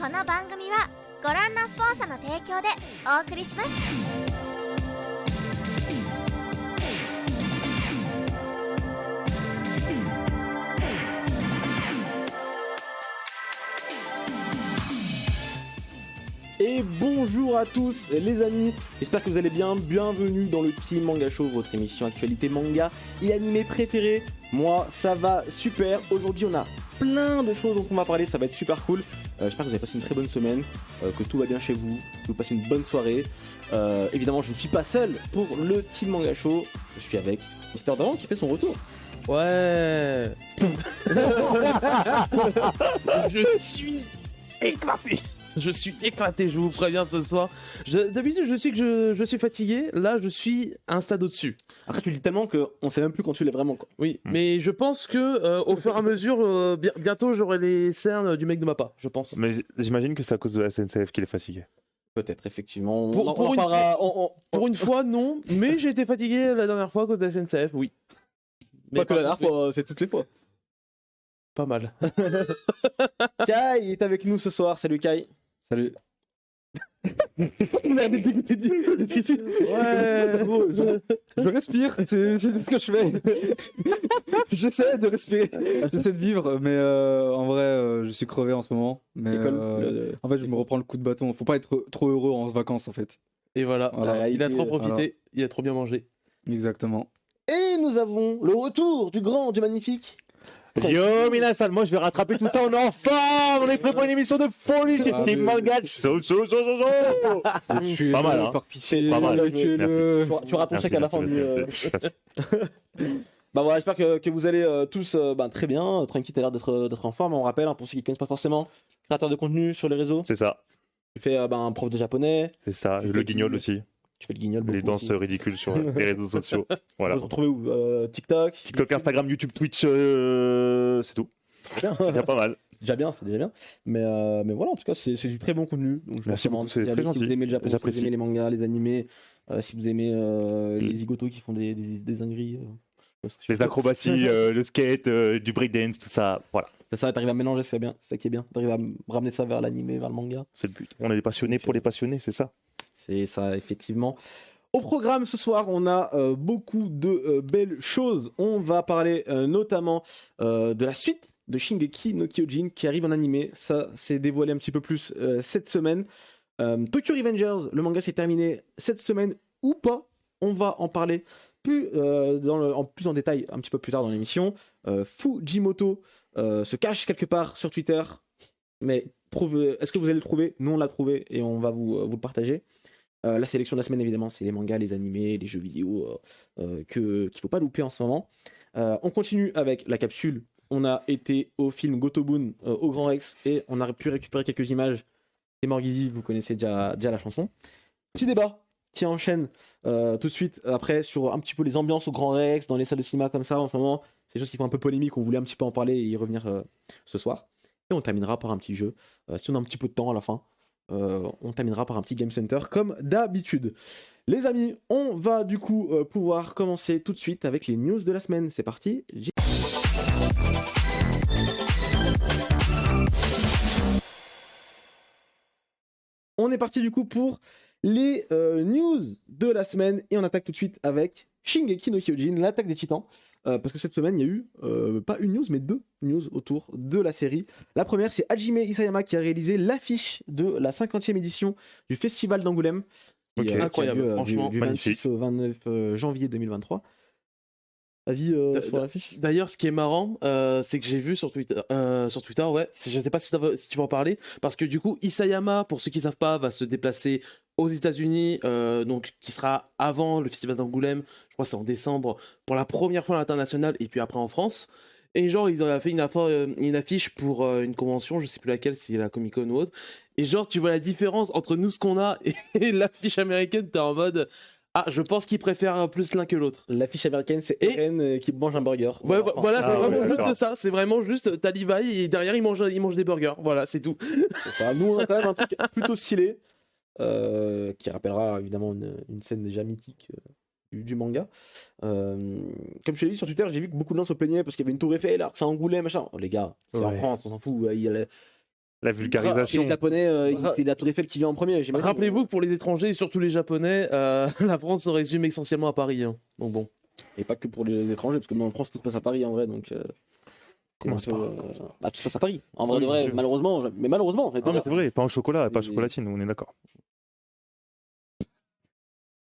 この番組はご覧のスポンサーの提供でお送りします。Et bonjour à tous les amis, j'espère que vous allez bien, bienvenue dans le Team Manga Show, votre émission actualité manga et animé préféré. Moi ça va super, aujourd'hui on a plein de choses dont on va parler, ça va être super cool. J'espère que vous avez passé une très bonne semaine, que tout va bien chez vous, que vous passez une bonne soirée. Évidemment je ne suis pas seul pour le Team Manga Show, je suis avec Mister Dawan qui fait son retour. Ouais. Je suis éclaté. Je suis éclaté, je vous préviens ce soir. D'habitude, je sais que je suis fatigué. Là, je suis à un stade au-dessus. Après, tu le dis tellement qu'on sait même plus quand tu l'es vraiment, quoi. Oui, mais je pense que au fur et à mesure, bientôt, j'aurai les cernes du mec de Mappa, je pense. Mais j'imagine que c'est à cause de la SNCF qu'il est fatigué. Peut-être, effectivement. Pour une fois, non. Mais j'ai été fatigué la dernière fois à cause de la SNCF, oui. Pas que la dernière fois, c'est toutes les fois. Pas mal. Kai est avec nous ce soir. Salut Kai. Salut. Ouais. Je respire, c'est tout ce que je fais. J'essaie de respirer, j'essaie de vivre, mais en vrai, je suis crevé en ce moment. Mais en fait, je me reprends le coup de bâton. Faut pas être trop heureux en vacances, en fait. Et voilà, il a trop profité, voilà. il a trop bien mangé. Exactement. Et nous avons le retour du grand, du magnifique. Yo Minasan, moi je vais rattraper tout ça, on est en forme, on est prêt pour une émission de folie, c'est Team Manga Show. Pas mal, hein. Par pitié, Pas mal. lâchez-le. Merci. Tu auras ton chèque à la fin du. Merci. Bah voilà, j'espère que vous allez tous très bien. Tranquille, t'as l'air d'être en forme. On rappelle, pour ceux qui ne connaissent pas forcément, créateur de contenu sur les réseaux. C'est ça, Tu fais un prof de japonais. c'est ça, Tu le fais guignol du- aussi, Tu fais le guignol. les beaucoup danses aussi. ridicules sur les réseaux sociaux. On Voilà. peut te retrouver où TikTok. TikTok, Instagram, YouTube, Twitch, c'est tout. Bien. C'est déjà pas mal. C'est déjà bien. Mais voilà, en tout cas, c'est du très bon contenu. Donc, je vous Merci recommande. beaucoup, c'est Si très vous gentil. aimez le Japon, si vous J'apprécie. aimez les mangas, les animés, si vous aimez les zigotos qui font des dingueries. Les acrobaties, le skate, du breakdance, tout ça, voilà, C'est ça, t'arrives à mélanger, c'est bien. C'est ça qui est bien. T'arrives à ramener ça vers l'animé, vers le manga. c'est le but. On est des passionnés pour les passionnés, c'est ça. C'est ça, effectivement. Au programme ce soir, on a beaucoup de belles choses. On va parler notamment de la suite de Shingeki no Kyojin qui arrive en animé. Ça s'est dévoilé un petit peu plus cette semaine. Tokyo Revengers, le manga s'est terminé cette semaine ou pas. On va en parler plus, plus en détail un petit peu plus tard dans l'émission. Fujimoto se cache quelque part sur Twitter. Mais est-ce que vous allez le trouver? Nous on l'a trouvé et on va vous le partager. La sélection de la semaine, évidemment, c'est les mangas, les animés, les jeux vidéo qu'il ne faut pas louper en ce moment. On continue avec la capsule. On a été au film Gotobun au Grand Rex et on a pu récupérer quelques images. Et Morgizy, vous connaissez déjà la chanson. Petit débat qui enchaîne tout de suite après sur un petit peu les ambiances au Grand Rex, dans les salles de cinéma comme ça en ce moment. C'est des choses qui font un peu polémique, on voulait un petit peu en parler et y revenir ce soir. Et on terminera par un petit jeu. Si on a un petit peu de temps à la fin, on terminera par un petit Game Center comme d'habitude. Les amis, on va du coup pouvoir commencer tout de suite avec les news de la semaine. C'est parti. On est parti du coup pour les news de la semaine et on attaque tout de suite avec Shingeki no Kyojin, l'attaque des titans. Parce que cette semaine, il y a eu pas une news, mais deux news autour de la série. La première, c'est Hajime Isayama qui a réalisé l'affiche de la 50e édition du Festival d'Angoulême. Ok, qui a incroyable, lieu, franchement, du 26 au 29 janvier 2023. Avis sur l'affiche? D'ailleurs, ce qui est marrant, c'est que j'ai vu sur Twitter, ouais, je sais pas si tu vas en parler, parce que du coup, Isayama, pour ceux qui savent pas, va se déplacer aux États-Unis, donc qui sera avant le Festival d'Angoulême, je crois que c'est en décembre, pour la première fois à l'international, et puis après en France. Et genre, il a fait une affiche pour une convention, je sais plus laquelle, si c'est la Comic Con ou autre. Et genre, tu vois la différence entre nous, ce qu'on a, et l'affiche américaine, t'es en mode... Ah, je pense qu'ils préfèrent plus l'un que l'autre. L'affiche américaine, c'est Eren qui mange un burger. Ouais, voilà, c'est Ah, vraiment ouais, juste d'accord. ça. C'est vraiment juste, t'as Levi et derrière, il mange des burgers. Voilà, c'est tout. C'est ça. Nous, on a quand même un truc plutôt stylé qui rappellera évidemment une scène déjà mythique du manga. Comme je te l'ai dit sur Twitter, j'ai vu que beaucoup de gens se plaignaient parce qu'il y avait une tour Eiffel, alors que c'est Angoulême, machin. Oh, les gars, c'est en Ouais. France, on s'en fout. La C'est vulgarisation. les Japonais, c'est la Tour Eiffel qui vient en premier. j'imagine. Rappelez-vous que pour les étrangers et surtout les Japonais, la France se résume essentiellement à Paris. Hein. Donc bon. Et pas que pour les étrangers, parce que en France, tout se passe à Paris en vrai. Donc, Comment c'est c'est un peu, bah, tout se passe à Paris. En vrai, Oui, de vrai, bien sûr. malheureusement. Mais malheureusement, en fait. Non, mais c'est vrai, pas en chocolat, pas C'est- chocolatine, on est d'accord.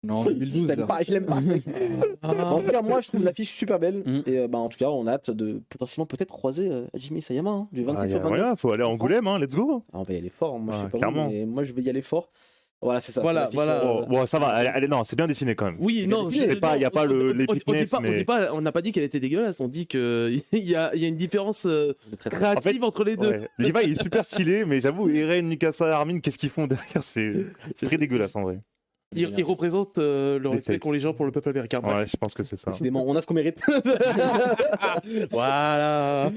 Non, 2012. Je l'aime pas, je l'aime pas. En tout cas, moi, je trouve l'affiche super belle. Mm. Et en tout cas, on a hâte de potentiellement peut-être croiser Hajime Isayama hein, du 27 au 29. Il faut aller à Angoulême, hein, let's go. Ah, on va y aller fort. Moi, je sais pas clairement. vous, mais moi, je vais y aller fort. Voilà, c'est ça. Voilà, c'est l'affiche, voilà. Bon, ça va, non, c'est bien dessiné quand même. Oui, non, dessiné, c'est pas- y a pas l'épicness, mais- on n'a pas dit qu'elle était dégueulasse. On dit qu'il y a une différence le trait- créative entre les deux. Ouais. Levi, il est super stylé, mais j'avoue, Eren, Mikasa, Armin, qu'est-ce qu'ils font derrière C'est très dégueulasse en vrai. Il représente le respect Des qu'ont les gens pour le peuple américain. Bref. Ouais, je pense que c'est ça. Décidément, on a ce qu'on mérite. Voilà.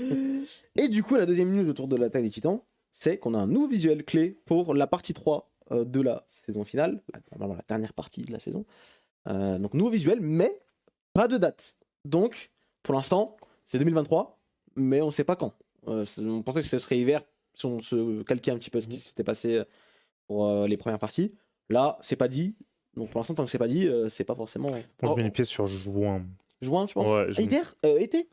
Et du coup, la deuxième news autour de l'attaque des Titans, c'est qu'on a un nouveau visuel clé pour la partie 3 de la saison finale, normalement la dernière partie de la saison. Donc, nouveau visuel, mais pas de date. Donc, pour l'instant, c'est 2023, mais on ne sait pas quand. On pensait que ce serait hiver si on se calquait un petit peu ce qui s'était passé pour les premières parties. Là, c'est pas dit. Donc, pour l'instant, tant que c'est pas dit, c'est pas forcément. Moi, je mets une pièce sur juin. Juin, je pense. Ouais, Ah, hiver Été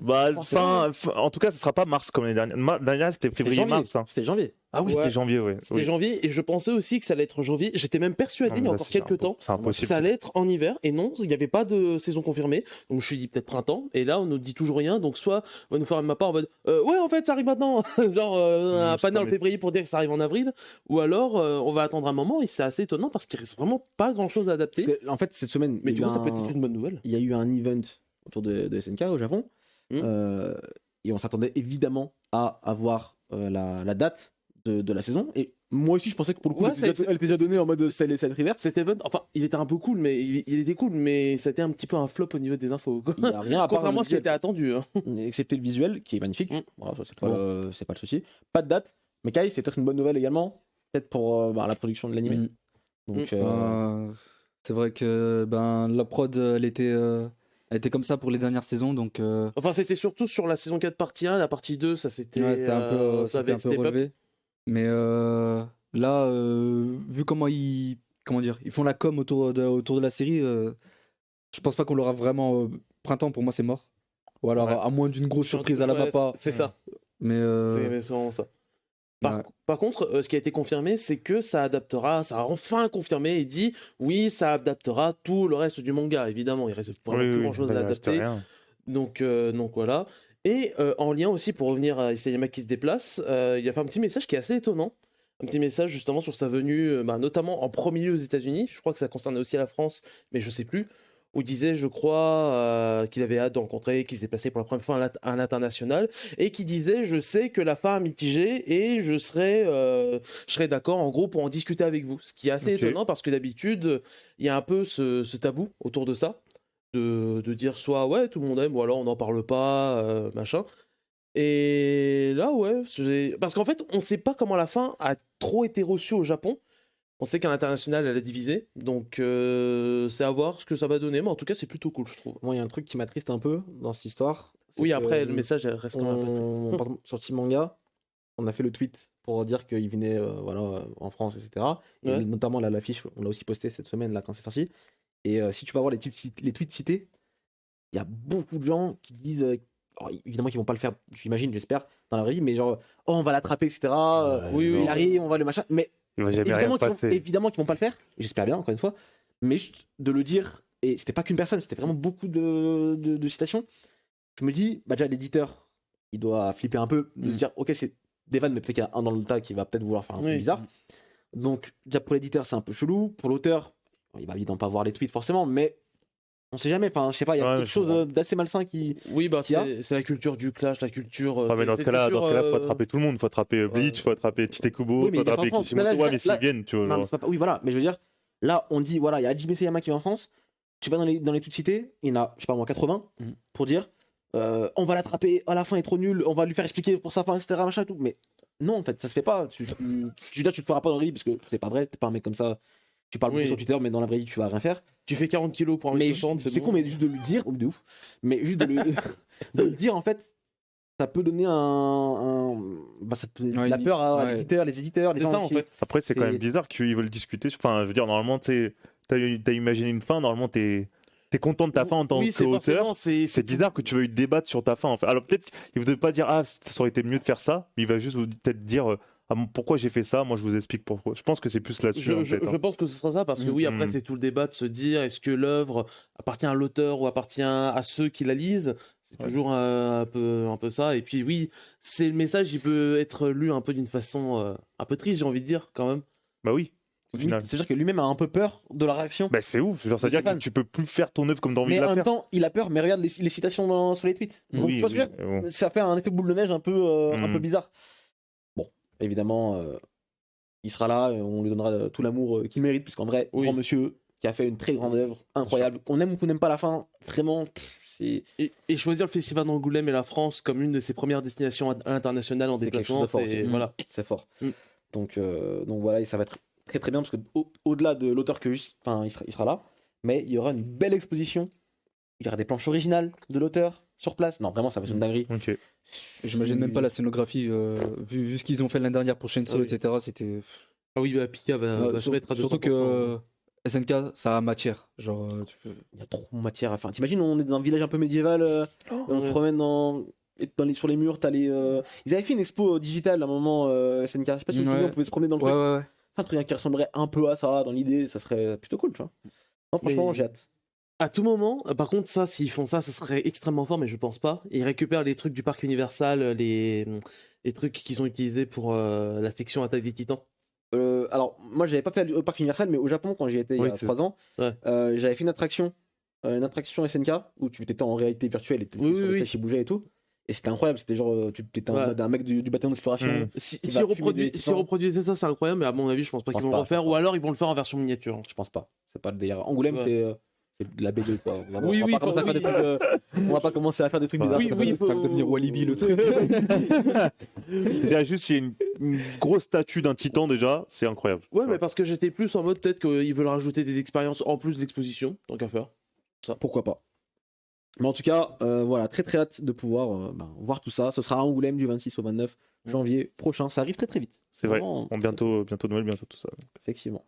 Bah, Forcément. en tout cas, ce sera pas mars comme l'année dernière. L'année dernière, c'était février-mars. Hein. C'était janvier. Ah oui, Ouais. c'était janvier, ouais. C'était Oui. janvier et je pensais aussi que ça allait être janvier. J'étais même persuadé Non, il y mais a là, encore c'est quelques temps C'est impossible. ça allait être en hiver et non, il n'y avait pas de saison confirmée. Donc je me suis dit peut-être printemps et là on nous dit toujours rien. Donc soit on va nous faire un mappa en mode ouais en fait ça arrive maintenant, genre un c'est panel en pas février pour dire que ça arrive en avril, ou alors on va attendre un moment et c'est assez étonnant parce qu'il reste vraiment pas grand chose à adapter. Parce que, en fait, cette semaine, Mais il y du a eu coup ça peut un- être une bonne nouvelle. il y a eu un event autour de SNK au Japon. Mm. Et on s'attendait évidemment à avoir la date de la saison. Et moi aussi, je pensais que pour le coup, Ouais, elle était déjà donnée en mode c'est hiver. Cet event, enfin il était un peu cool mais il était cool mais c'était un petit peu un flop au niveau des infos. Quoi. Il n'y a rien à part Contrairement le à ce qui visuel, était attendu. Hein. excepté le visuel qui est magnifique. Mm. Voilà, ça, c'est pas le souci. Pas de date. Mais Kai, c'est peut-être une bonne nouvelle également. Peut-être pour la production de l'anime. Mm. Donc, C'est vrai que la prod, elle était comme ça pour les dernières saisons, donc Enfin c'était surtout sur la saison 4 partie 1, la partie 2 ça c'était ouais, c'était un peu, ça c'était avait un peu step up. relevé. Mais là, vu comment ils font la com autour de la série, je pense pas qu'on l'aura vraiment. Printemps, pour moi, c'est mort. Ou alors, Ouais. à moins d'une grosse surprise à la Ouais, mappa. C'est ça. Mais C'est vraiment ça. ouais. Par contre, ce qui a été confirmé, c'est que ça a enfin confirmé et dit oui, ça adaptera tout le reste du manga. Évidemment, il reste vraiment plus grand chose à bah, reste adapter. rien. Donc voilà. Et en lien aussi, pour revenir à Isayama qui se déplace, il a fait un petit message qui est assez étonnant. Un petit message justement sur sa venue, notamment en premier lieu aux États-Unis. Je crois que ça concernait aussi la France, mais je sais plus. Où il disait, je crois, qu'il avait hâte de rencontrer, qu'il se déplaçait pour la première fois à l'international, et qui disait, je sais que la fin a mitigé et je serai d'accord en gros pour en discuter avec vous. Ce qui est assez Ok. étonnant parce que d'habitude, il y a un peu ce tabou autour de ça, de dire soit ouais, tout le monde aime, ou alors on n'en parle pas, machin. Et là, ouais, parce qu'en fait, on sait pas comment la fin a trop été reçue au Japon. On sait qu'à l'international, elle a divisé, donc c'est à voir ce que ça va donner, mais en tout cas, c'est plutôt cool, je trouve. moi, il y a un truc qui m'attriste un peu dans cette histoire. c'est Oui, que, après, le message elle reste quand même un peu triste. par exemple, sur Team Manga, on a fait le tweet pour dire qu'il venait en France, etc. Et Ouais. notamment là, l'affiche, on l'a aussi posté cette semaine là quand c'est sorti. Et si tu vas voir les tweets cités, il y a beaucoup de gens qui disent, alors, évidemment qu'ils vont pas le faire, j'imagine, j'espère, dans la vraie vie, mais genre, oh, on va l'attraper, etc. oui, il non. arrive, on va le machin. Mais Il va jamais rien évidemment se qu'ils vont pas le faire, j'espère bien, encore une fois, mais juste de le dire, et c'était pas qu'une personne, c'était vraiment beaucoup de citations. Je me dis, bah déjà l'éditeur, il doit flipper un peu, de se dire, ok, c'est des vannes, mais peut-être qu'il y en a un dans le tas qui va peut-être vouloir faire un truc Oui. bizarre. Donc, déjà pour l'éditeur, c'est un peu chelou. Pour l'auteur, il va évidemment pas voir les tweets forcément, mais on sait jamais. Enfin, je sais pas, il y a Ouais, quelque je chose comprends. d'assez malsain qui. Oui, bah Qu'il y a. c'est la culture du clash, la culture. Ouais, mais dans ce c'est cas-là, culture, faut attraper tout le monde. Faut attraper Bleach, faut attraper Titekubo, Oui, mais faut il est pas attraper en France. Mais là, Kishimoto. Ouais, mais s'ils là- viennent, tu vois. Non, mais genre. c'est pas... Oui, voilà, mais je veux dire, là, on dit, voilà, il y a Hajime Seyama qui est en France. Tu vas dans les tweets cités, il y en a, je sais pas moi, 80 Mhm. pour dire, on va l'attraper, à la fin il est trop nul, on va lui faire expliquer pour sa fin, etc. Machin et tout. Mais non, en fait, ça se fait pas. Tu te feras pas dans la vie parce que c'est pas vrai, t'es pas un mec comme ça. Tu parles beaucoup Oui. sur Twitter, mais dans la vraie vie, tu vas rien faire. Tu fais 40 kilos pour un Mais 60, c'est c'est con, bon. mais juste de lui dire, ou de ouf, mais juste de lui, de lui dire en fait, ça peut donner ça peut Ouais, la peur à ouais. les éditeurs, les C'est gens ça, en qui- fait. Après, c'est quand C'est- même bizarre qu'ils veulent discuter. Enfin, je veux dire, normalement, t'as imaginé une fin, normalement, t'es content de ta fin en tant Oui, c'est qu'auteur. forcément, C'est bizarre que tu veuilles débattre sur ta fin. En fait. Alors peut-être qu'il ne veut pas dire ah ça aurait été mieux de faire ça, mais il va juste peut-être dire ah, pourquoi j'ai fait ça. Moi je vous explique pourquoi. Je pense que c'est plus là-dessus. en fait, Je pense que ce sera ça, parce que oui, après, c'est tout le débat de se dire est-ce que l'œuvre appartient à l'auteur ou appartient à ceux qui la lisent. C'est toujours un peu ça. Et puis, oui, c'est le message, il peut être lu un peu d'une façon un peu triste, j'ai envie de dire, quand même. Bah oui. Au final. C'est-à-dire que lui-même a un peu peur de la réaction. Bah c'est ouf. Genre, ça veut dire que Stéphane. tu peux plus faire ton œuvre comme t'as envie Mais de en la même faire. temps, il a peur, mais regarde les citations sur les tweets. Donc, Oui, tu vois ce que je veux oui, dire mais bon. Ça fait un effet boule de neige un peu bizarre. Bon, évidemment, il sera là, on lui donnera tout l'amour qu'il mérite, puisqu'en vrai, Oui. grand monsieur qui a fait une très grande œuvre, incroyable. On aime ou qu'on n'aime pas la fin, vraiment, c'est Et choisir le festival d'Angoulême et la France comme une de ses premières destinations à l'international en C'est quelque déplacement, chose de fort. c'est voilà. c'est fort. Mm. Donc voilà, et ça va être très très bien, parce que au-delà de l'auteur que juste, enfin, il sera là, mais il y aura une belle exposition. Il y aura des planches originales de l'auteur sur place. Non, vraiment, ça va être une dinguerie. Ok. J'imagine même pas la scénographie, vu ce qu'ils ont fait l'année dernière pour Chainsaw, Oui. etc. C'était. Ah oui, bah, Pika va se mettre à surtout 200%. que SNK, ça a matière. Genre, tu peux. Il y a trop de matière à faire. T'imagines, on est dans un village un peu médiéval, et on se ouais. promène sur les murs, t'as les. Ils avaient fait une expo digitale à un moment, SNK. Je sais pas si vous vous souvenez, Ouais. on pouvait se promener dans le Ouais, truc. ouais, ouais. Un truc qui ressemblerait un peu à ça dans l'idée, ça serait plutôt cool, tu vois. Non, franchement, Mais- j'ai hâte. À tout moment, par contre, ça, s'ils font ça, ça serait extrêmement fort, mais je pense pas. Ils récupèrent les trucs du parc Universal, les trucs qu'ils ont utilisés pour la section Attaque des Titans. Alors, moi, j'avais pas fait au parc Universal, mais au Japon, quand j'y étais il Oui, y a c'est- 3 ans, Ouais. j'avais fait une attraction SNK où tu étais en réalité virtuelle et tu Oui, sur oui, les oui. flèches qui bougeaient et tout. Et c'était incroyable, c'était genre, tu étais Ouais. un mec du bataillon d'exploration. Mm. Si Qui s'ils va fumer des titans. reproduisaient ça, c'est incroyable, mais à mon avis, je pense pas Je pense qu'ils vont pas, le refaire, je pense ou pas. alors ils vont le faire en version miniature. Hein. Je pense pas. C'est pas le délire. Angoulême, Ouais. c'est de la BD, quoi. Vraiment, Oui, on va oui, pas commencer à faire des trucs, on va pas commencer à faire des trucs bizarres. Oui, oui, Ça va devenir Walibi le truc. Déjà juste il y a une grosse statue d'un titan déjà, c'est incroyable. Ouais, mais parce que j'étais plus en mode peut-être qu'ils veulent rajouter des expériences en plus de l'exposition, tant qu'à faire. Pourquoi pas. Mais en tout cas, voilà, très très hâte de pouvoir voir tout ça. Ce sera à Angoulême du 26 au 29 janvier prochain. Ça arrive très très vite. C'est vrai. Vraiment, Bon, bientôt Noël, bientôt tout ça. effectivement.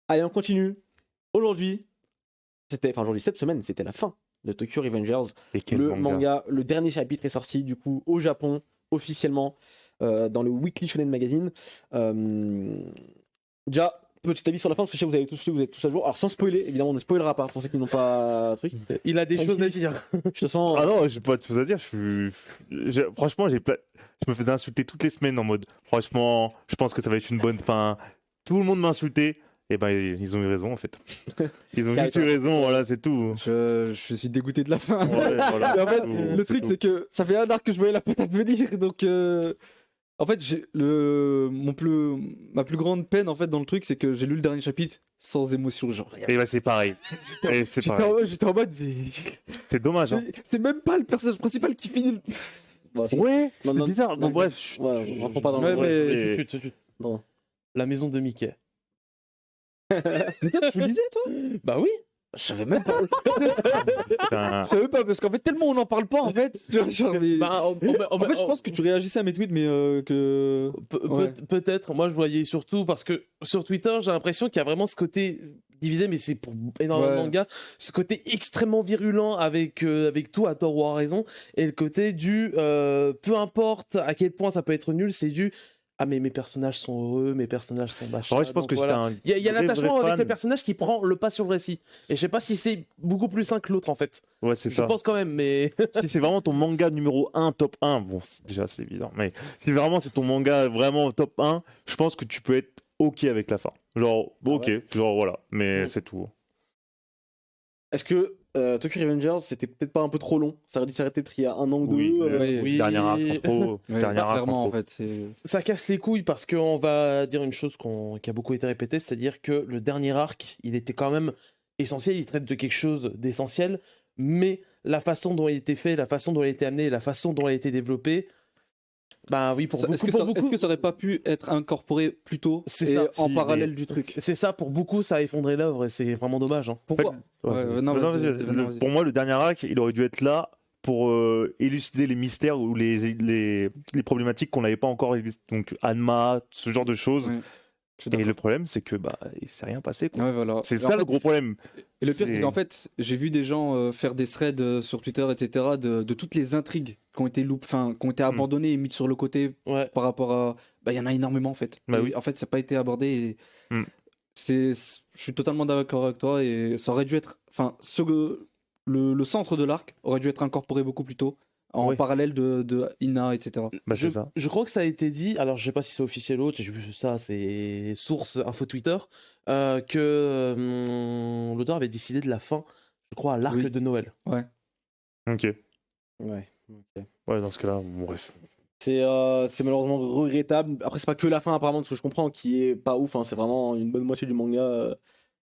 Allez, on continue. Aujourd'hui, cette semaine, c'était la fin de Tokyo Revengers. Et quel Le manga, le dernier chapitre est sorti du coup au Japon, officiellement, dans le Weekly Shonen Magazine. Déjà, petit avis sur la fin, parce que je sais que vous êtes tous à jour. Alors sans spoiler, évidemment, on ne spoilera pas pour ceux qui n'ont pas truc. Il a des Ok. choses à dire. Je te sens. Ah non, j'ai pas de choses à dire. Franchement, je me faisais insulter toutes les semaines en mode. Franchement, je pense que ça va être une bonne fin. Tout le monde m'insultait. Et ben, ils ont eu raison en fait. Ils ont juste eu raison, voilà, c'est tout. Je suis dégoûté de la fin. Ouais, voilà, Et en fait, tout, le truc, tout. c'est que ça fait un arc que je voyais la patate venir. Donc, en fait, ma plus grande peine en fait dans le truc, c'est que j'ai lu le dernier chapitre sans émotion. Genre, Et ben, c'est pareil. Et c'est pareil. j'étais en mode, mais C'est dommage. Hein. c'est même pas le personnage principal qui finit. Ouais, Non, non, c'est bizarre. non, Bon, bref. Ouais, on rentre pas dans Ouais, le. mais- Et- Non. La maison de Mickey. Tu lisais toi? Bah oui. Je savais même pas. Putain. Je savais pas parce qu'en fait tellement on n'en parle pas en fait. Bah, En fait, je pense que tu réagissais à mes tweets, mais que. Ouais. Peut-être. Moi, je voyais surtout parce que sur Twitter, j'ai l'impression qu'il y a vraiment ce côté divisé, mais c'est pour énormément de Ouais. mangas, ce côté extrêmement virulent avec tout à tort ou à raison, et le côté du peu importe à quel point ça peut être nul, c'est du ah mais mes personnages sont heureux, mes personnages sont machin. En vrai, je pense donc que voilà. c'était un. Il y a vrai, l'attachement vrai avec fan. le personnage qui prend le pas sur le récit. Et je sais pas si c'est beaucoup plus sain que l'autre en fait. Ouais, c'est Je ça. pense quand même, mais Si c'est vraiment ton manga numéro 1, top 1, bon, déjà c'est évident, mais si vraiment c'est ton manga vraiment top 1, je pense que tu peux être ok avec la fin. Genre, ok, genre voilà, mais Ouais. c'est tout. Est-ce que Tokyo Revengers, c'était peut-être pas un peu trop long? Ça aurait dû s'arrêter peut-être il y a un an ou deux. Oui, oui. Dernier arc en trop. Ouais, Dernier arc clairement en en trop. fait. ça casse les couilles parce qu'on va dire une chose qui a beaucoup été répétée, c'est-à-dire que le dernier arc, il était quand même essentiel, il traite de quelque chose d'essentiel, mais la façon dont il était fait, la façon dont il a été amené, la façon dont il a été développé, bah oui, pour Est-ce beaucoup, que ça aurait pas pu être incorporé plus tôt C'est et ça. en Si, parallèle mais- du truc? c'est ça, pour beaucoup, ça a effondré l'œuvre et c'est vraiment dommage. Hein. Pourquoi? Ouais, Ouais, ouais. non, Non, vas-y, vas-y, vas-y. pour moi, le dernier arc, il aurait dû être là pour élucider les mystères ou les problématiques qu'on n'avait pas encore élucidées. Donc Hanma, ce genre de choses. Ouais. Je suis Et d'accord. le problème, c'est que il s'est rien passé, quoi. Ouais, voilà. C'est Et ça en le fait- gros problème. Et le pire, c'est C'est- qu'en fait, j'ai vu des gens faire des threads sur Twitter, etc., de toutes les intrigues qui ont été qui ont été abandonnées et mises sur le côté Ouais. par rapport à. Bah, il y en a énormément en fait. Bah Et oui. En fait, ça n'a pas été abordé. Et Mm. je suis totalement d'accord avec toi. Et ça aurait dû être. Enfin, le centre de l'arc aurait dû être incorporé beaucoup plus tôt, en Ouais. parallèle de Ina, etc. Bah, je, c'est ça. je crois que ça a été dit, alors je sais pas si c'est officiel ou autre, j'ai vu ça, c'est source info Twitter, que l'auteur avait décidé de la fin, je crois, à l'arc Oui. de Noël. Ok. Ouais. ok. Ouais, dans ce cas-là, bon, bref. C'est malheureusement regrettable. Après, c'est pas que la fin, apparemment, de ce que je comprends, qui est pas ouf. Hein. C'est vraiment une bonne moitié du manga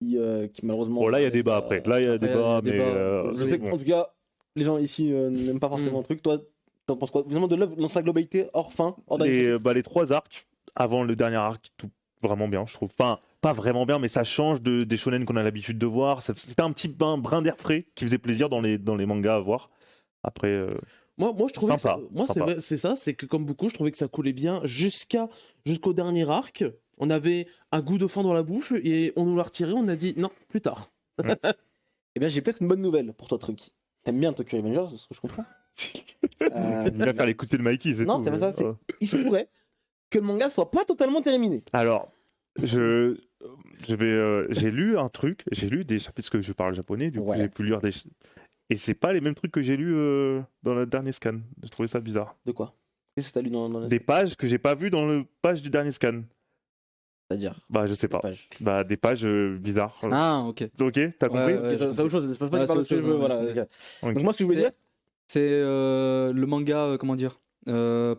qui malheureusement. Bon, là, il y a débat après. Là, il y a après, il y a débat, mais. débat. Je sais bon. qu'en tout cas, les gens ici n'aiment pas forcément le truc. Toi, t'en penses quoi? Vraiment de l'œuvre dans sa globalité, hors fin, hors d'anime. Les 3 arcs, avant le dernier arc, tout vraiment bien, je trouve. Enfin, pas vraiment bien, mais ça change des shonen qu'on a l'habitude de voir. C'était un petit brin d'air frais qui faisait plaisir dans les mangas à voir. Après, Moi, je trouvais que Sympa, moi, sympa. c'est ça, c'est que comme beaucoup, je trouvais que ça coulait bien jusqu'au dernier arc. On avait un goût de fin dans la bouche et on nous l'a retiré, on a dit non, plus tard. Eh bien, j'ai peut-être une bonne nouvelle pour toi, Truc. T'aimes bien Tokyo Revengers, c'est ce que je comprends. il va faire les coups de pied de Mikey, c'est Non, tout. c'est pas ça, c'est- Il se pourrait que le manga soit pas totalement terminé. Alors, j'ai lu un truc, j'ai lu des chapitres, parce que je parle japonais, du coup Ouais. j'ai pu lire et c'est pas les mêmes trucs que j'ai lu dans le dernier scan. J'ai trouvé ça bizarre. De quoi? Qu'est-ce que t'as lu dans la... Des pages que j'ai pas vues dans le page du dernier scan. C'est-à-dire Bah je sais pas. page. Bah des pages bizarres. Ah, ok. Ok, t'as compris? Ouais, C'est autre chose, c'est pas Ouais, du parles de c'est autre cheveux, chose, voilà. ouais, ok. Ok. Donc moi, ce que je voulais dire... C'est le manga, comment dire,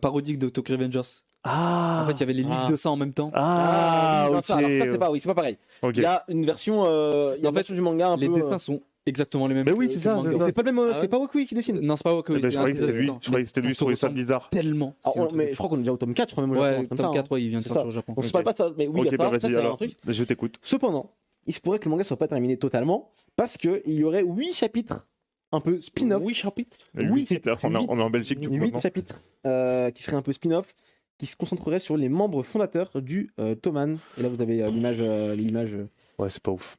parodique de Tokyo Revengers. Ah En fait, il y avait les leaks de ça en même temps. Ah, oui, non, ok. ça, alors ça, c'est pas pareil. Ok. Il y a une version, il y a En une fait, version du manga un Les peu... dessins sont exactement les mêmes. Mais oui, que c'est du ça, manga. c'est ça. C'est pas le même, Ah ouais c'est pas Wakui qui dessine. Non, c'est pas Wakui. Eh ben, je croyais que c'était lui. Je croyais que c'était lui, je trouvais ça bizarre. Tellement. Ah, C'est un truc mais de je crois qu'on est déjà au tome 4, je crois même. au Ouais, Japon, comme tome ça, 4, ouais, il vient de C'est sortir ça. au Japon. Donc je Ok. parle pas de ça, mais oui, il Ok, y a bah ça, vas-y, c'est alors un truc. je t'écoute. Cependant, il se pourrait que le manga soit pas terminé totalement, parce qu'il y aurait 8 chapitres, un peu spin-off. 8 chapitres. Oui, 8, on est en Belgique du coup 8 maintenant. chapitres qui seraient un peu spin-off, qui se concentreraient sur les membres fondateurs du Toman. Et là, vous avez l'image. Ouais, c'est pas ouf.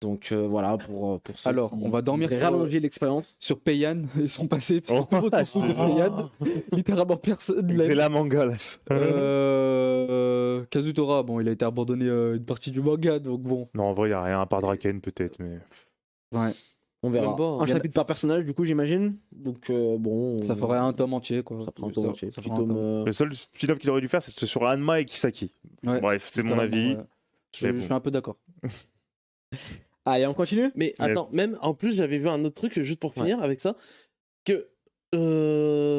Donc voilà, pour ceux Alors, qui on va dormir voudraient sur- rallonger l'expérience. Sur Peian, ils sont passés sur Oh, tout votre sous de Peian. Littéralement personne ne l'a C'est la manga là. Kazutora, bon, il a été abandonné une partie du manga, donc bon. Non, en vrai, il y a rien à part Draken peut-être, mais. Ouais, On verra. Même pas, hein. Un chapitre par personnage, du coup, j'imagine. Donc bon. ça ferait un tome entier, quoi. Ça ferait un tome entier. ça Petit ferait un tome, tome. Le seul spin-off qu'il aurait dû faire, c'est sur Hanma et Kisaki. Ouais, Bref, c'est mon carrément, avis. ouais. Mais Je bon. suis un peu d'accord. Allez, on continue. Mais attends, même en plus, j'avais vu un autre truc, juste pour finir avec ça, que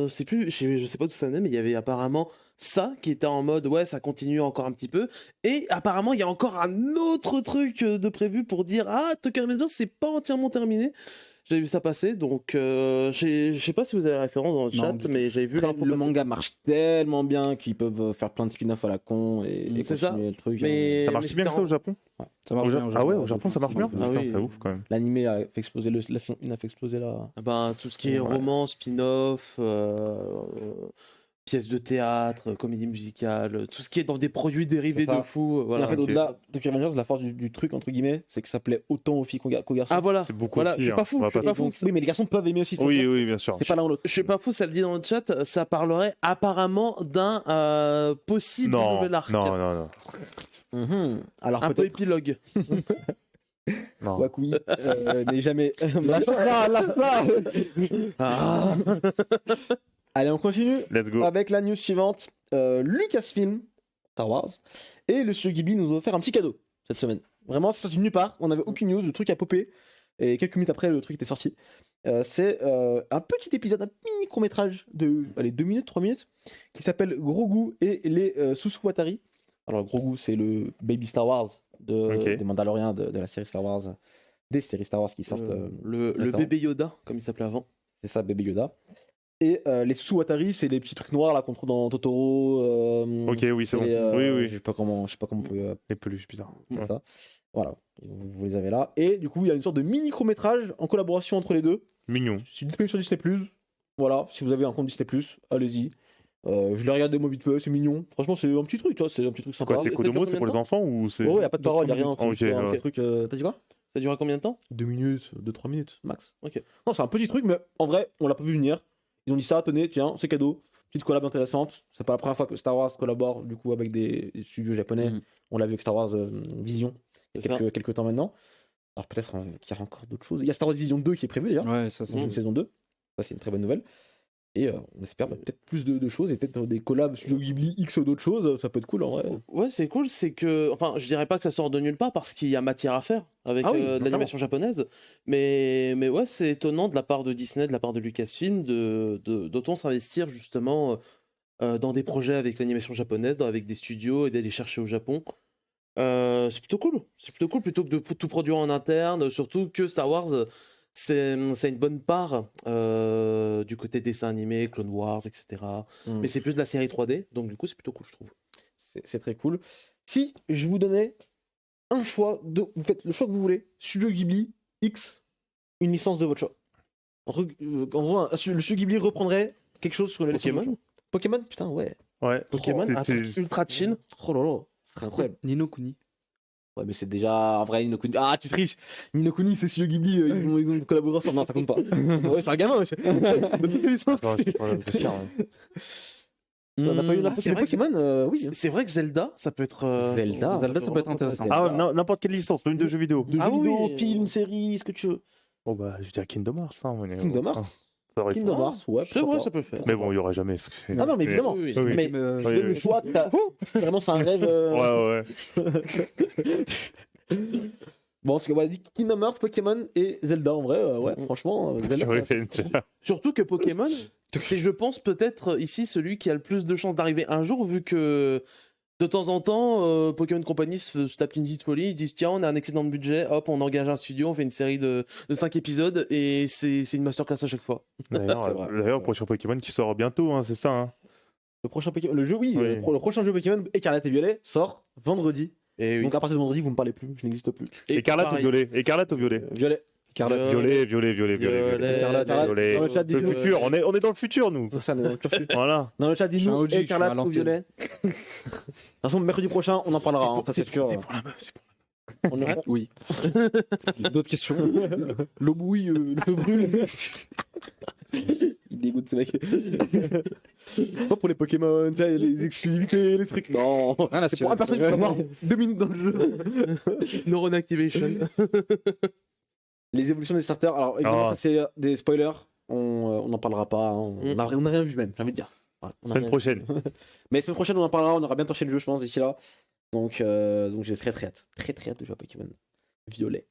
c'est plus, je sais pas d'où ça venait, mais il y avait apparemment ça qui était en mode ouais, ça continue encore un petit peu, et apparemment il y a encore un autre truc de prévu pour dire ah, Tokyo Revengers c'est pas entièrement terminé. J'avais vu ça passer, donc je sais pas si vous avez la référence dans le Non, chat, du mais j'avais vu Le manga marche tellement bien qu'ils peuvent faire plein de spin-off à la con et C'est ça. continuer le truc. Mais Ça marche mais bien c'était ça en- au Japon? Ça marche bien. Ah ouais, au Japon ça marche bien? Ah Putain, oui. c'est ouf quand même. L'animé a fait exploser la saison 1 a fait exploser la. Ah ben, tout ce qui est Ouais. roman, spin-off, pièces de théâtre, comédie musicale, tout ce qui est dans des produits dérivés C'est ça. de fou. Et Voilà. en fait, ok. au-delà de Tokyo Revengers, la force du truc, entre guillemets, c'est que ça plaît autant aux filles qu'aux garçons. Ah voilà, C'est beaucoup voilà, de filles, je suis pas hein. fou, On va je suis pas- pas Et fou. donc, oui, mais les garçons peuvent aimer aussi. Oui, oui, bien sûr. C'est pas l'un ou l'autre. Je suis pas fou, ça le dit dans le chat, ça parlerait apparemment d'un possible Non, nouvel arc. non, non, non. Alors Un peu peut-être épilogue. non. Wakui n'est jamais. Lâche ça, lâche ça. Ah. Allez, on continue Let's go. avec la news suivante. Lucasfilm, Star Wars, et le studio Ghibli nous ont offert un petit cadeau cette semaine. Vraiment, c'est sorti de nulle part. On n'avait aucune news, le truc a popé. Et quelques minutes après, le truc était sorti. C'est un petit épisode, un mini court-métrage de 2 minutes, 3 minutes, qui s'appelle Grogu et les Susuwatari. Alors, Grogu, c'est le baby Star Wars Ok. des Mandaloriens de la série Star Wars, des séries Star Wars qui sortent. Le récemment. bébé Yoda, comme il s'appelait avant. C'est ça, Baby Yoda. Et les Susuwatari, c'est les petits trucs noirs là qu'on trouve dans Totoro. Ok, oui, c'est bon. et, Oui, oui. Je sais pas comment on peut. Les peluches bizarres. C'est Ouais. ça. Voilà, vous les avez là. Et du coup, il y a une sorte de mini court-métrage en collaboration entre les deux. Mignon. C'est disponible sur Disney+. Voilà, si vous avez un compte Disney+, allez-y. Je l'ai regardé moi vite fait, c'est mignon. Franchement, c'est un petit truc, tu vois, c'est un petit truc C'est sympa. quoi, c'est Kodomo, c'est pour les enfants ou c'est. Oh, y a pas de parole, y a rien. Ok, C'est un ouais. truc, t'as dit quoi? Ça dure combien de temps? 2 minutes, 2-3 minutes, max. Ok. Non, c'est un petit truc, mais en vrai, on l'a pas vu venir. Ils ont dit ça, tenez, tiens, c'est cadeau. Petite collab intéressante. C'est pas la première fois que Star Wars collabore du coup avec des studios japonais. Mhm. On l'a vu avec Star Wars Vision il y C'est a ça. quelques temps maintenant. Alors peut-être qu'il y aura encore d'autres choses. Il y a Star Wars Vision 2 qui est prévu d'ailleurs. Ouais, ça c'est. Une saison 2. Ça, c'est une très bonne nouvelle. Et on espère peut-être plus de choses et peut-être des collabs Studio Ghibli X ou d'autres choses. Ça peut être cool en vrai. Ouais, c'est cool, c'est que. Enfin, je dirais pas que ça sort de nulle part parce qu'il y a matière à faire avec Ah oui, de l'animation japonaise. Mais ouais, c'est étonnant de la part de Disney, de la part de Lucasfilm, d'autant s'investir justement dans des projets avec l'animation japonaise, avec des studios et d'aller chercher au Japon. C'est plutôt cool. C'est plutôt cool plutôt que de tout produire en interne. Surtout que Star Wars, c'est une bonne part du côté dessin animé, Clone Wars, etc. Mm. Mais c'est plus de la série 3D, donc du coup, c'est plutôt cool, je trouve. C'est très cool. Si je vous donnais un choix, vous faites le choix que vous voulez, Studio Ghibli X, une licence de votre choix. En gros, le Studio Ghibli reprendrait quelque chose sur les licences de votre Pokémon. choix. Pokémon, putain, ouais. Ouais. Pokémon, un c'est- truc ultra chill. Oh là là, ce serait incroyable. Nino Kuni. Ouais, mais c'est déjà un vrai Ni no Kuni. Ah, tu triches. Ni no Kuni, c'est Studio Ghibli, ils ont collaboré ensemble. Non, ça compte pas. Ouais, c'est un gamin, wesh. Donne-lui une licence. Attends, je sais pas réfléchir, ouais. On n'a pas eu là. c'est C'est vrai que Pokémon, oui. C'est vrai que Zelda, ça peut être. Zelda, ça peut être intéressant. Ah, non, n'importe quelle licence, même de jeux vidéo. De Ah jeux vidéo, oui. film, série, ce que tu veux. Bon, bah, je dirais Kingdom Hearts. Hein, mais- Kingdom Hearts. Ça aurait été- Kingdom Hearts, ouais. C'est pourquoi vrai, pas. ça peut le faire. Mais bon, il y aura jamais. Ah non, mais évidemment. Oui, oui. Oui, oui. Mais Mais, je Oui, donne oui. le choix. Vraiment, c'est un rêve. Ouais, ouais. Bon, en tout cas, on va dire Kingdom Hearts, Pokémon et Zelda en vrai. Ouais, franchement, Zelda. Ouais, ça- c'est- Surtout que Pokémon, c'est, je pense, peut-être ici celui qui a le plus de chances d'arriver un jour, vu que de temps en temps, Pokémon Company se tape une petite folie, ils disent tiens, on a un excédent de budget, hop, on engage un studio, on fait une série de 5 épisodes et c'est une masterclass à chaque fois. D'ailleurs, C'est vrai, c'est d'ailleurs, vrai. prochain Pokémon qui sort bientôt, hein, c'est ça. Hein. Le prochain Pokémon, le jeu, oui, Oui. le prochain jeu Pokémon Écarlate et Violet sort vendredi. Et oui. Donc à partir de vendredi, vous ne me parlez plus, je n'existe plus. Et Écarlate ou pareil. violet? Écarlate ou violet? Violet. Carlotte. Violet, violet, violet, violet. Violet. Écarlate, Violet. dans le chat, Le dis-nous. futur, on est dans le futur, nous. C'est ça, dans le turfu. Voilà. Dans le chat, Je suis un dis-nous OG, je suis Écarlate à ou l'ancienne. Violet. De toute façon, mercredi prochain, on en parlera, hein, ça c'est sûr. C'est pour la meuf, c'est pour On est- Oui. D'autres questions? L'eau bouille, le feu brûle. Il dégoûte ce mec. Pas pour les Pokémon, tu sais, les exclusivités, les trucs. Non, Ah, c'est pour un personnage qui va avoir 2 minutes dans le jeu. Neuron Activation. Les évolutions des starters, alors évidemment, Ah. ça, c'est des spoilers. On n'en parlera pas. Hein. On n'a rien vu même, j'ai envie de dire. Voilà, on a Semaine rien prochaine. vu. Mais semaine prochaine, on en parlera. On aura bien torché le jeu, je pense, d'ici là. Donc j'ai très hâte. Très hâte de jouer à Pokémon Violet.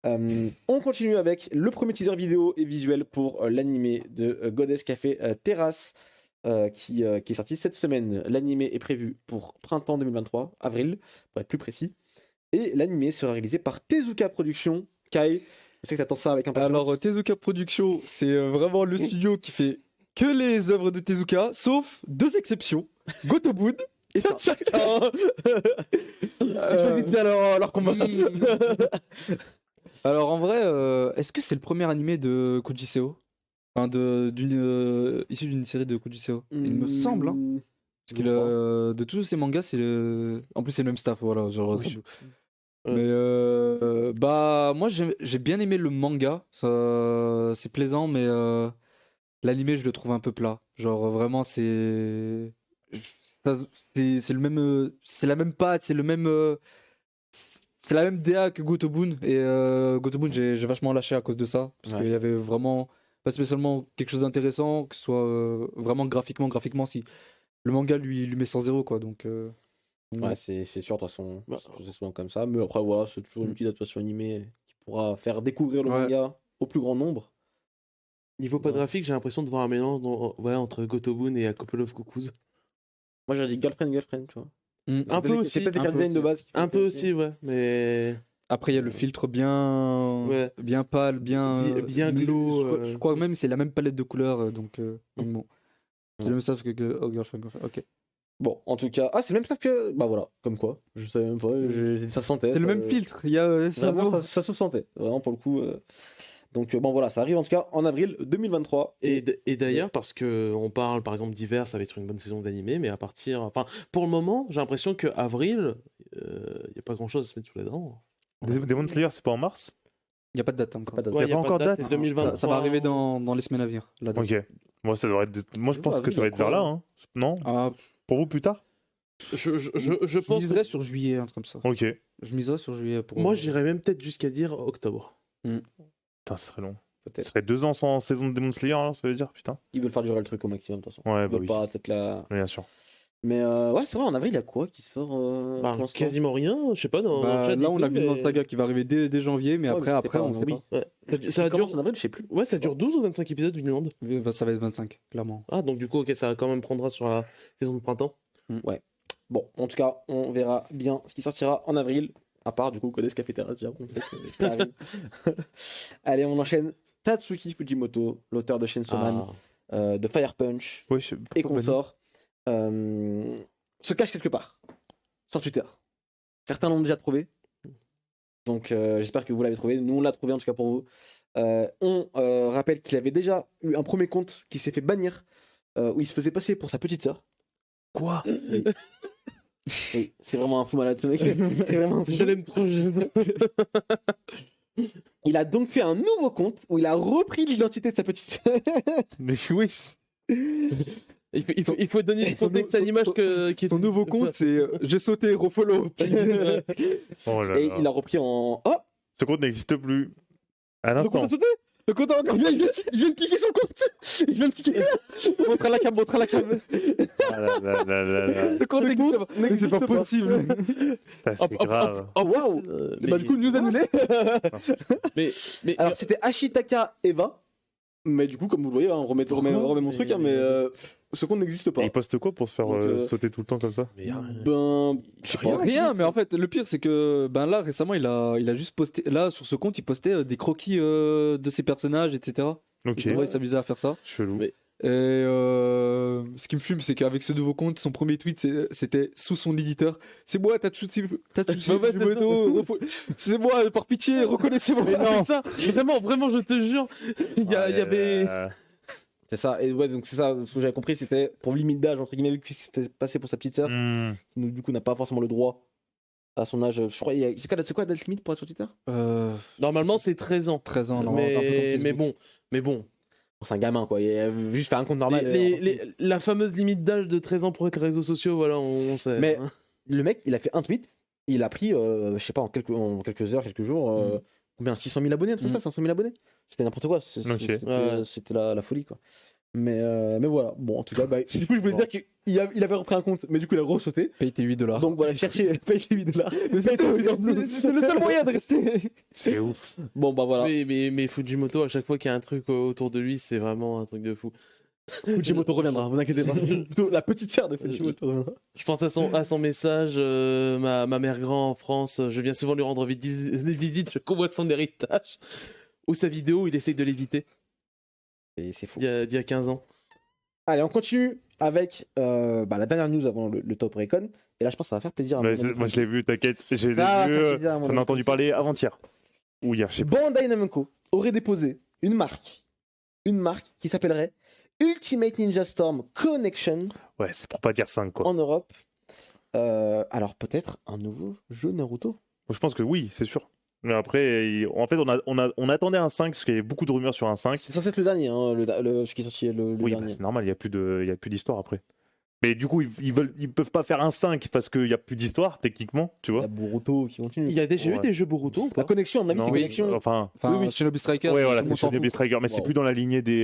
On continue avec le premier teaser vidéo et visuel pour l'animé de Goddess Café Terrace qui est sorti cette semaine. L'animé est prévu pour printemps 2023, avril, pour être plus précis. Et l'animé sera réalisé par Tezuka Productions. Kai, je sais que t'attends ça avec impatience. Alors, Tezuka Productions, c'est vraiment le studio qui fait que les œuvres de Tezuka, sauf 2 exceptions. Gotobun et ça. Choisis bien leur combat. Alors, en vrai, est-ce que c'est le premier animé de Koji Seo? Enfin, issu d'une série de Koji Seo. Il me semble, hein. Parce que de tous ces mangas, c'est le. En plus, c'est le même staff, voilà. Genre, Oui. Mais bah, moi, j'ai bien aimé le manga. Ça, c'est plaisant, mais l'animé, je le trouve un peu plat. Genre, vraiment, c'est le même. C'est la même patte, c'est le même. C'est la même DA que Gotobun. Et Gotobun, j'ai vachement lâché à cause de ça. Parce Ouais. qu'il y avait vraiment pas spécialement quelque chose d'intéressant, que ce soit vraiment graphiquement, si le manga lui met 100-0, quoi. Donc. Ouais, c'est sûr, de toute façon, c'est souvent comme ça. Mais après, voilà, c'est toujours une petite adaptation animée qui pourra faire découvrir le Ouais. manga au plus grand nombre. Niveau pas graphique, j'ai l'impression de voir un mélange entre Gotobun et A Couple of Cuckoos. Moi, j'aurais dit girlfriend, tu vois. Un peu aussi. C'est peut-être des un cartes peu design de aussi. base. qui font Un que peu aussi, ouais. Mais. Après, il y a le filtre bien, Ouais. bien pâle, bien, Bien glow, Je crois même que c'est la même palette de couleurs, donc bon. C'est Ouais. le même stuff que oh, Girlfriend. Ok. Bon, en tout cas, c'est le même stuff que. Bah voilà, comme quoi. Je savais même pas, ça se sentait. C'est le ça- même filtre. Il y a ça. Vraiment, ça se sentait. Vraiment, pour le coup. Donc bon voilà, ça arrive en tout cas en avril 2023. Et d'ailleurs, parce que on parle par exemple d'hiver, ça va être une bonne saison d'animé, mais enfin, pour le moment, j'ai l'impression que avril, il y a pas grand chose à se mettre sous les dents. Demon Slayer, c'est pas en mars? Il n'y a pas de date encore. Pas de date. Ouais, y a pas encore de date. c'est 2023. Ça va arriver dans les semaines à venir. La date. Ok. Moi, ça devrait être. Moi, je pense que ça va être vers là. Hein. Non? Ah, Pour vous, plus tard? Je pense. miserais sur juillet, un truc comme ça. Ok. Je miserais sur juillet pour. Moi, j'irais même peut-être jusqu'à dire octobre. Putain, ce serait long. Peut-être. Ce serait 2 ans sans saison de Demon Slayer, alors, ça veut dire, putain. Ils veulent faire durer le truc au maximum de toute façon. Ouais, Ils bah veulent oui. pas peut-être la. Bien sûr. Mais ouais, c'est vrai, en avril, il y a quoi qui sort Bah, pour l'instant quasiment rien, je sais pas. Dans Bah, le chat là, on a d'Epic, Vinland mais- Saga qui va arriver dès janvier, mais Ouais, après, mais c'est pas- on sait oui. pas. Ouais. Ça Ça dure, commence en avril, je sais plus. ouais, ça dure 12 ou 25 épisodes, Vinland. Ça va être 25, clairement. Ah, donc du coup, ok, ça quand même prendra sur la saison de printemps. Bon, en tout cas, on verra bien ce qui sortira en avril, à part du coup Codes Cafeteria, déjà, on sait que ça arrive. Allez, on enchaîne. Tatsuki Fujimoto, l'auteur de Chainsaw Man, de Fire Punch Ouais, et consort, se cache quelque part sur Twitter. Certains l'ont déjà trouvé, donc j'espère que vous l'avez trouvé. Nous, on l'a trouvé en tout cas pour vous. On rappelle qu'il avait déjà eu un premier compte qui s'est fait bannir, où il se faisait passer pour sa petite sœur. Quoi? Oui, c'est vraiment un fou malade ce mec. C'est vraiment un fou. Je l'aime trop, je l'aime trop. Il a donc fait un nouveau compte où il a repris l'identité de sa petite sœur. Mais oui. Il faut donner le contexte à l'image qui est Son nouveau compte, c'est j'ai sauté, refollow. Oh là Et là. il a repris en. Oh, Ce compte n'existe plus. À le compte l'instant. a sauté. Le compte a encore. Il vient de cliquer sur le compte. Il vient de cliquer. Montre à la cam, montre à la cam. Ah là là là là là. Le compte n'existe C'est pas possible. Putain, c'est grave. Oh waouh. Bah du coup, news annulée. mais Alors c'était Ashitaka Eva. Mais du coup, comme vous le voyez, hein, on remet mon truc, hein, mais ce compte n'existe pas. Et il poste quoi pour se faire Donc, sauter tout le temps comme ça? mais y a rien. Ben, je sais pas. Rien, mais en fait, le pire, c'est que ben là, récemment, il a juste posté. Là, sur ce compte, il postait des croquis de ses personnages, etc. Ok. C'est vrai, il s'amusait à faire ça. Chelou. Mais- Et ce qui me fume, c'est qu'avec ce nouveau compte, son premier tweet, c'était sous son éditeur. C'est moi, Tatsuki Fujimoto. C'est moi, par pitié, reconnaissez-moi. Mais non, ça, vraiment, je te jure, il y avait. C'est ça, et ouais, donc c'est ça, ce que j'avais compris, c'était pour limite d'âge, entre guillemets, vu qu'il se fait passer pour sa petite sœur, Hmm. qui du coup n'a pas forcément le droit à son âge. Je crois, c'est quoi la date limite pour être sur Twitter? Normalement, c'est 13 ans. 13 ans, non, un peu comme mais Facebook. bon. Bon, c'est un gamin, quoi, il a juste fait un compte normal. La fameuse limite d'âge de 13 ans pour être réseaux sociaux, voilà, on sait. Mais le mec, il a fait un tweet, il a pris, je sais pas, en quelques heures, quelques jours, combien, 600 000 abonnés, un truc comme ça, 500 000 abonnés? C'était n'importe quoi, c'était la folie, quoi. Mais voilà, bon, en tout cas, du coup, je voulais dire qu'il avait repris un compte, mais du coup, il a re-sauté. Paye tes $8. Donc voilà, cherchez, paye les $8. C'est le seul moyen de rester. C'est ouf. Bon, bah voilà. Mais Fujimoto, à chaque fois qu'il y a un truc autour de lui, c'est vraiment un truc de fou. Fujimoto reviendra, vous inquiétez pas. Plutôt la petite sœur de Fujimoto reviendra. Je pense à son message, ma mère grand en France, je viens souvent lui rendre visite, je convoite son héritage. Ou sa vidéo, il essaye de l'éviter, C'est fou. d'il y a 15 ans. Allez, on continue avec la dernière news avant le top Recon. Et là, je pense que ça va faire plaisir à Ouais, mon ami. moi, je l'ai vu, t'inquiète. Je l'ai Ça va vu. faire plaisir à mon J'en ai ami. entendu parler avant-hier. Ou hier, je sais pas. Bandai Namco aurait déposé une marque qui s'appellerait Ultimate Ninja Storm Connection Ouais, c'est pour pas dire 5, quoi. en Europe. Alors peut-être un nouveau jeu Naruto. Je pense que oui, c'est sûr. Mais après, en fait, on attendait un 5 parce qu'il y avait beaucoup de rumeurs sur un 5. C'est censé être le dernier, hein, ce qui est sorti le Oui, dernier. bah, c'est normal, il n'y a plus d'histoire après. Mais du coup, ils peuvent pas faire un 5 parce qu'il n'y a plus d'histoire, techniquement, tu Il y vois. a Boruto qui continue. Il y a déjà eu Ouais. des jeux Boruto ou La pas? connexion, à mon avis, Non, c'est oui, connexion. enfin, Enfin, Oui, oui. Shinobi Striker. ouais, voilà, tout le c'est monde s'en Shinobi fout. Striker, mais c'est Wow. plus dans la lignée des.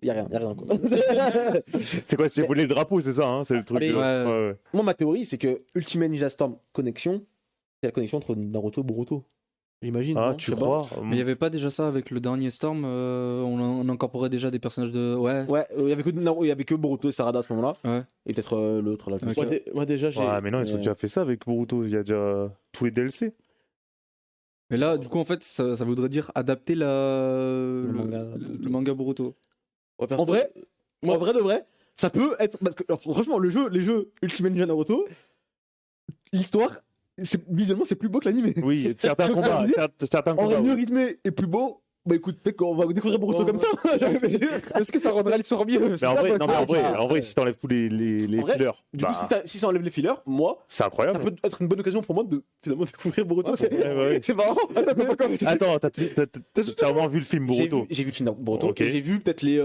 Il y a rien, quoi. C'est quoi, c'est voler le drapeau, c'est ça, hein, c'est le truc. Mais- ouais. Moi, ma théorie, c'est que Ultimate Ninja Storm Connection, c'est la connexion entre Naruto et Boruto. J'imagine. Ah, non tu Je sais pas. crois Mais il n'y avait pas déjà ça avec le dernier Storm on incorporait déjà des personnages de. Ouais. Ouais, il y avait que Boruto et Sarada à ce moment-là. Ouais. Et peut-être l'autre là. je Ok. sais pas. Moi déjà, j'ai. Ouais, mais non, ils ont déjà fait ça avec Boruto. Il y a déjà tous les DLC. Mais là, du coup, en fait, ça voudrait dire adapter le manga Boruto. Ouais, perso- En vrai, en vrai de vrai, ça peut être. Parce que, alors, franchement, les jeux Ultimate Ninja Naruto, l'histoire, visuellement, c'est plus beau que l'animé. Oui, certains Donc, ça combats. veut dire, Certains En combats. mieux Ouais. rythmé et plus beau, Bah écoute, mec, on va découvrir Boruto comme ça. Est-ce que ça rendrait l'histoire mieux? Mais en vrai, si t'enlèves tous les En vrai, fillers, Du coup, si ça enlève les fillers, moi, c'est ça incroyable. peut être une bonne occasion pour moi de finalement découvrir Boruto. C'est ouais. c'est marrant. Attends, t'as vraiment vu le film Boruto? J'ai vu le film Boruto. Ok. Et j'ai vu peut-être les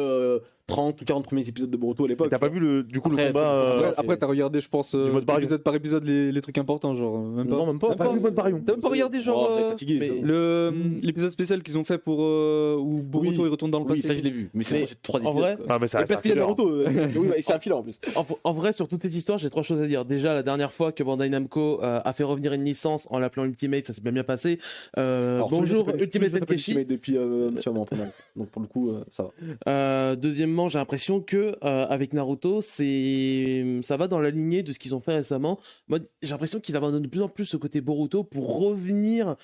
30 ou 40 premiers épisodes de Boruto à l'époque. T'as pas vu le Après, combat Après, t'as regardé, je pense, du mode Baryon. épisode par épisode, les trucs importants, genre, même pas. Non, même pas. T'as pas vu le mode Baryon. T'as même pas regardé, genre, Oh, t'es fatigué, mais- ça. l'épisode spécial qu'ils ont fait pour où Boruto Oui. il retourne dans le Oui, passé. ça je l'ai vu. Mais c'est 3 en épisodes. vrai, quoi. Ah, mais ça Et reste un peut-être qu'il y a filler. Naruto. Oui, ouais, c'est un filler en plus. En vrai, sur toute cette histoire, j'ai trois choses à dire. Déjà, la dernière fois que Bandai Namco a fait revenir une licence en l'appelant Ultimate, ça s'est bien passé. Alors, Bonjour, tout le monde Ultimate s'appelle Tenkeshi. Ultimate depuis un petit moment, pas mal. Donc pour le coup, ça va. Deuxièmement, j'ai l'impression que avec Naruto, ça va dans la lignée de ce qu'ils ont fait récemment. Moi, j'ai l'impression qu'ils abandonnent de plus en plus ce côté Boruto pour revenir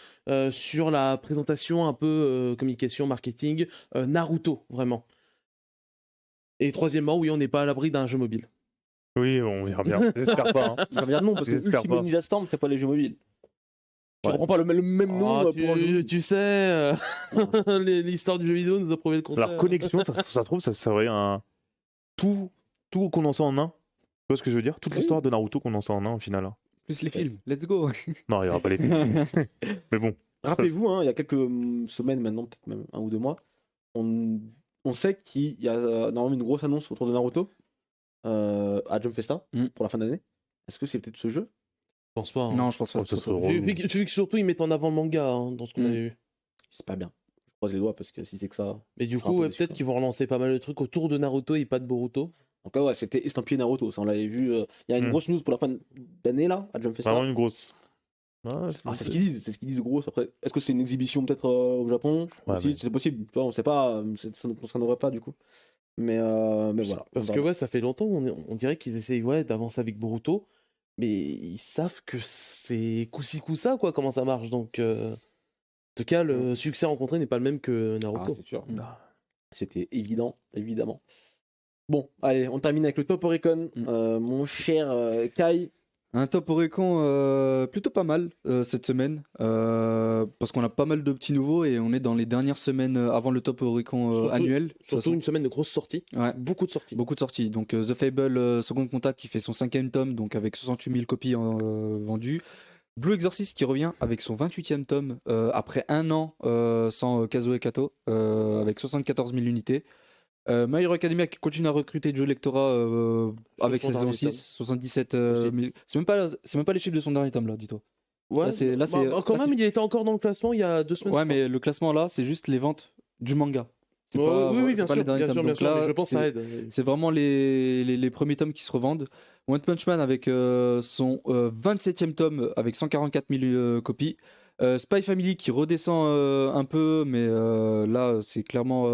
sur la présentation un peu communication, marketing, Naruto, vraiment. Et troisièmement, oui, on n'est pas à l'abri d'un jeu mobile. Oui, on verra bien. J'espère pas. Hein. Ça veut dire non, parce que J'espère Ultimate pas. Ninja Storm, c'est pas les jeux mobiles. Tu Ouais. reprends pas le même nom Ah, pour un jeu. tu sais, l'histoire du jeu vidéo nous a prouvé le contraire. Alors, connexion, ça trouve, ça serait un. Tout condensé en un. Tu vois ce que je veux dire? Toute l'histoire de Naruto condensée en un au final. Hein. Plus les films, let's go. Non, il n'y aura pas les films. Mais bon. Rappelez-vous, hein, il y a quelques semaines maintenant, peut-être même 1 ou 2 mois, on sait qu'il y a normalement une grosse annonce autour de Naruto à Jump Festa pour la fin d'année. Est-ce que c'est peut-être ce jeu? Je pense pas. hein. Non, je pense pas. Oh, ça serait Vu, relou. vu que surtout ils mettent en avant le manga dans ce qu'on avait vu. C'est pas bien. Je croise les doigts parce que si c'est que ça. Mais du Je serai un coup, peu ouais, déçu, peut-être quoi. qu'ils vont relancer pas mal de trucs autour de Naruto et pas de Boruto. Donc ouais, c'était estampillé Naruto, ça on l'avait vu. Il y a une grosse news pour la fin d'année là à Jump Festa. Vraiment une grosse. Ouais, Ah, c'est ce qu'ils disent, de gros. Après, est-ce que c'est une exhibition peut-être au Japon? Ouais, Aussi, mais- c'est possible. Tu vois, on sait pas, ça ne concernerait pas du coup. Mais voilà. Parce on que verra. ouais, ça fait longtemps, on dirait qu'ils essayent d'avancer avec Boruto, mais ils savent que c'est coup-ci coup-ça, quoi, comment ça marche. Donc, en tout cas, le succès rencontré n'est pas le même que Ah, Naruto. c'est sûr. C'était évident, évidemment. Bon, allez, on termine avec le Top Oricon. Mon cher Kai. Un top Oricon plutôt pas mal cette semaine parce qu'on a pas mal de petits nouveaux et on est dans les dernières semaines avant le top Oricon Surtout- annuel. De toute Surtout façon. une semaine de grosses sorties, Ouais. beaucoup de sorties. Beaucoup de sorties. Donc The Fable Second Contact qui fait son 5e tome, donc avec 68 000 copies vendues. Blue Exorcist qui revient avec son 28e tome après un an sans Kazuo Kato avec 74 000 unités. My Hero Academia qui continue à recruter Joe Lectora avec son sa saison dernier 6, tome. 77 000. C'est même pas les chiffres de son dernier tome là, dis-toi. Ouais, Là, c'est- bah, quand là, même, il était encore dans le classement il y a 2 semaines. Ouais, mais le classement là, c'est juste les ventes du manga. C'est Ouais, pas, oui, oui, c'est bien pas sûr, les derniers bien tomes. sûr, bien Donc sûr, là, mais je pense que ça c'est- aide. C'est vraiment les premiers tomes qui se revendent. One Punch Man avec son 27e tome avec 144 000 copies. Spy Family qui redescend un peu, mais là c'est clairement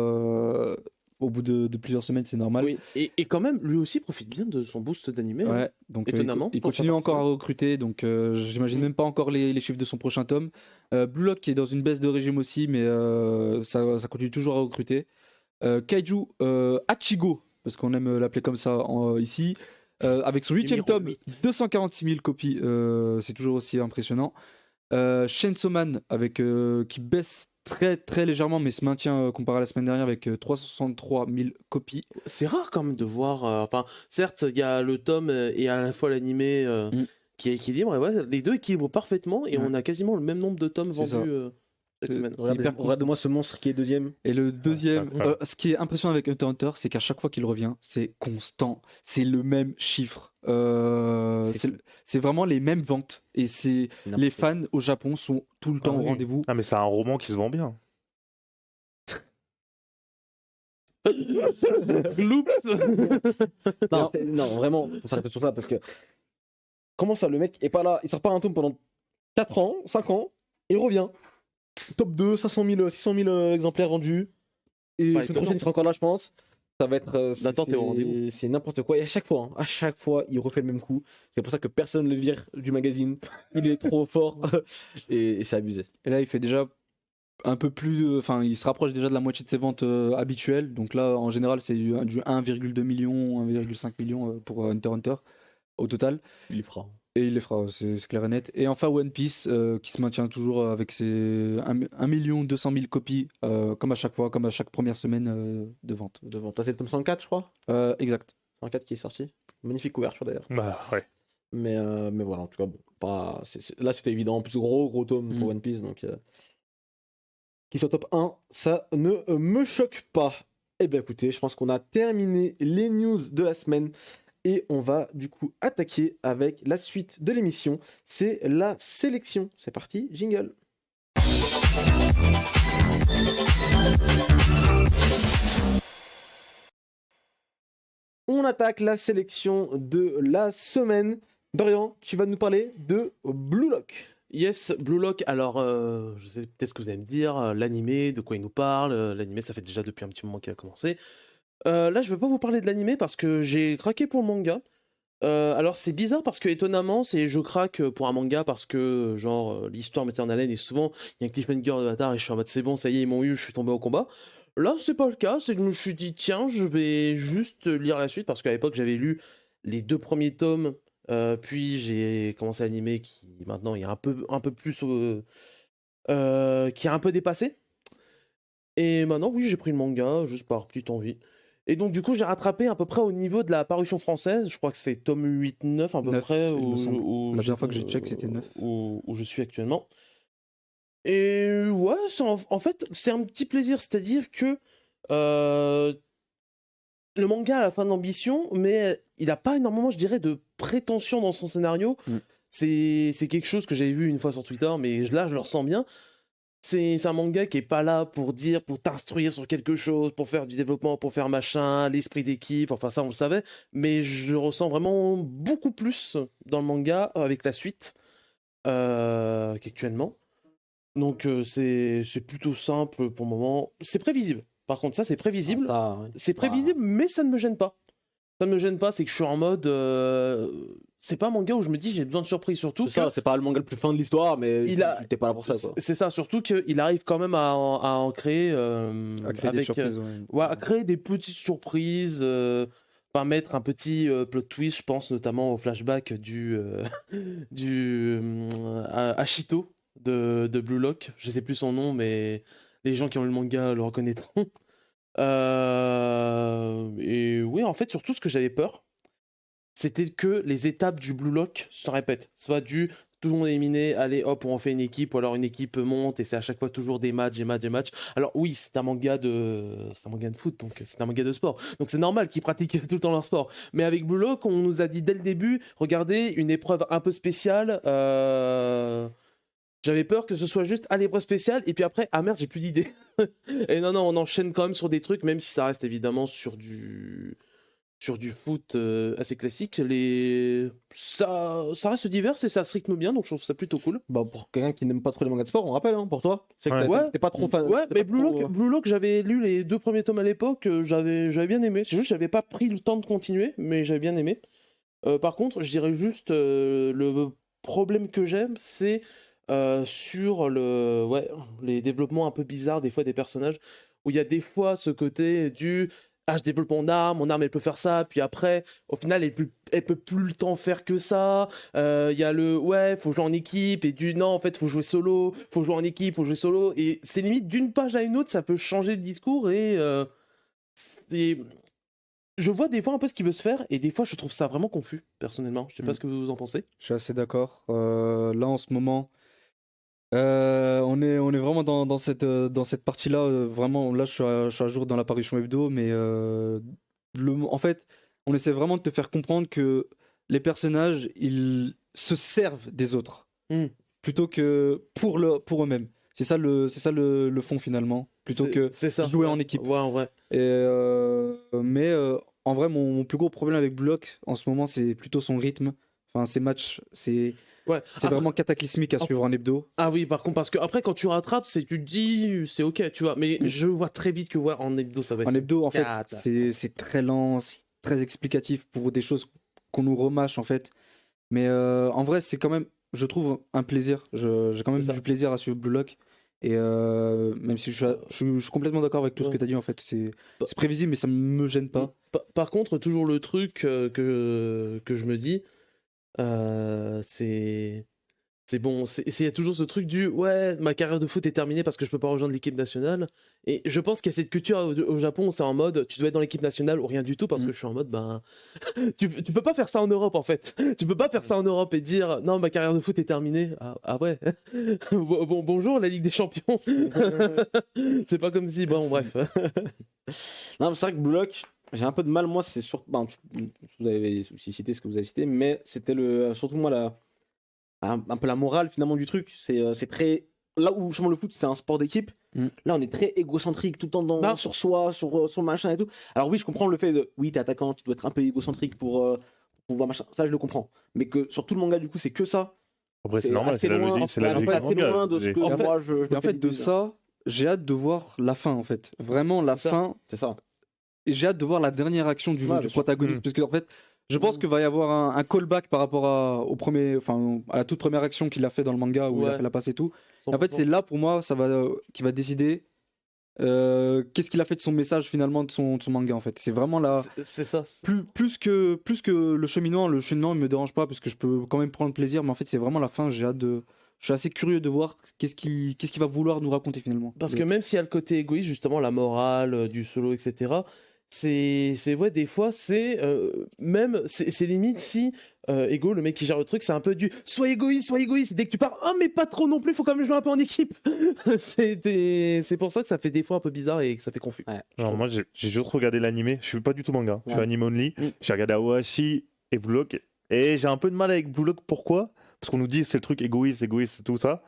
au bout de plusieurs semaines, c'est normal. Oui, et quand même, lui aussi profite bien de son boost d'animé. hein. Ouais, donc Étonnamment, il pour sa continue partie. encore à recruter, donc j'imagine même pas encore les chiffres de son prochain tome. Blue Lock qui est dans une baisse de régime aussi, mais ça continue toujours à recruter. Kaiju Hachigo, parce qu'on aime l'appeler comme ça ici, avec son 8e Numéro tome, 8. 246 000 copies, c'est toujours aussi impressionnant. Chainsaw Man avec, qui baisse très très légèrement, mais se maintient comparé à la semaine dernière avec 363 000 copies. C'est rare quand même de voir. Enfin, certes, il y a le tome et à la fois l'animé qui équilibre. Et ouais, les deux équilibrent parfaitement et Ouais. on a quasiment le même nombre de tomes C'est vendus ça. chaque semaine. C'est hyper Regarde-moi ce monstre qui est deuxième. Et le deuxième, incroyable. ce qui est impressionnant avec Hunter x Hunter, c'est qu'à chaque fois qu'il revient, c'est constant, c'est le même chiffre. C'est vraiment les mêmes ventes. Et c'est les fans au Japon sont tout le temps au oui. rendez-vous. Ah, mais c'est un roman qui se vend bien. Non, vraiment, on s'arrête sur ça parce que. Comment ça, le mec est pas là, il sort pas un tome pendant 4 ans, 5 ans, et il revient. Top 2, 500 000, 600 000 exemplaires vendus. Et la semaine prochaine, il sera encore là, je pense. Ça va être. L'attente est au rendez-vous. C'est n'importe quoi. Et à chaque fois, il refait le même coup. C'est pour ça que personne ne le vire du magazine. Il est trop fort. et c'est abusé. Et là, il fait déjà un peu plus. Enfin, il se rapproche déjà de la moitié de ses ventes habituelles. Donc là, en général, c'est du 1,2 million, 1,5 million pour Hunter x Hunter au total. Il le fera. Et il les fera, c'est clair et net. Et enfin One Piece qui se maintient toujours avec ses 1 200 000 copies, comme à chaque fois, comme à chaque première semaine de vente. Devant toi, c'est le tome 104, je crois. Exact. 104 qui est sorti. Magnifique couverture d'ailleurs. Bah ouais. Mais voilà, en tout cas, bon, là c'était évident. En plus, gros tome pour One Piece, donc qui soit top 1, ça ne me choque pas. Eh bien écoutez, je pense qu'on a terminé les news de la semaine et on va du coup attaquer avec la suite de l'émission. C'est la sélection. C'est parti, jingle. On attaque la sélection de la semaine. Dorian, tu vas nous parler de Blue Lock. Yes, Blue Lock, alors je sais peut-être ce que vous allez me dire, l'animé, de quoi il nous parle, l'animé ça fait déjà depuis un petit moment qu'il a commencé. Là je vais pas vous parler de l'animé parce que j'ai craqué pour le manga. Alors c'est bizarre parce que étonnamment je craque pour un manga parce que genre l'histoire me tient en haleine et souvent il y a un cliffhanger de bâtard et je suis en mode c'est bon, ça y est ils m'ont eu, je suis tombé au combat. Là c'est pas le cas, c'est que je me suis dit tiens je vais juste lire la suite parce qu'à l'époque j'avais lu les 2 premiers tomes. Puis j'ai commencé à l'animé qui maintenant est un peu plus qui a un peu dépassé. Et maintenant oui j'ai pris le manga juste par petite envie. Et donc du coup j'ai rattrapé à peu près au niveau de la parution française. Je crois que c'est tome 8-9 à peu 9, près. il me semble. Où La dernière fois que j'ai check c'était 9. Où je suis actuellement. Et ouais en fait c'est un petit plaisir. C'est-à-dire que le manga a la fin de l'ambition, mais il n'a pas énormément, je dirais, de prétention dans son scénario. C'est quelque chose que j'avais vu une fois sur Twitter, mais là, je le ressens bien. C'est un manga qui est pas là pour t'instruire sur quelque chose, pour faire du développement, pour faire machin, l'esprit d'équipe, enfin ça, on le savait. Mais je ressens vraiment beaucoup plus dans le manga avec la suite qu'actuellement. Donc c'est plutôt simple pour le moment. C'est prévisible. Par contre, ça, c'est prévisible. C'est prévisible, mais ça ne me gêne pas. Ça ne me gêne pas, c'est que je suis en mode... c'est pas un manga où je me dis j'ai besoin de surprise, surtout C'est ça, c'est pas le manga le plus fin de l'histoire, mais t'es pas là pour ça, quoi. C'est ça, surtout qu'il arrive quand même à en créer... à créer des surprises, à créer des petites surprises, à mettre un petit plot twist, je pense notamment au flashback du Ashito de Blue Lock. Je sais plus son nom, mais les gens qui ont lu le manga le reconnaîtront. Et oui, en fait, surtout ce que j'avais peur, c'était que les étapes du Blue Lock se répètent. Soit tout le monde est éliminé, allez hop, on fait une équipe, ou alors une équipe monte, et c'est à chaque fois toujours des matchs. Alors oui, c'est un manga de foot, donc c'est un manga de sport. Donc c'est normal qu'ils pratiquent tout le temps leur sport. Mais avec Blue Lock, on nous a dit dès le début, regardez, une épreuve un peu spéciale. J'avais peur que ce soit juste à l'épreuve spéciale et puis après, ah merde, j'ai plus d'idées. Et non, on enchaîne quand même sur des trucs, même si ça reste évidemment sur du foot assez classique. Ça reste divers et ça se rythme bien, donc je trouve ça plutôt cool. Bah, pour quelqu'un qui n'aime pas trop les mangas de sport, on rappelle, hein, pour toi. C'est que t'es pas trop fan. Ouais, mais Blue Lock, j'avais lu les 2 premiers tomes à l'époque, j'avais bien aimé. C'est juste j'avais pas pris le temps de continuer, mais j'avais bien aimé. Par contre, je dirais juste le problème que j'aime, c'est sur les développements un peu bizarres des fois des personnages, où il y a des fois ce côté je développe mon arme elle peut faire ça, puis après au final elle peut plus le temps faire que ça. Il y a faut jouer en équipe, et non en fait faut jouer solo, faut jouer en équipe, faut jouer solo, et c'est limite d'une page à une autre ça peut changer le discours, et je vois des fois un peu ce qui veut se faire, et des fois je trouve ça vraiment confus personnellement. Je sais pas ce que vous en pensez. Je suis assez d'accord. Là en ce moment on est vraiment dans cette partie-là. Vraiment, là, je suis à jour dans l'apparition hebdo, mais en fait, on essaie vraiment de te faire comprendre que les personnages, ils se servent des autres plutôt que pour eux-mêmes. C'est ça le fond finalement, plutôt que jouer en équipe. Ouais, en vrai. Mais en vrai, mon plus gros problème avec Blue Lock en ce moment, c'est plutôt son rythme. Enfin, ses matchs, c'est vraiment cataclysmique à suivre en hebdo. Ah oui, par contre, parce que après quand tu rattrapes, tu te dis c'est ok, tu vois. Mais je vois très vite que en hebdo ça va être. En hebdo, en fait, c'est très lent, c'est très explicatif pour des choses qu'on nous remâche en fait. Mais en vrai, c'est quand même, je trouve, un plaisir. J'ai quand même du plaisir à suivre Blue Lock. Et même si je suis complètement d'accord avec tout ce que tu as dit, en fait, c'est prévisible, mais ça me gêne pas. Par contre, toujours le truc que je me dis, C'est bon, il y a toujours ce truc du ouais, ma carrière de foot est terminée parce que je peux pas rejoindre l'équipe nationale. Et je pense qu'il y a cette culture au Japon, c'est en mode tu dois être dans l'équipe nationale ou rien du tout parce que je suis en mode ben tu peux pas faire ça en Europe en fait. Tu peux pas faire ça en Europe et dire non, ma carrière de foot est terminée. Ah ouais. Bonjour la Ligue des Champions. C'est pas comme si bon bref. Non, c'est vrai que Blue Lock, j'ai un peu de mal, moi, c'est surtout. Vous avez aussi cité ce que vous avez cité, mais c'était surtout moi un peu la morale finalement du truc. C'est très. Là où justement le foot, c'est un sport d'équipe, là on est très égocentrique, tout le temps sur soi, sur machin et tout. Alors oui, je comprends le fait de. Oui, t'es attaquant, tu dois être un peu égocentrique pour pouvoir machin. Ça, je le comprends. Mais que sur tout le manga, du coup, c'est que ça. Après, c'est normal, assez c'est la loin, logique. C'est la assez logique du loin manga. de ce que moi je. Et en fait, de ça, j'ai hâte de voir la fin, en fait. Vraiment, la fin. C'est ça. Et j'ai hâte de voir la dernière action du protagoniste. Parce que, en fait, je pense qu'il va y avoir un callback par rapport à la toute première action qu'il a fait dans le manga où il a fait la passe et tout. Et en fait, c'est là pour moi qui va décider qu'est-ce qu'il a fait de son message finalement de son manga en fait. C'est vraiment là. C'est ça. Plus que le cheminement il me dérange pas parce que je peux quand même prendre plaisir, mais en fait, c'est vraiment la fin. Je suis assez curieux de voir qu'est-ce qu'il va vouloir nous raconter finalement. Parce que même s'il y a le côté égoïste, justement, la morale du solo, etc., c'est ouais, des fois, c'est limite si Ego, le mec qui gère le truc, c'est un peu du sois égoïste, dès que tu pars, oh, mais pas trop non plus, faut quand même jouer un peu en équipe. C'est pour ça que ça fait des fois un peu bizarre et que ça fait confus. Ouais, genre, moi, j'ai juste regardé l'animé, je suis pas du tout manga, je suis anime only. J'ai regardé Awashi et Blue Lock, et j'ai un peu de mal avec Blue Lock, pourquoi ? Parce qu'on nous dit c'est le truc égoïste, tout ça.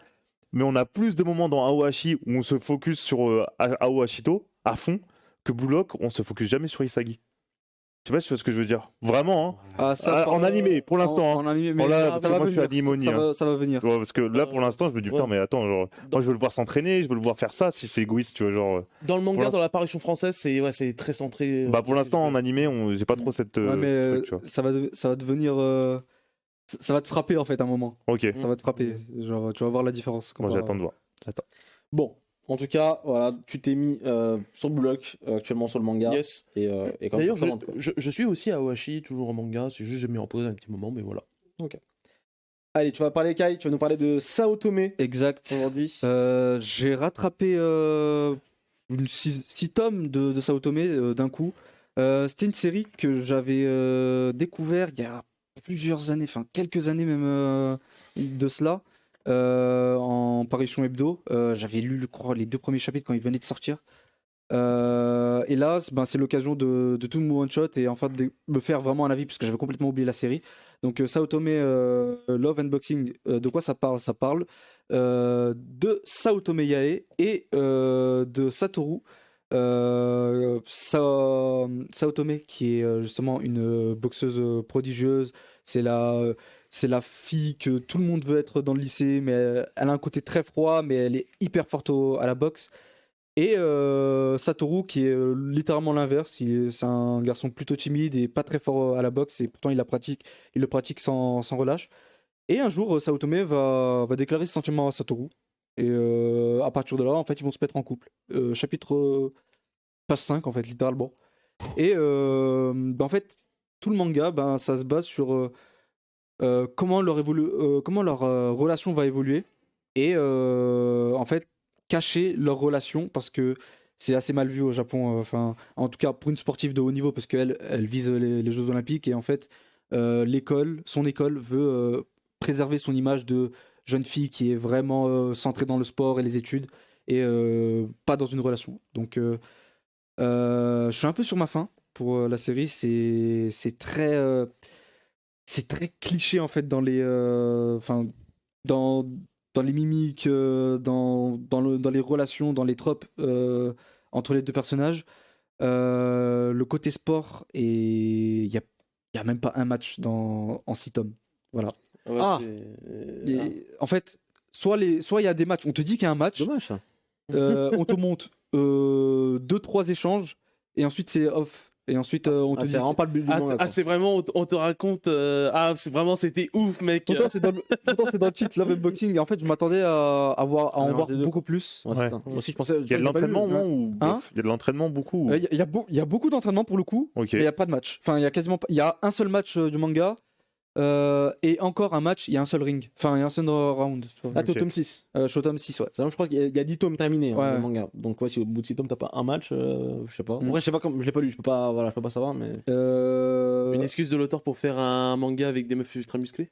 Mais on a plus de moments dans Aohashi où on se focus sur Aohashito à fond que Blue Lock, on se focus jamais sur Isagi. Je sais pas si tu vois ce que je veux dire. Vraiment, hein. En animé, pour l'instant. En animé, mais là, ça va moi, je suis venir. animoni, Ça va venir. Ouais, parce que là, pour l'instant, je me dis, putain, mais attends, genre, moi, je veux le voir s'entraîner, je veux le voir faire ça, si c'est égoïste, tu vois, genre. Dans le manga, dans l'apparition française, c'est très centré. Bah, pour l'instant, en animé, j'ai pas trop cette. mais truc, tu vois. ça va devenir. Ça va te frapper en fait à un moment. Ok. Ça va te frapper. Genre, tu vas voir la différence. Moi, j'attends de voir. Bon, en tout cas, voilà, tu t'es mis sur Blue Lock, actuellement sur le manga. Yes. Et quand D'ailleurs, même, je suis aussi à Aohashi, toujours en manga, c'est juste j'ai mis en pause un petit moment, mais voilà. Ok. Allez, tu vas parler, Kai, tu vas nous parler de Sao Tomé Exact. aujourd'hui. J'ai rattrapé 6 tomes de Sao Tomé d'un coup. C'était une série que j'avais découvert il y a plusieurs années, enfin quelques années même de cela, en parution hebdo. J'avais lu, je crois, les 2 premiers chapitres quand ils venaient de sortir. Et là, c'est l'occasion de tout me one-shot et enfin de me faire vraiment un avis parce que j'avais complètement oublié la série. Donc Sao Tomé Love Unboxing, de quoi ça parle ? Ça parle de Sao Tomé Yae et de Satoru. Sao Tomé qui est justement une boxeuse prodigieuse. C'est la fille que tout le monde veut être dans le lycée, mais elle a un côté très froid, mais elle est hyper forte à la boxe. Et Satoru qui est littéralement l'inverse. C'est un garçon plutôt timide et pas très fort à la boxe, et pourtant il le pratique sans relâche. Et un jour, Sao Tomé va déclarer ses sentiments à Satoru. Et à partir de là, en fait, ils vont se mettre en couple. Chapitre page 5, en fait, littéralement. Et en fait, tout le manga, ça se base sur comment leur relation va évoluer. Et en fait, cacher leur relation, parce que c'est assez mal vu au Japon, en tout cas pour une sportive de haut niveau, parce qu'elle vise les Jeux Olympiques, et en fait, son école veut préserver son image de jeune fille qui est vraiment centrée dans le sport et les études, et pas dans une relation. Donc je suis un peu sur ma faim pour la série. C'est très cliché en fait dans les dans les mimiques, dans les relations, dans les tropes entre les deux personnages. Le côté sport, et il y a même pas un match en 6 tomes. Voilà. Ouais, en fait, soit il y a des matchs, on te dit qu'il y a un match. Dommage ça. On te montre 2-3 échanges et ensuite c'est off. Et ensuite on te dit. C'est vraiment pas le but du manga. C'est vraiment, on te raconte. C'était ouf, mec. Pourtant c'est dans le titre Love Unboxing, et en fait je m'attendais à en voir beaucoup plus. Ouais, ça. Moi aussi je pensais. Il y a de l'entraînement, ou Hein il y a de l'entraînement beaucoup. Il y a beaucoup d'entraînement pour le coup, Ok. mais il n'y a pas de match. Enfin, il y a un seul match du manga. Et encore un match, il y a un seul ring. Enfin, il y a un seul round. Tu vois. Ah, t'es au Ok. tome 6. Je suis au tome 6, ouais. Je crois qu'il y a 10 tomes terminés Ouais. le manga. Donc, ouais, si au bout de 6 tomes, t'as pas un match, je sais pas. Mm. Après, je sais pas, je l'ai pas lu, je peux pas savoir, mais. Une excuse de l'auteur pour faire un manga avec des meufs ultra musclées.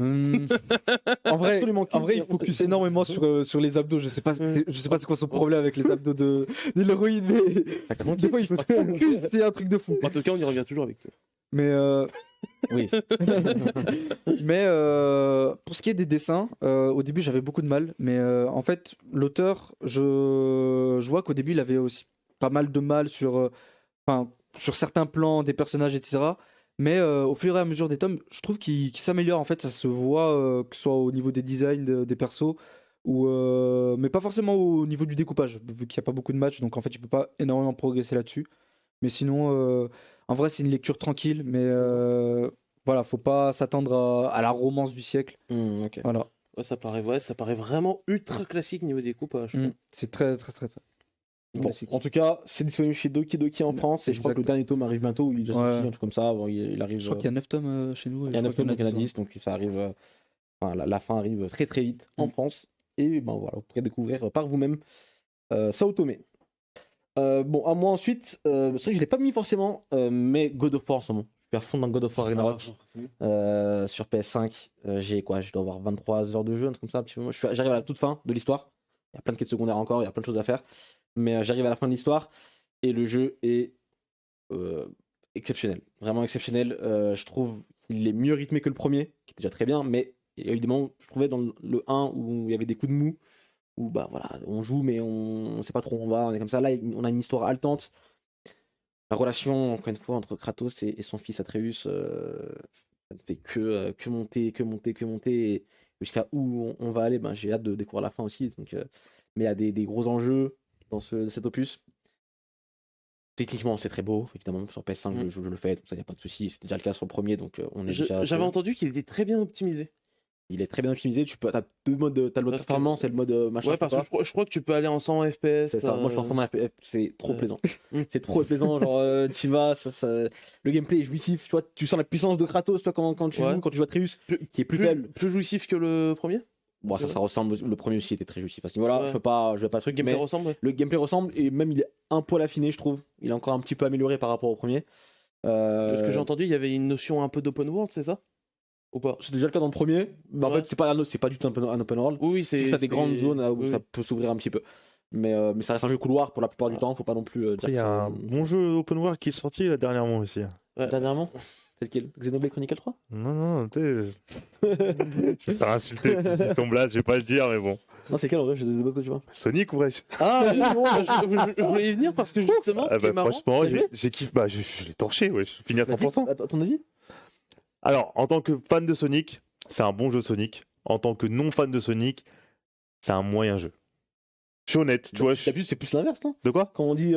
En vrai, Absolument il focus énormément sur les abdos. Je sais pas c'est quoi son problème avec les abdos de l'héroïne, mais des fois il focus, c'est un truc de fou. En tout cas, on y revient toujours avec toi. Mais Oui. mais pour ce qui est des dessins, au début j'avais beaucoup de mal, mais en fait l'auteur, je vois qu'au début il avait aussi pas mal de mal sur certains plans des personnages, etc. Mais au fur et à mesure des tomes, je trouve qu'il s'améliore. En fait, ça se voit, que ce soit au niveau des designs des persos, mais pas forcément au niveau du découpage, vu qu'il n'y a pas beaucoup de matchs. Donc en fait, tu peux pas énormément progresser là-dessus. Mais sinon, en vrai, c'est une lecture tranquille. Mais voilà, faut pas s'attendre à la romance du siècle. Ok. Voilà. Ouais, ça paraît vraiment ultra classique niveau découpage. C'est très, très, très, très Bon, classique. en tout cas, c'est disponible chez Doki Doki en France. Et je crois que le Exact. dernier tome arrive bientôt, ou il est déjà sorti, un truc comme ça. Bon, il arrive. Je crois qu'il y a 9 tomes chez nous. Il y a 9 tomes, donc il y en a 10, donc ça arrive. La fin arrive très très vite en France. Et ben voilà, vous pourrez découvrir par vous-même Sao Tomé. Bon, à moi ensuite, c'est vrai que je l'ai pas mis forcément, mais God of War en ce moment. Je suis à fond dans God of War Ragnarok sur PS5. J'ai quoi? Je dois avoir 23 heures de jeu, un truc comme ça. Un petit peu. J'arrive à la toute fin de l'histoire. Il y a plein de quêtes secondaires encore, il y a plein de choses à faire. Mais j'arrive à la fin de l'histoire et le jeu est exceptionnel. Vraiment exceptionnel. Je trouve qu'il est mieux rythmé que le premier, qui était déjà très bien, mais il y a eu des moments, je trouvais, dans le 1 où il y avait des coups de mou, où bah voilà, on joue mais on sait pas trop où on va, on est comme ça. Là, on a une histoire haletante. La relation, encore une fois, entre Kratos et son fils Atreus, ça ne fait que monter. Et jusqu'à où on va aller, ben, j'ai hâte de découvrir la fin aussi. Donc, mais il y a des gros enjeux dans cet opus. Techniquement, c'est très beau, évidemment. Sur PS5, je le fais, donc ça, il n'y a pas de souci. C'était déjà le cas sur le premier, donc on est déjà. J'avais entendu qu'il était très bien optimisé. Il est très bien optimisé. T'as deux modes. T'as le mode Parce que- performance et le mode machin. Ouais, parce que je crois que tu peux aller en 100 FPS. C'est ça. Moi, je pense en FPS, c'est trop Ouais. plaisant. C'est trop plaisant. Genre, tu vas, le gameplay est jouissif. Tu vois, tu sens la puissance de Kratos, toi, quand tu joues, quand tu joues Atreus, qui est plus faible. Plus jouissif que le premier. Bon, c'est ça ressemble. Le premier aussi était très jouissif à ce niveau-là. Ouais. Je vais pas truc, Gameplay mais ressemble. Ouais. le gameplay ressemble et même il est un poil affiné, je trouve. Il est encore un petit peu amélioré par rapport au premier. De ce que j'ai entendu, il y avait une notion un peu d'open world, c'est ça? Ou pas? C'est déjà le cas dans le premier, mais en Ouais. fait, c'est pas du tout un open world. Oui, T'as des grandes zones où oui. ça peut s'ouvrir un petit peu. Mais ça reste un jeu couloir pour la plupart du temps, faut pas non plus dire Après, il y que a un c'est- bon jeu open world qui est sorti là, dernièrement aussi. Dernièrement. C'est lequel? Xenoblade Chronicle 3? Non, tu sais. Je vais te faire insulter, tu dis ton blase, je vais pas le dire, mais bon. Non, c'est quel en vrai? Je sais pas ce que tu vois. Sonic ou vrai? Ah, Je voulais y venir parce que justement, ce qui est marrant, franchement, t'as joué j'ai kiffé. Bah, je l'ai torché, ouais. Je finis à 100%. À ton avis? Alors, en tant que fan de Sonic, c'est un bon jeu Sonic. En tant que non fan de Sonic, c'est un moyen jeu. Je suis honnête, tu vois. D'habitude, c'est plus l'inverse, non? De quoi? Quand on dit.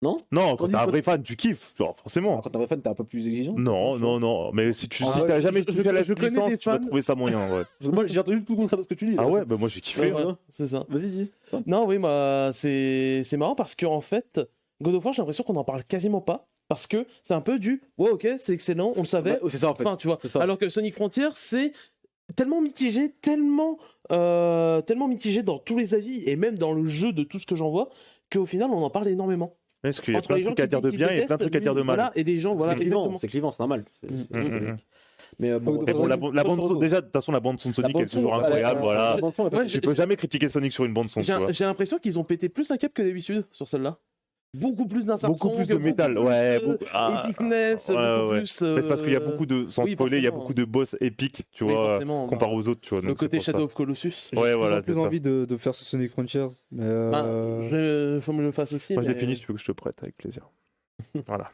Non, On quand dit t'es un faut- vrai fan, tu kiffes, genre, forcément. Quand t'es un vrai fan, t'es un peu plus exigeant? Non. Mais si tu Ah si ouais, t'as jamais je touché à la connais licence, des tu vas fans. trouver ça moyen, ouais. Moi, j'ai entendu tout le contraire de ce que tu dis. Ah ouais, bah moi j'ai kiffé. Ouais, c'est ça. Vas-y, dis. Non, oui, bah, c'est marrant parce que en fait, God of War, j'ai l'impression qu'on en parle quasiment pas. Parce que c'est un peu du ouais, ok, c'est excellent, on le savait. Ouais, c'est ça en fait. Enfin, tu vois. C'est ça. Alors que Sonic Frontier, c'est tellement mitigé, tellement mitigé dans tous les avis et même dans le jeu de tout ce que j'en vois, qu'au final, on en parle énormément. Parce qu'il y a Entre plein de les gens trucs à qui dire de qui bien et plein de détestent, trucs à dire de lui, mal. Voilà, et des gens, voilà, C'est clivant, exactement. c'est clivant, c'est normal. C'est logique. Mais Mais bon, la bande son, déjà, de toute façon, la bande son de Sonic est toujours incroyable, voilà. Ouais, Tu peux jamais critiquer Sonic sur une bande son, tu vois. J'ai l'impression qu'ils ont pété plus un cap que d'habitude sur celle-là. Beaucoup plus d'insertion. Beaucoup plus de métal, ouais. Epicness, ouais, beaucoup ouais. plus. Mais c'est parce qu'il y a beaucoup de, sans oui, spoiler, il y a forcément. beaucoup de boss épiques, tu Oui, vois, forcément, comparé aux autres, tu vois. Le donc c'est côté pour ça. Shadow of Colossus. Ouais, voilà, J'ai c'est ça. envie de faire ce Sonic Frontiers. Mais Faut me le fasse aussi. Moi, je l'ai mais- fini, si tu veux que je te prête, avec plaisir. Voilà,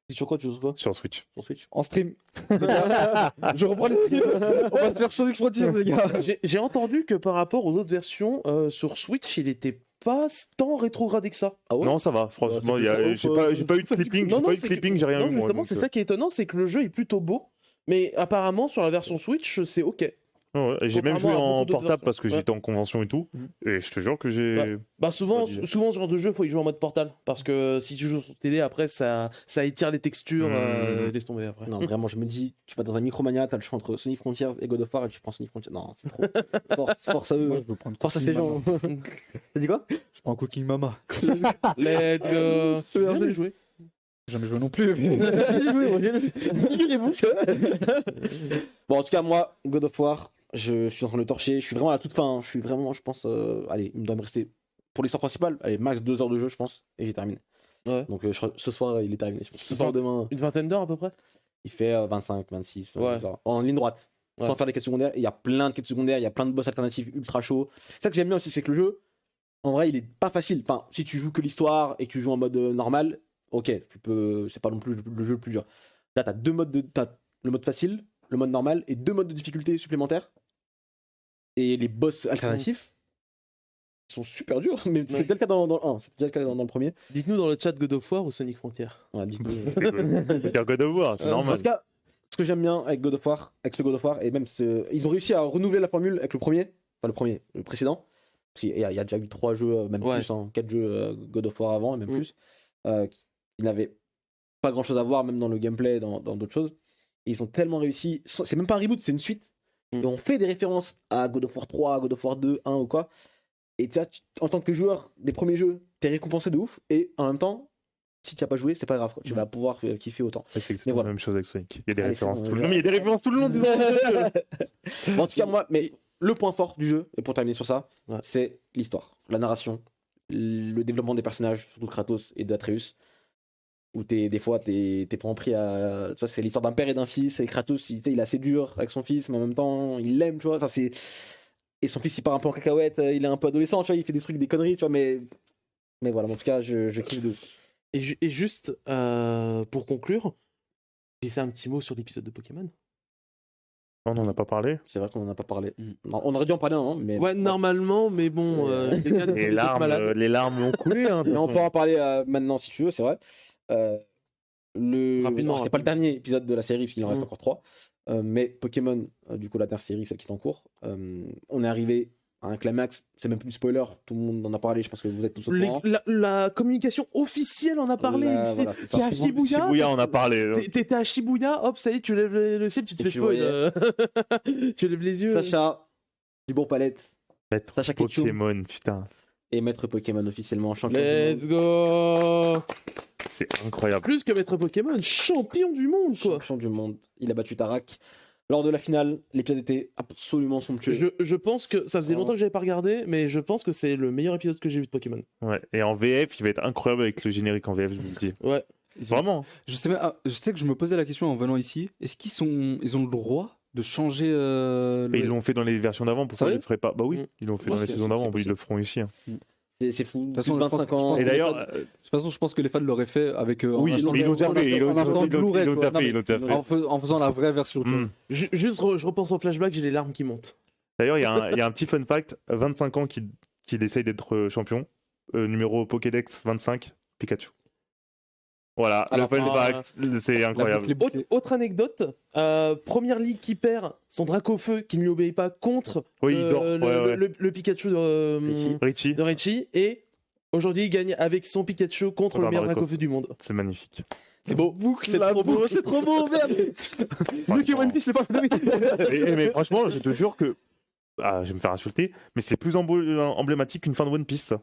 Sur quoi tu joues quoi? sur Switch. Sur Switch. en stream. Les gars, je reprends les streams. On va se faire Sonic Frontiers, les gars. J'ai entendu que par rapport aux autres versions, sur Switch, il était pas tant rétrogradé que ça. Ah ouais? Non, ça va, franchement, c'est il y a- plus j'ai pas eu de clipping, Non, non, j'ai c'est que- rien non, eu, moi. justement, donc, c'est ça qui est étonnant, c'est que le jeu est plutôt beau, mais apparemment sur la version Switch, c'est ok. Ouais, et j'ai même joué Contrairement à en beaucoup d'autres portable versions. parce que Ouais. j'étais en convention et tout. Et je te jure que j'ai. Bah souvent, Pas d'idée. souvent ce genre de jeu, faut y jouer en mode portal. Parce que si tu joues sur télé, après, ça étire les textures, laisse tomber après. Non, vraiment, je me dis, tu vas dans un Micromania, t'as le choix entre Sonic Frontiers et God of War et tu prends Sonic Frontiers. Non, c'est trop. Force à eux. Moi, je veux prendre Force à ces gens. T'as dit quoi? Je prends Cooking Mama. Let's go. Bien Bien joué. J'ai jamais joué non plus. mais- Bon, en tout cas, moi, God of War, je suis en train de le torcher. Je suis vraiment à la toute fin. Je suis vraiment, je pense, allez, il doit me rester pour l'histoire principale, allez, max 2 heures de jeu, je pense, et j'ai terminé. Ouais. Donc ce soir, il est terminé. Je pense. Ce soir, demain, Une vingtaine d'heures à peu près. il fait 25, 26, Ouais. en ligne droite. Ouais. Sans faire les quêtes secondaires. Et il y a plein de quêtes secondaires, il y a plein de boss alternatifs ultra chauds. C'est ça que j'aime bien aussi, c'est que le jeu, en vrai, il est pas facile. Enfin, si tu joues que l'histoire et que tu joues en mode normal, ok, tu peux. C'est pas non plus le jeu le plus dur. Là, t'as t'as le mode facile, le mode normal et 2 modes de difficulté supplémentaires. Et les boss alternatifs sont super durs. Mais c'était déjà le cas dans le 1, c'était déjà le cas dans le premier. Dites-nous dans le chat God of War ou Sonic Frontier. Voilà, dites-nous. C'est cool. C'est un God of War, c'est En normal. tout cas, ce que j'aime bien avec God of War, avec ce God of War, et même ils ont réussi à renouveler la formule avec le précédent. Parce qu'il y a déjà eu 3 jeux, même Ouais. plus, 4 jeux God of War avant, et même plus, qui n'avaient pas grand chose à voir, même dans le gameplay, dans d'autres choses. Et ils ont tellement réussi. C'est même pas un reboot, c'est une suite. Et on fait des références à God of War 3, God of War 2, 1 ou quoi. Et tu vois, en tant que joueur des premiers jeux, t'es récompensé de ouf. Et en même temps, si tu n'as pas joué, c'est pas grave, quoi. Tu vas pouvoir kiffer autant. C'est exactement voilà. la même chose avec Sonic. Il y a des Allez, références c'est bon, tout le on long. Mais il y a des références tout le long du jeu. Bon, en tout cas, moi, mais le point fort du jeu, et pour terminer sur ça, Ouais. c'est l'histoire, la narration, le développement des personnages, surtout de Kratos et d'Atreus, où des fois, t'es pas pris à. Tu vois, c'est l'histoire d'un père et d'un fils, et Kratos, il est assez dur avec son fils, mais en même temps, il l'aime, tu vois. Enfin, c'est. Et son fils, il part un peu en cacahuète, il est un peu adolescent, tu vois, il fait des trucs, des conneries, tu vois, mais voilà, en tout cas, je kiffe de ouf. Et juste pour conclure, glisser un petit mot sur l'épisode de Pokémon. On n'en a pas parlé. C'est vrai qu'on en a pas parlé. Non, on aurait dû en parler, hein, mais. Ouais, normalement, mais bon, les gars, Les larmes ont coulé. Hein, Mais on peut en parler maintenant si tu veux, c'est vrai. Rapidement, C'est pas le dernier épisode de la série, parce qu'il en reste Mm. encore 3. Mais Pokémon, du coup, la dernière série, celle qui est en cours, on est arrivé à un climax. C'est même plus du spoiler, tout le monde en a parlé, je pense que vous êtes tous au courant. La communication officielle en a parlé. Là, voilà, c'est ça. T'es à Shibuya, Shibuya, on a parlé. T'étais à Shibuya, hop, ça y est, tu lèves le ciel, tu te Et fais tu spoil. voyais. Tu lèves les yeux. Sacha, du bon palette, Maître Sacha Ketchum. Pokémon, putain. et maître Pokémon officiellement champion. du Let's monde. go. C'est incroyable. Plus que maître Pokémon, champion du monde, quoi. Champion du monde. Il a battu Tarak. Lors de la finale, l'épisode était absolument somptueux. Je pense que ça faisait longtemps que j'avais pas regardé, mais je pense que c'est le meilleur épisode que j'ai vu de Pokémon. Ouais. Et en VF, il va être incroyable avec le générique en VF, je vous le dis. Ouais. Vraiment. Je sais que je me posais la question en venant ici. Est-ce ils ont le droit de changer Et ils l'ont fait dans les versions d'avant, pourquoi ils Sérieux le feraient pas? Bah oui, Mm. ils l'ont fait Moi, dans les c'est- saisons c'est d'avant, possible. ils le feront ici. Hein. C'est fou. toute façon, Plus de je pense- 25 ans. je Et d'ailleurs, De toute façon, je pense que les fans l'auraient fait avec. oui, en mais ils l'ont déjà en fait, ils l'ont en achetant déjà le Blu-ray, quoi. Non, fait, ils l'ont déjà fait. En faisant la vraie version. tu vois. Mm. Juste, je repense au flashback, j'ai les larmes qui montent. D'ailleurs, il y a un petit fun fact 25 ans qu'il essaye d'être champion. Numéro Pokédex 25, Pikachu. Voilà, Alors, le fun fact, c'est incroyable. Les boucles. Autre anecdote, première ligue qui perd son Dracofeu qui ne lui obéit pas contre Oui, il dort. le Pikachu Richie, de Richie, et aujourd'hui il gagne avec son Pikachu contre le meilleur Dracofeu du monde. c'est magnifique. C'est beau. C'est trop beau. C'est trop beau, merde. Luke et One Piece, c'est pas Mais franchement, je te jure que. Ah, je vais me faire insulter, mais c'est plus emblématique qu'une fin de One Piece, ça.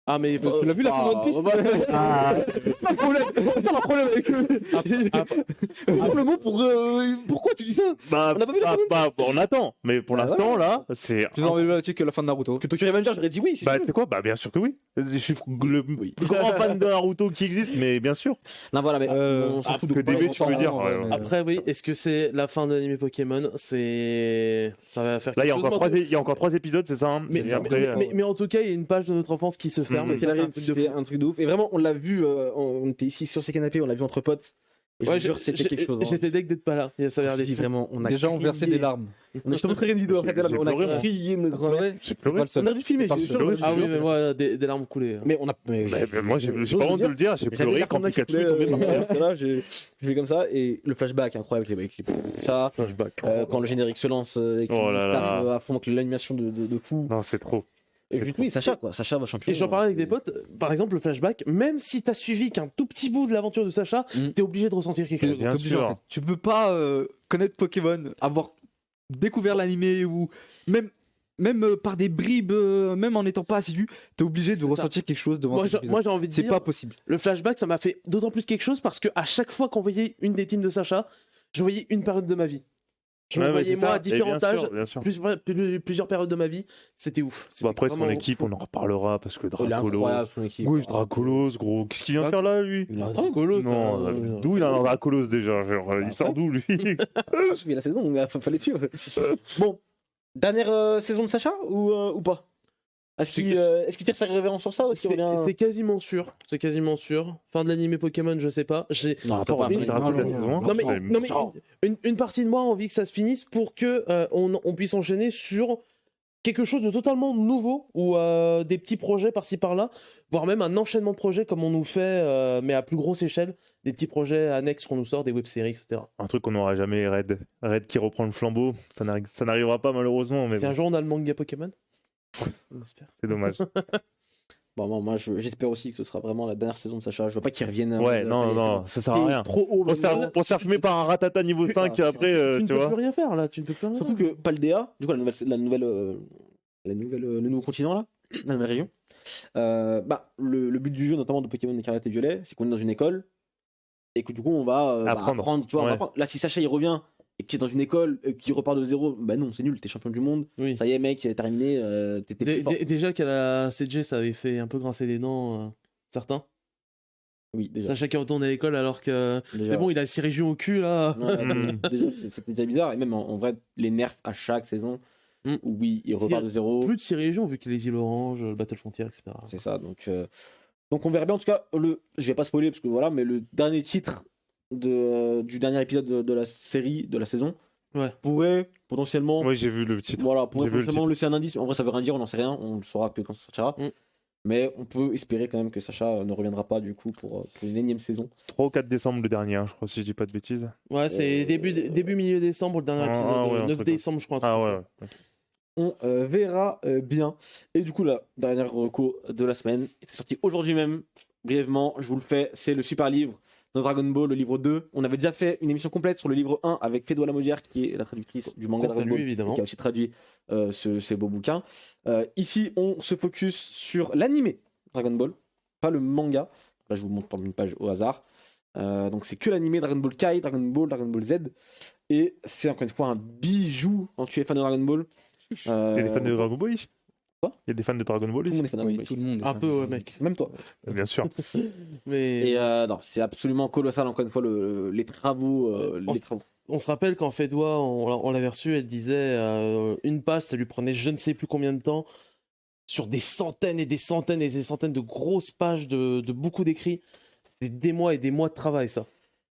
Ah mais Tu l'as vu la fin de One Piece Pas de problème. Pas de problème avec le mot pour. Pourquoi tu dis ça? Bah, On n'a pas vu la fin de One on attend, mais pour Bah l'instant, là, c'est. Plus emblématique que la fin de Naruto. Que Tokyo Revenger, j'aurais dit oui. Si Bah, tu tu veux. sais quoi? Bah, bien sûr que oui. Je suis le plus grand fan de Naruto qui existe, mais bien sûr. Non, voilà, mais on s'en fout de que quoi. DB, tu peux dire. ouais, ouais. mais- après oui, est-ce que c'est la fin de l'anime Pokémon? Ça va faire Là, il y a quelque chose, il y a encore 3 épisodes, c'est ça? Hein. mais, Et après, mais en tout cas, il y a une page de notre enfance qui se ferme. Mhm. et ça, c'est un truc de C'est fou. un truc de ouf. Et vraiment, on l'a vu, on était ici sur ces canapés, on l'a vu entre potes. Et je Ouais, vous jure, c'était quelque chose. Hein. J'étais deg d'être pas là. Ça a l'air Dit vraiment, on a Déjà, on versait des crié. larmes. Je te montrerai une vidéo après, J'ai on a pleuré, moi. crié notre grand. Pleurer, J'ai pleuré. pas le seul. On a dû filmer, Pas je le suis seul. sûr. Ah oui, mais moi, des larmes coulées. Mais on a. Mais Moi, j'ai j'ose pas le honte de le dire, j'ai J'avais pleuré les quand cartons Pikachu qui est tombé par coulaient, terre. Là, je fais comme ça et le flashback incroyable avec les ça. Quand le générique se lance avec Oh une là star là. à fond, avec l'animation de fou. Non, c'est trop. Et juste, oui, Sacha quoi, Sacha va champion. Et j'en parlais avec des potes, par exemple, le flashback, même si t'as suivi qu'un tout petit bout de l'aventure de Sacha, Mm. t'es obligé de ressentir quelque chose. Bien T'es obligé, sûr. en fait. Tu peux pas connaître Pokémon, avoir découvert l'animé ou même par des bribes, même en n'étant pas assidu, t'es obligé de C'est ça. ressentir quelque chose devant cet épisode. Moi, j'ai envie de C'est dire, pas possible. le flashback, ça m'a fait d'autant plus quelque chose parce que à chaque fois qu'on voyait une des teams de Sacha, je voyais une période de ma vie. Je me Ouais, voyais c'est moi ça. à Et différents bien âges, sûr, bien sûr. plusieurs périodes de ma vie, c'était ouf. Bon, C'était après, son vraiment équipe, on en reparlera parce que Il est Dracolo. incroyable son équipe. Oui, Dracolos, gros. Qu'est-ce qu'il vient faire là, lui Il a un Dracolo, Non, d'où il a un Dracolos déjà genre, il sort d'où, lui suivi la saison, donc il fallait suivre. Bon, dernière saison de Sacha ou pas? Est-ce qu'il tire sa révérence sur ça ou est-ce qu'il revient... C'est quasiment sûr. C'est quasiment sûr. Fin de l'animé Pokémon, je sais pas. Non, Pas mais- envie de Draco de la saison. Non mais, C'est- non, mais une partie de moi a envie que ça se finisse pour que on puisse enchaîner sur quelque chose de totalement nouveau ou des petits projets par-ci par-là, voire même un enchaînement de projets comme on nous fait, mais à plus grosse échelle, des petits projets annexes qu'on nous sort, des web-séries, etc. Un truc qu'on n'aura jamais, Red qui reprend le flambeau, ça n'arrivera pas malheureusement, mais Si un bon, jour on a le manga Pokémon, on espère. c'est dommage. Bon, moi, j'espère aussi que ce sera vraiment la dernière saison de Sacha. Je veux pas qu'il revienne. Ouais, non, ça sert à rien. Trop haut. Pour se faire fumer par un ratata niveau 5 et après, Tu ne tu peux vois. plus rien faire là, tu ne peux plus rien Surtout faire. que Paldea, du coup, le nouveau continent là, la nouvelle région. Le but du jeu, notamment de Pokémon Écarlate et Violet, c'est qu'on est dans une école et que du coup, on va apprendre. Tu vois, on va Ouais. apprendre. Là, si Sacha il revient et que tu es dans une école qui repart de zéro, bah non, c'est nul, t'es champion du monde. Oui. Ça y est, mec, t'as terminé. T'étais plus fort. Déjà qu'à la CG, ça avait fait un peu grincer les dents certains. Oui, déjà. Sacha qui retourne à l'école alors que Déjà. c'est bon, il a 6 régions au cul là. Ouais, Mm. déjà, c'était déjà bizarre. Et même en vrai, les nerfs à chaque saison, Mm. où oui, il Parce repart qu'il y de zéro. Plus de 6 régions vu que les îles Orange, le Battle Frontier, etc. C'est ça. Donc on verra bien. En tout cas, je vais pas spoiler parce que voilà, mais le dernier titre du dernier épisode de la série, de la saison, Ouais. pourrait potentiellement. Ouais, j'ai vu le titre. Voilà, pourrait J'ai vu le potentiellement laisser un indice. En vrai, ça veut rien dire, on n'en sait rien, on le saura que quand ça sortira. Mm. Mais on peut espérer quand même que Sacha ne reviendra pas du coup pour une énième saison. 3 ou 4 décembre le dernier, hein, je crois, si je dis pas de bêtises. Ouais, c'est début milieu décembre le dernier Ah, épisode. ah ouais, un 9 truc décembre, je crois. un truc Ah comme ouais, ça. ouais. On verra bien. Et du coup, la dernière reco de la semaine, c'est sorti aujourd'hui même. Brièvement, je vous le fais, c'est le super livre de Dragon Ball, le livre 2. On avait déjà fait une émission complète sur le livre 1 avec Fédois Lamodière, qui est la traductrice du manga Contre Dragon lui, Ball, évidemment. qui a aussi traduit ces beaux bouquins. Ici, on se focus sur l'animé Dragon Ball, pas le manga. Là, je vous montre une page au hasard. Donc, c'est que l'animé Dragon Ball Kai, Dragon Ball Z. Et c'est encore une fois un bijou quand tu es fan de Dragon Ball. Il y a des fans de Dragon Ball ici Quoi Il y a des fans de Dragon Ball Tout le ici monde est fan de Dragon Oui, Ball. tout le monde. est Un fan. peu, ouais, mec. Même toi. Bien sûr. Mais Et non, c'est absolument colossal, encore une fois, les travaux. On on se rappelle quand Fédois, on l'avait reçu, elle disait une page, ça lui prenait je ne sais plus combien de temps, sur des centaines et des centaines et des centaines de grosses pages de beaucoup d'écrits. C'est des mois et des mois de travail, ça.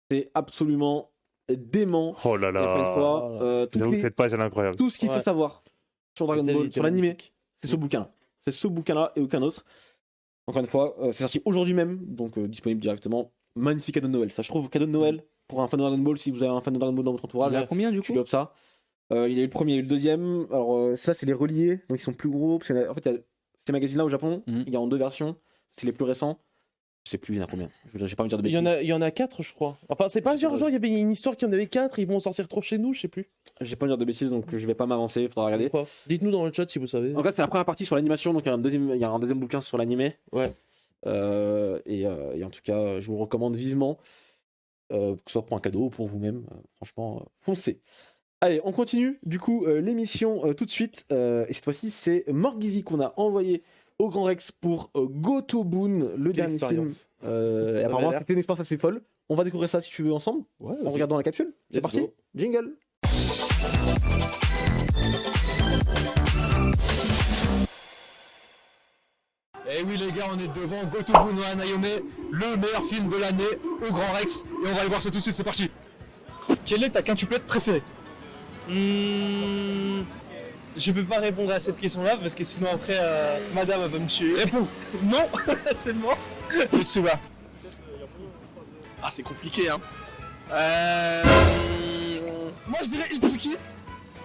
C'est absolument dément. Oh là Et encore une là. fois, J'avoue que cette page, elle est incroyable. tout ce qu'il Ouais. faut savoir sur Dragon C'est Ball, sur l'animé, magnifique. c'est ce bouquin. C'est ce bouquin-là et aucun autre. Encore une fois, c'est sorti aujourd'hui même, donc disponible directement. Magnifique cadeau de Noël. Ça, je trouve, cadeau de Noël pour un fan de Dragon Ball. Si vous avez un fan de Dragon Ball dans votre entourage, Il y a combien du tu coup gobes ça. Il y a eu le premier, il y a eu le deuxième. Alors, ça, c'est les reliés, donc ils sont plus gros. En fait, il y a ces magazines-là au Japon, Mhm. il y a en 2 versions. C'est les plus récents. Je sais plus, il y en a combien. J'ai pas envie de dire de Il y bêtises. en a 4, je crois. Enfin, c'est pas genre, il y avait une histoire qu'il y en avait 4, ils vont sortir trop chez nous, je sais plus. J'ai pas envie de dire de bêtises, donc je vais pas m'avancer, faudra regarder. Pourquoi Dites-nous dans le chat si vous savez. En fait, c'est la première partie sur l'animation, donc il y a un deuxième bouquin sur l'animé. Ouais. Et en tout cas, je vous le recommande vivement, que ce soit pour un cadeau ou pour vous-même. Franchement, foncez. Allez, on continue du coup l'émission tout de suite. Et cette fois-ci, c'est Morgizy qu'on a envoyé au Grand Rex pour Gotoboon, le Quelle dernier film. expérience. Et apparemment, c'était une expérience assez folle. On va découvrir ça si tu veux ensemble, Ouais, en regardant la capsule. C'est Let's parti, go. jingle. Eh oui les gars, on est devant Gotobun no Hanayome, le meilleur film de l'année au Grand Rex, et on va aller voir ça tout de suite, c'est parti. Quelle est ta quintuplette préférée? Je peux pas répondre à cette question-là parce que sinon après madame elle va me tuer. Réponds. Non, c'est mort. Mitsuba. Ah, c'est compliqué, hein. Moi, je dirais Itsuki.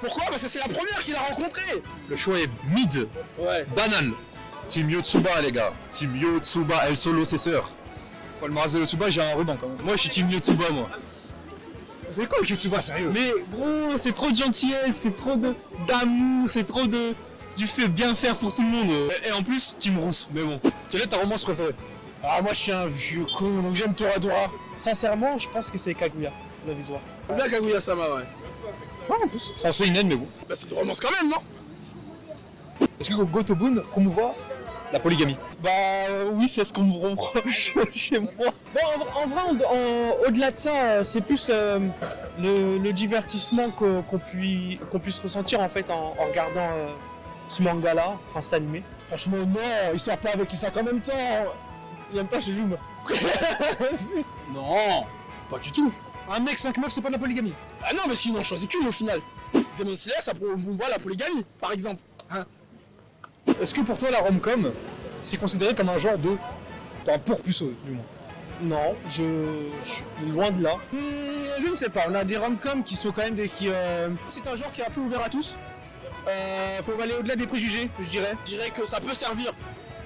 Pourquoi? Parce que c'est la première qu'il a rencontrée. Le choix est mid. Ouais. Banane. Team Yotsuba les gars. Team Yotsuba, El Solo ses sœurs. Pour le Marathon de Yotsuba, j'ai un ruban quand même. Moi je suis Team Yotsuba moi. C'est quoi Yotsuba sérieux? Mais gros, c'est trop de gentillesse, c'est trop d'amour, c'est trop du fait bien faire pour tout le monde. Et en plus, Team Rousse, mais bon. Quelle est ta romance préférée? Ah moi je suis un vieux con donc j'aime Toradora. Sincèrement, je pense que c'est Kaguya, le visuel. Bien Kaguya-sama, ouais. Ouais en plus. C'est un seinen mais bon. Bah, c'est une romance quand même, non? Est-ce que Gotobun promouvoit la polygamie? Bah oui, c'est ce qu'on me reproche chez moi. Bon, en vrai, au-delà de ça, c'est plus le divertissement qu'on puisse ressentir en fait en regardant ce manga-là, enfin cet animé. Franchement non, il sort pas avec Isaka en même temps. Il aime pas chez vous, moi. Non, pas du tout. Un mec 5 meufs c'est pas de la polygamie. Ah non, parce qu'ils n'en choisit qu'une au final. Demon Slayer, ça promouvoit la polygamie, par exemple. Hein? Est-ce que pour toi la rom-com, c'est considéré comme un genre de... un pourpuceau, du moins? Non, je suis loin de là. Je ne sais pas, on a des rom-com qui sont quand même des... C'est un genre qui est un peu ouvert à tous. Faut aller au-delà des préjugés, je dirais. Je dirais que ça peut servir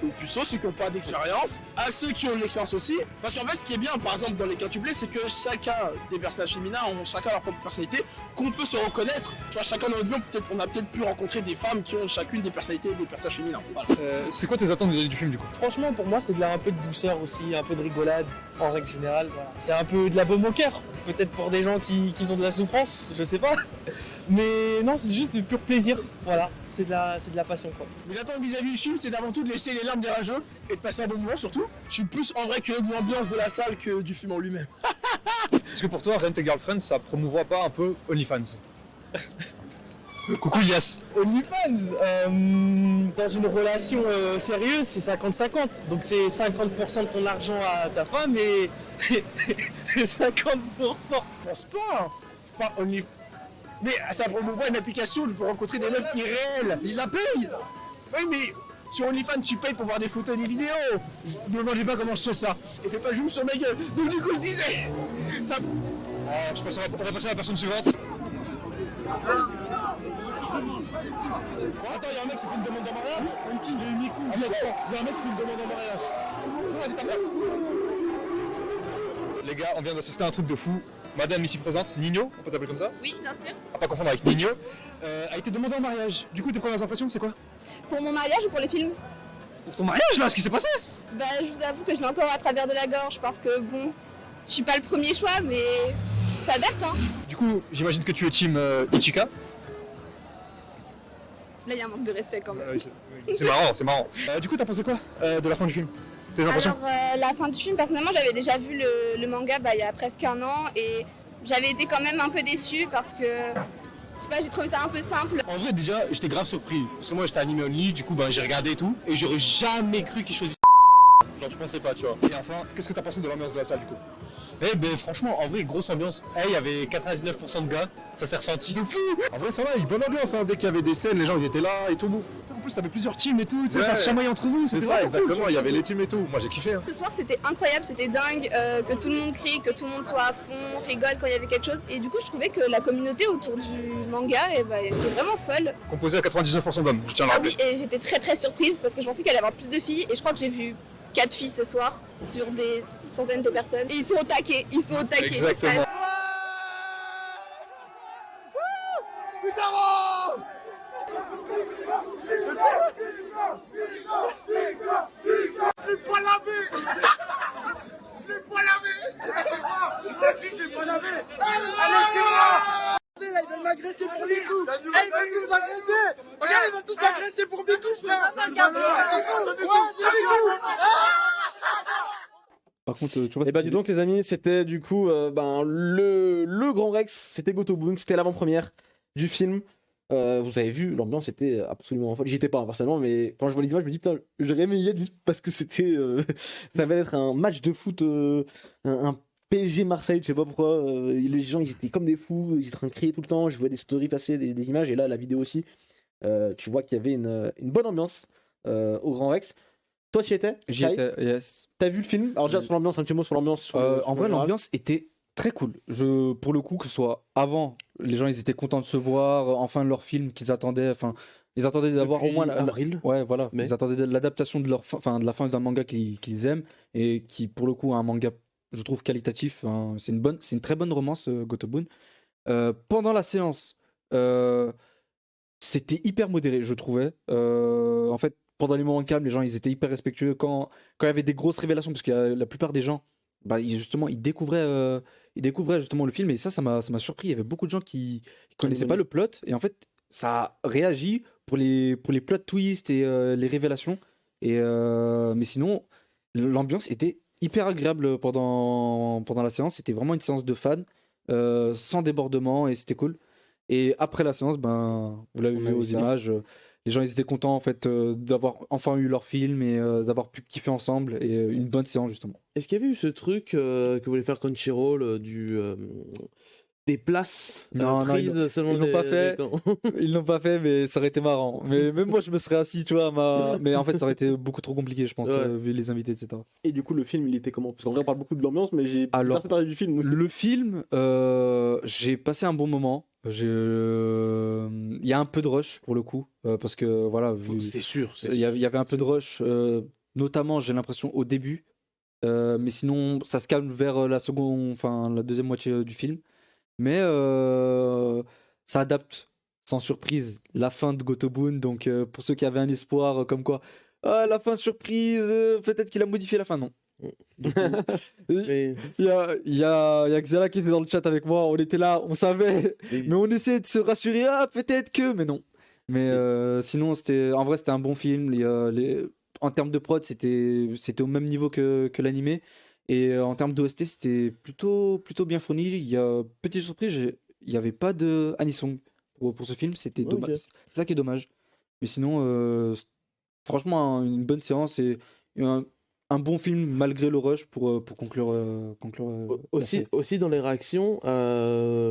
aux puceaux, ceux qui n'ont pas d'expérience, à ceux qui ont de l'expérience aussi. Parce qu'en fait, ce qui est bien, par exemple, dans les quintuplés, c'est que chacun des personnages féminins ont chacun leur propre personnalité, qu'on peut se reconnaître. Tu vois, chacun dans notre vie, on a peut-être pu rencontrer des femmes qui ont chacune des personnalités des personnages féminins. Voilà. C'est quoi tes attentes du film, du coup? Franchement, pour moi, c'est un peu de douceur aussi, un peu de rigolade, en règle générale. Voilà. C'est un peu de la baume au cœur. Peut-être pour des gens qui ont de la souffrance, je sais pas. Mais non, c'est juste du pur plaisir. Voilà, c'est de la passion, quoi. Mes attentes vis-à-vis du film, c'est d'avant tout de laisser les larmes des rageux et de passer un bon moment, surtout. Je suis plus en vrai curieux de l'ambiance de la salle que du film en lui-même. Est-ce que pour toi, Rent a Girlfriend, ça promouvoit pas un peu OnlyFans? Coucou Elias. OnlyFans, dans une relation sérieuse, c'est 50-50. Donc c'est 50% de ton argent à ta femme et 50%. Je pense pas. Pas OnlyFans. Mais ça promouvoit une application pour rencontrer des meufs irréelles. Il la paye. Oui, mais sur OnlyFans, tu payes pour voir des photos et des vidéos. Ne me demandez pas comment je sais ça. Et fais pas jouer sur ma gueule. Donc du coup, je disais. Ça... Je pense qu'on va passer à la personne suivante. Attends, il y a un mec qui fait une demande en mariage. J'ai eu Miku. Il y a un mec qui fait une demande en mariage. Les gars, on vient d'assister à un truc de fou. Madame ici présente, Nino, on peut t'appeler comme ça? Oui, bien sûr. À pas confondre avec Nino, a été demandée en mariage. Du coup, tes premières impressions, c'est quoi? Pour mon mariage ou pour les films? Pour ton mariage, là, ce qui s'est passé? Bah, je vous avoue que je l'ai encore à travers de la gorge parce que bon, je suis pas le premier choix, mais ça adapte, hein. Du coup, j'imagine que tu es team Ichika. Là, il y a un manque de respect quand même. C'est marrant, c'est marrant. Du coup, t'as pensé quoi de la fin du film? Tes impressions? Alors, la fin du film, personnellement, j'avais déjà vu le manga il y a presque un an et j'avais été quand même un peu déçue parce que, je sais pas, j'ai trouvé ça un peu simple. En vrai, déjà, j'étais grave surpris. Parce que moi, j'étais animé only, du coup, j'ai regardé et tout. Et j'aurais jamais cru qu'il choisisse. Genre, je pensais pas, tu vois. Et enfin, qu'est-ce que t'as pensé de l'ambiance de la salle, du coup? Eh ben, franchement, en vrai, grosse ambiance. Il y avait 99% de gars, ça s'est ressenti de fou. En vrai, ça va, il y a bonne ambiance, hein. Dès qu'il y avait des scènes, les gens, ils étaient là et tout. En plus, t'avais plusieurs teams et tout, tu sais, ça se chamaille entre nous, c'était ça, exactement, il y avait les teams et tout. Moi, j'ai kiffé, hein. Ce soir, c'était incroyable, c'était dingue, que tout le monde crie, que tout le monde soit à fond, rigole quand il y avait quelque chose. Et du coup, je trouvais que la communauté autour du manga, elle était vraiment folle. Composé à 99% d'hommes, je tiens à le Ah rappeler. oui, et j'étais très surprise parce que je pensais qu'il allait y avoir plus de filles et je crois que j'ai vu 4 filles ce soir sur des centaines de personnes. Et ils sont au taquet, Exactement. Par contre, tu vois. Et bah dis donc les amis, c'était du coup le Grand Rex, c'était Gotobun, c'était l'avant-première du film. Vous avez vu, l'ambiance était absolument folle. J'y étais pas, hein, personnellement, mais quand je vois les images, je me dis, putain, j'aurais aimé y être juste parce que c'était. Ça va être un match de foot, un PSG Marseille, je sais pas pourquoi. Les gens, ils étaient comme des fous, ils étaient en train de crier tout le temps. Je vois des stories passer, des images, et là, la vidéo aussi. Tu vois qu'il y avait une bonne ambiance au Grand Rex. Toi, tu y étais? J'y Kai étais, yes. T'as vu le film? Alors, déjà, sur l'ambiance, un petit mot sur l'ambiance. En vrai, l'ambiance était très cool. Pour le coup, que ce soit avant, les gens ils étaient contents de se voir, enfin leur film qu'ils attendaient, enfin ils attendaient d'avoir au moins avril. ouais voilà, Mais... ils attendaient l'adaptation de de la fin d'un manga qu'ils aiment et qui pour le coup est un manga je trouve qualitatif. Hein. C'est une très bonne romance Gotobun. Pendant la séance, c'était hyper modéré, je trouvais. En fait, pendant les moments calmes, les gens ils étaient hyper respectueux quand il y avait des grosses révélations parce que la plupart des gens bah, ils découvraient justement le film et ça m'a surpris. Il y avait beaucoup de gens qui connaissaient pas le plot et en fait ça a réagi pour les plot twists et les révélations. Mais sinon l'ambiance était hyper agréable pendant la séance. C'était vraiment une séance de fans sans débordement et c'était cool. Et après la séance, ben vous l'avez vu aux images. Les gens ils étaient contents en fait d'avoir enfin eu leur film et d'avoir pu kiffer ensemble et une bonne séance justement. Est-ce qu'il y avait eu ce truc que voulait faire Crunchyroll des places prises selon ils l'ont pas fait. Ils l'ont pas fait, mais ça aurait été marrant. Mais même moi je me serais assis, tu vois, mais en fait ça aurait été beaucoup trop compliqué, je pense, vu les invités, etc. Et du coup le film il était comment? Parce qu'en vrai on parle beaucoup de l'ambiance, mais j'ai pas parlé du film. Le film, j'ai passé un bon moment. Il y a un peu de rush pour le coup parce que voilà c'est sûr il y avait un peu de rush notamment j'ai l'impression au début mais sinon ça se calme vers la deuxième moitié du film mais ça adapte sans surprise la fin de Gotobun donc pour ceux qui avaient un espoir comme quoi la fin surprise peut-être qu'il a modifié la fin, non. Il y a Xela qui était dans le chat avec moi, on était là, on savait, mais on essayait de se rassurer, peut-être que, mais non. Mais sinon, en vrai, c'était un bon film. En termes de prod, c'était au même niveau que l'animé. Et en termes d'OST, c'était plutôt bien fourni. Il y a petite surprise, il n'y avait pas de Anisong pour ce film, c'était dommage. C'est ça qui est dommage. Mais sinon, franchement, une bonne séance et un bon film malgré le rush pour conclure. Aussi dans les réactions,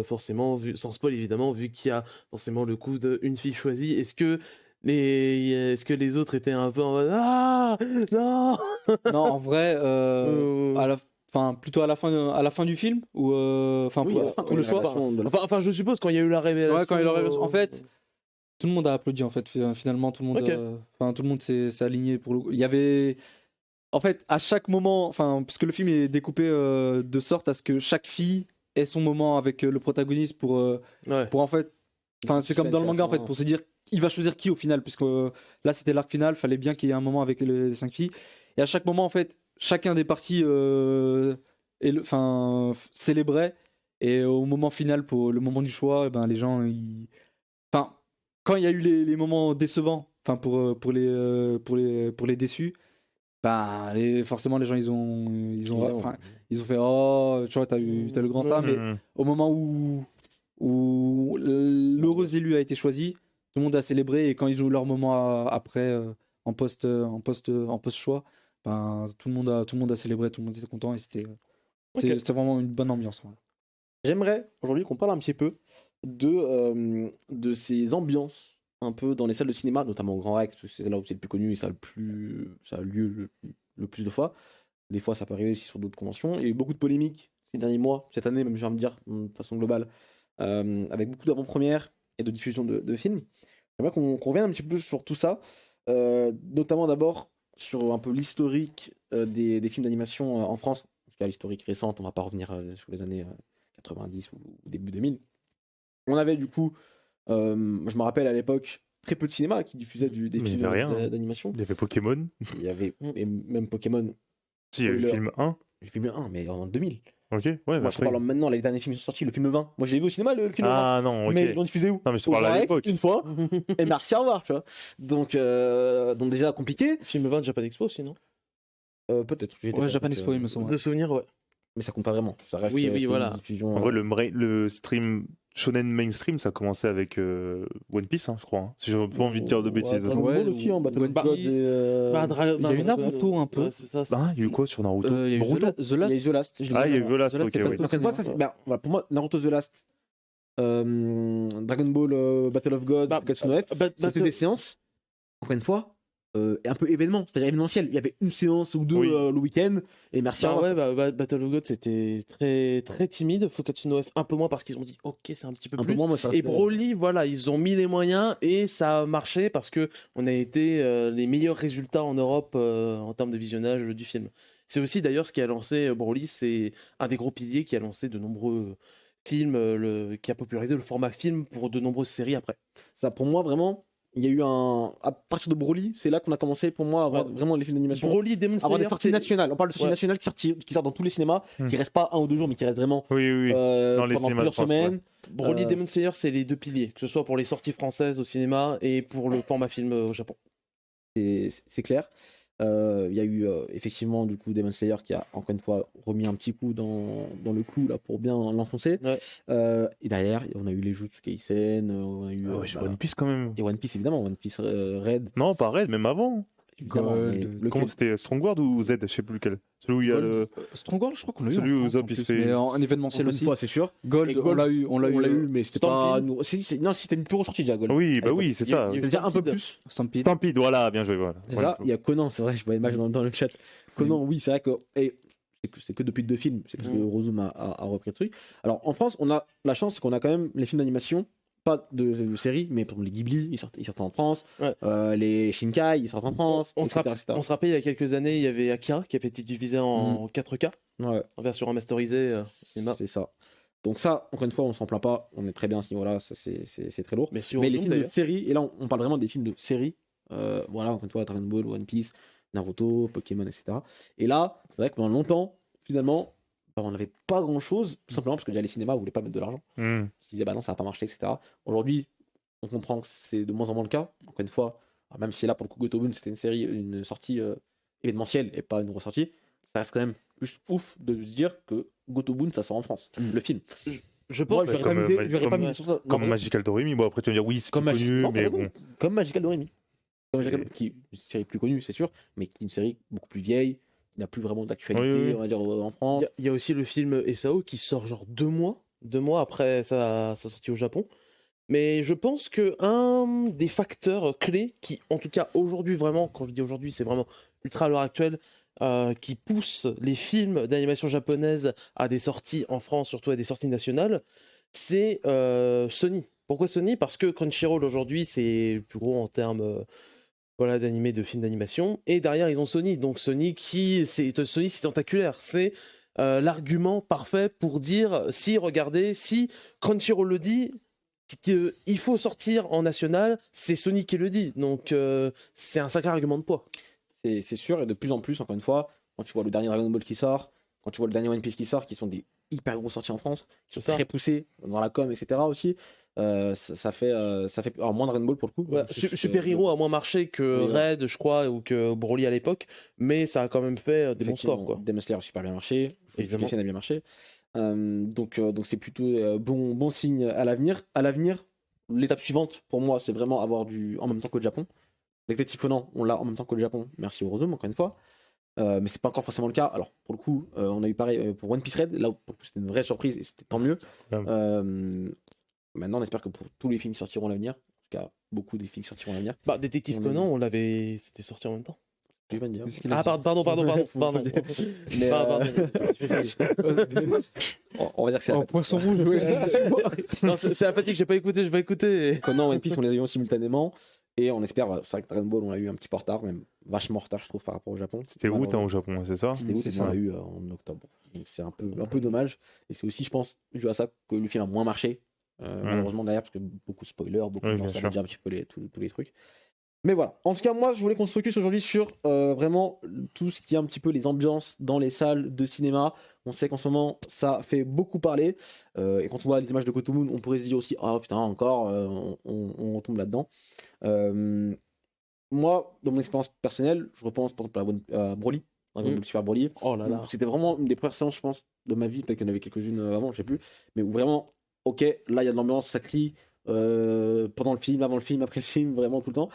forcément, sans spoil évidemment, vu qu'il y a forcément le coup d'une fille choisie, est-ce que les autres étaient un peu en mode non Non, en vrai, plutôt à la fin du film ou pour le choix. Enfin, je suppose quand il y a eu la révélation. Ouais, quand il y a eu la révélation. En fait, tout le monde a applaudi en fait. Finalement, tout le monde s'est aligné pour le. Il y avait. En fait, à chaque moment, parce que le film est découpé de sorte à ce que chaque fille ait son moment avec le protagoniste pour en fait, c'est comme dans le manga en fait, pour se dire il va choisir qui au final, puisque là c'était l'arc final, fallait bien qu'il y ait un moment avec les 5 filles, et à chaque moment en fait, chacun des parties célébrait, et au moment final, pour le moment du choix, les gens, quand il y a eu les moments décevants, pour les déçus. Forcément les gens ils ont fait oh tu vois t'as le grand star, mais au moment où l'heureux élu a été choisi, tout le monde a célébré, et quand ils ont eu leur moment après en post choix, tout le monde a célébré, tout le monde était content et c'était vraiment une bonne ambiance. J'aimerais aujourd'hui qu'on parle un petit peu de ces ambiances un peu dans les salles de cinéma, notamment au Grand Rex, parce que c'est là où c'est le plus connu et ça a lieu le plus de fois. Des fois, ça peut arriver aussi sur d'autres conventions. Il y a eu beaucoup de polémiques ces derniers mois, cette année même, j'ai envie de dire, de façon globale, avec beaucoup d'avant-premières et de diffusion de films. J'aimerais qu'on revienne un petit peu sur tout ça, notamment d'abord sur un peu l'historique des films d'animation en France, en tout cas l'historique récente, on va pas revenir sur les années 90 ou début 2000. On avait du coup, je me rappelle à l'époque, très peu de cinéma qui diffusait des films d'animation. Il y avait Pokémon. Il y avait et même Pokémon. Si, il y a eu le film 1. Le film 1, mais en 2000. Ok, ouais. Moi, je parle maintenant, les derniers films qui sont sortis, le film 20. Moi, je l'ai vu au cinéma, le film 20. Ah non, ok. Mais ils l'ont diffusé où? Non, mais je te parle à l'époque. Une fois, et merci, au revoir, tu vois. Donc déjà, compliqué. Film 20 Japan Expo, sinon peut-être. Ouais, Japan Expo, il me semble. De souvenir, ouais. Mais ça compte pas vraiment. Ça reste oui, voilà. diffusion, en vrai, le stream shonen mainstream, ça a commencé avec One Piece, hein, je crois. Hein, si j'ai pas envie de dire de bêtises. Dragon Ball aussi, hein, Battle of God et, il y a eu Naruto un peu. Ouais, c'est ça. Ah, il y a eu quoi sur Naruto? Il y a eu Boruto The Last. Il y a eu The Last. Je l'ai Ah, il y a vu. eu The Last, The Last, ok, c'est pas oui. ça. Donc, cette fois, voilà, pour moi, Naruto The Last, Dragon Ball Battle of God, Katsuno F, c'était des séances, encore une fois, un peu événement, c'est-à-dire événementiel. Il y avait une séance ou deux Oui. le week-end, et merci. Bah au revoir. ouais, Battle of God c'était très très timide. Fukatsu no F un peu moins parce qu'ils ont dit ok c'est un petit peu Un peu plus. moins, moi, ça Et reste- Broly, voilà, ils ont mis les moyens et ça a marché parce que on a été les meilleurs résultats en Europe en termes de visionnage du film. C'est aussi d'ailleurs ce qui a lancé Broly, c'est un des gros piliers qui a lancé de nombreux films, qui a popularisé le format film pour de nombreuses séries après. Ça, pour moi, vraiment, il y a eu un. À partir de Broly, c'est là qu'on a commencé, pour moi, à avoir Ouais. vraiment les films d'animation. Broly, Demon Avoir Slayer, des sorties nationales. On parle de sorties Ouais. nationales qui sortent dans tous les cinémas, qui restent pas 1 ou 2 jours, mais qui restent vraiment Oui, oui, oui. Dans les pendant cinémas de plusieurs France, semaines. Broly, Euh, Demon Slayer, c'est les deux piliers, que ce soit pour les sorties françaises au cinéma et pour le format film au Japon. C'est clair. Il y a eu effectivement du coup Demon Slayer qui a encore une fois remis un petit coup dans le clou là pour bien l'enfoncer. Ouais. Et derrière on a eu les Jujutsu Kaisen, on a eu Ah ouais, je One Piece quand même. et One Piece évidemment, One Piece Red. Non, pas Red, même avant. Évidemment, Gold, mais lequel- Comment c'était Strongward ou Z? Je sais plus lequel. Celui où il y a le. Stronghold, je crois qu'on l'a eu. Celui en où France, Zop, en il se plus, fait- mais en événementiel Encore une aussi. fois, c'est sûr. Gold, Et on l'a eu, on l'a eu, mais c'était pas. Stampede. Non, c'était une plus ressortie déjà Gold. Oui, bah À oui, l'époque. c'est ça. Il y a- C'est déjà un peu Stampede. plus. Stampede. Stampede, voilà, bien joué. Voilà. Déjà, il y a Conan, c'est vrai, je vois l'image dans le chat. Conan, oui, c'est vrai que. Et c'est que depuis 2 films, c'est parce que Rozum a repris le truc. Alors en France, on a la chance, c'est qu'on a quand même les films d'animation, pas de séries, mais par exemple les Ghibli, ils sortent en France, Ouais. les Shinkai, ils sortent en France, On etc., se etc. On se rappelle, il y a quelques années, il y avait Akira qui avait été divisé en 4K, Ouais, en version remasterisée au cinéma. c'est ça. Donc ça, encore une fois, on s'en plaint pas, on est très bien à ce niveau-là, ça c'est très lourd. Mais sur Mais les Zoom, films de d'ailleurs. séries, et là on parle vraiment des films de séries, voilà, encore une fois, Dragon Ball, One Piece, Naruto, Pokémon, etc. Et là, c'est vrai que pendant longtemps, finalement, bah, on n'avait pas grand-chose, tout simplement parce que déjà les cinémas voulaient pas mettre de l'argent. Hmm. Ils se disaient, bah non, ça va pas marcher, etc. Aujourd'hui, on comprend que c'est de moins en moins le cas. Encore une fois, même si là, pour le coup, Gotobun, c'était une sortie événementielle et pas une ressortie, ça reste quand même plus ouf de se dire que Gotobun, ça sort en France, le film. Je Moi, pense je que verrais comme, pas misé- Ma- je verrais pas comme- misé sur ça. Non, Comme vraiment. Magical Doremi. Bon, après, tu vas me dire, oui, c'est Comme plus Magic- connu, non, mais t'as bon. raison. Comme Magical Doremi. Comme Magical- qui est une série plus connue, c'est sûr, mais qui est une série beaucoup plus vieille, qui n'a plus vraiment d'actualité, Oui, oui. on va dire, en France. il y a aussi le film SAO qui sort genre 2 mois après sa sortie au Japon. Mais je pense que un des facteurs clés qui, en tout cas aujourd'hui vraiment, quand je dis aujourd'hui, c'est vraiment ultra à l'heure actuelle, qui pousse les films d'animation japonaise à des sorties en France, surtout à des sorties nationales, c'est Sony. Pourquoi Sony? Parce que Crunchyroll aujourd'hui c'est le plus gros en termes voilà, d'animés, de films d'animation, et derrière ils ont Sony. Donc Sony c'est tentaculaire, c'est l'argument parfait pour dire si regardez, si Crunchyroll le dit, qu'il faut sortir en national, c'est Sony qui le dit. Donc c'est un sacré argument de poids. C'est sûr, et de plus en plus, encore une fois, quand tu vois le dernier Dragon Ball qui sort, quand tu vois le dernier One Piece qui sort, qui sont des hyper grosses sorties en France, qui sont C'est ça. très poussés dans la com, etc. aussi, ça fait alors, moins Dragon Ball pour le coup. Ouais, Super Hero a moins marché que Oui, ouais. Red, je crois, ou que Broly à l'époque, mais ça a quand même fait des bons scores, quoi. Demon Slayer a super bien marché, Évidemment. Jujutsu Kaisen a bien marché. Donc c'est plutôt bon signe à l'avenir. À l'avenir, l'étape suivante pour moi, c'est vraiment avoir du en même temps que le Japon. Détective Conan, on l'a en même temps que le Japon. Merci Eurozone encore une fois. Mais c'est pas encore forcément le cas. Alors pour le coup, on a eu pareil pour One Piece Red. Là, pour le coup, c'était une vraie surprise et c'était tant mieux. Maintenant, on espère que pour tous les films qui sortiront à l'avenir, en tout cas beaucoup des films qui sortiront à l'avenir, Bah, Détective On a Conan, c'était sorti en même temps. je vais dire. Qu'est-ce qu'il a Ah, dit pardon. Mais, Pardon. on va dire que c'est la Oh, poisson rouge, ouais. Non, c'est la fatigue, j'ai pas écouté. Conan, One Piece, on les a eu simultanément. Et on espère, c'est vrai que Dragon Ball, on l'a eu un petit peu en retard, même vachement en retard, je trouve, par rapport au Japon. C'était août hein, au Japon, c'est ça? C'était août et C'est on ça. l'a eu en octobre. Donc c'est un peu dommage. Et c'est aussi, je pense, dû à ça que le film a moins marché. Malheureusement, d'ailleurs, parce que beaucoup de spoilers, beaucoup Oui, de gens bien savaient sûr. déjà un petit peu tous les trucs. Mais voilà. En tout cas, moi, je voulais qu'on se focus aujourd'hui sur vraiment tout ce qui est un petit peu les ambiances dans les salles de cinéma. On sait qu'en ce moment, ça fait beaucoup parler. Et quand on voit les images de Kotomoon, on pourrait se dire aussi, oh putain, encore, on tombe là-dedans. Moi, dans mon expérience personnelle, je repense par exemple à Broly, Dragon Ball Super Broly. Oh là là. C'était vraiment une des premières séances, je pense, de ma vie. Peut-être qu'il y en avait quelques-unes avant, je sais plus. Mais où vraiment, ok, là il y a de l'ambiance, ça crie pendant le film, avant le film, après le film, vraiment tout le temps.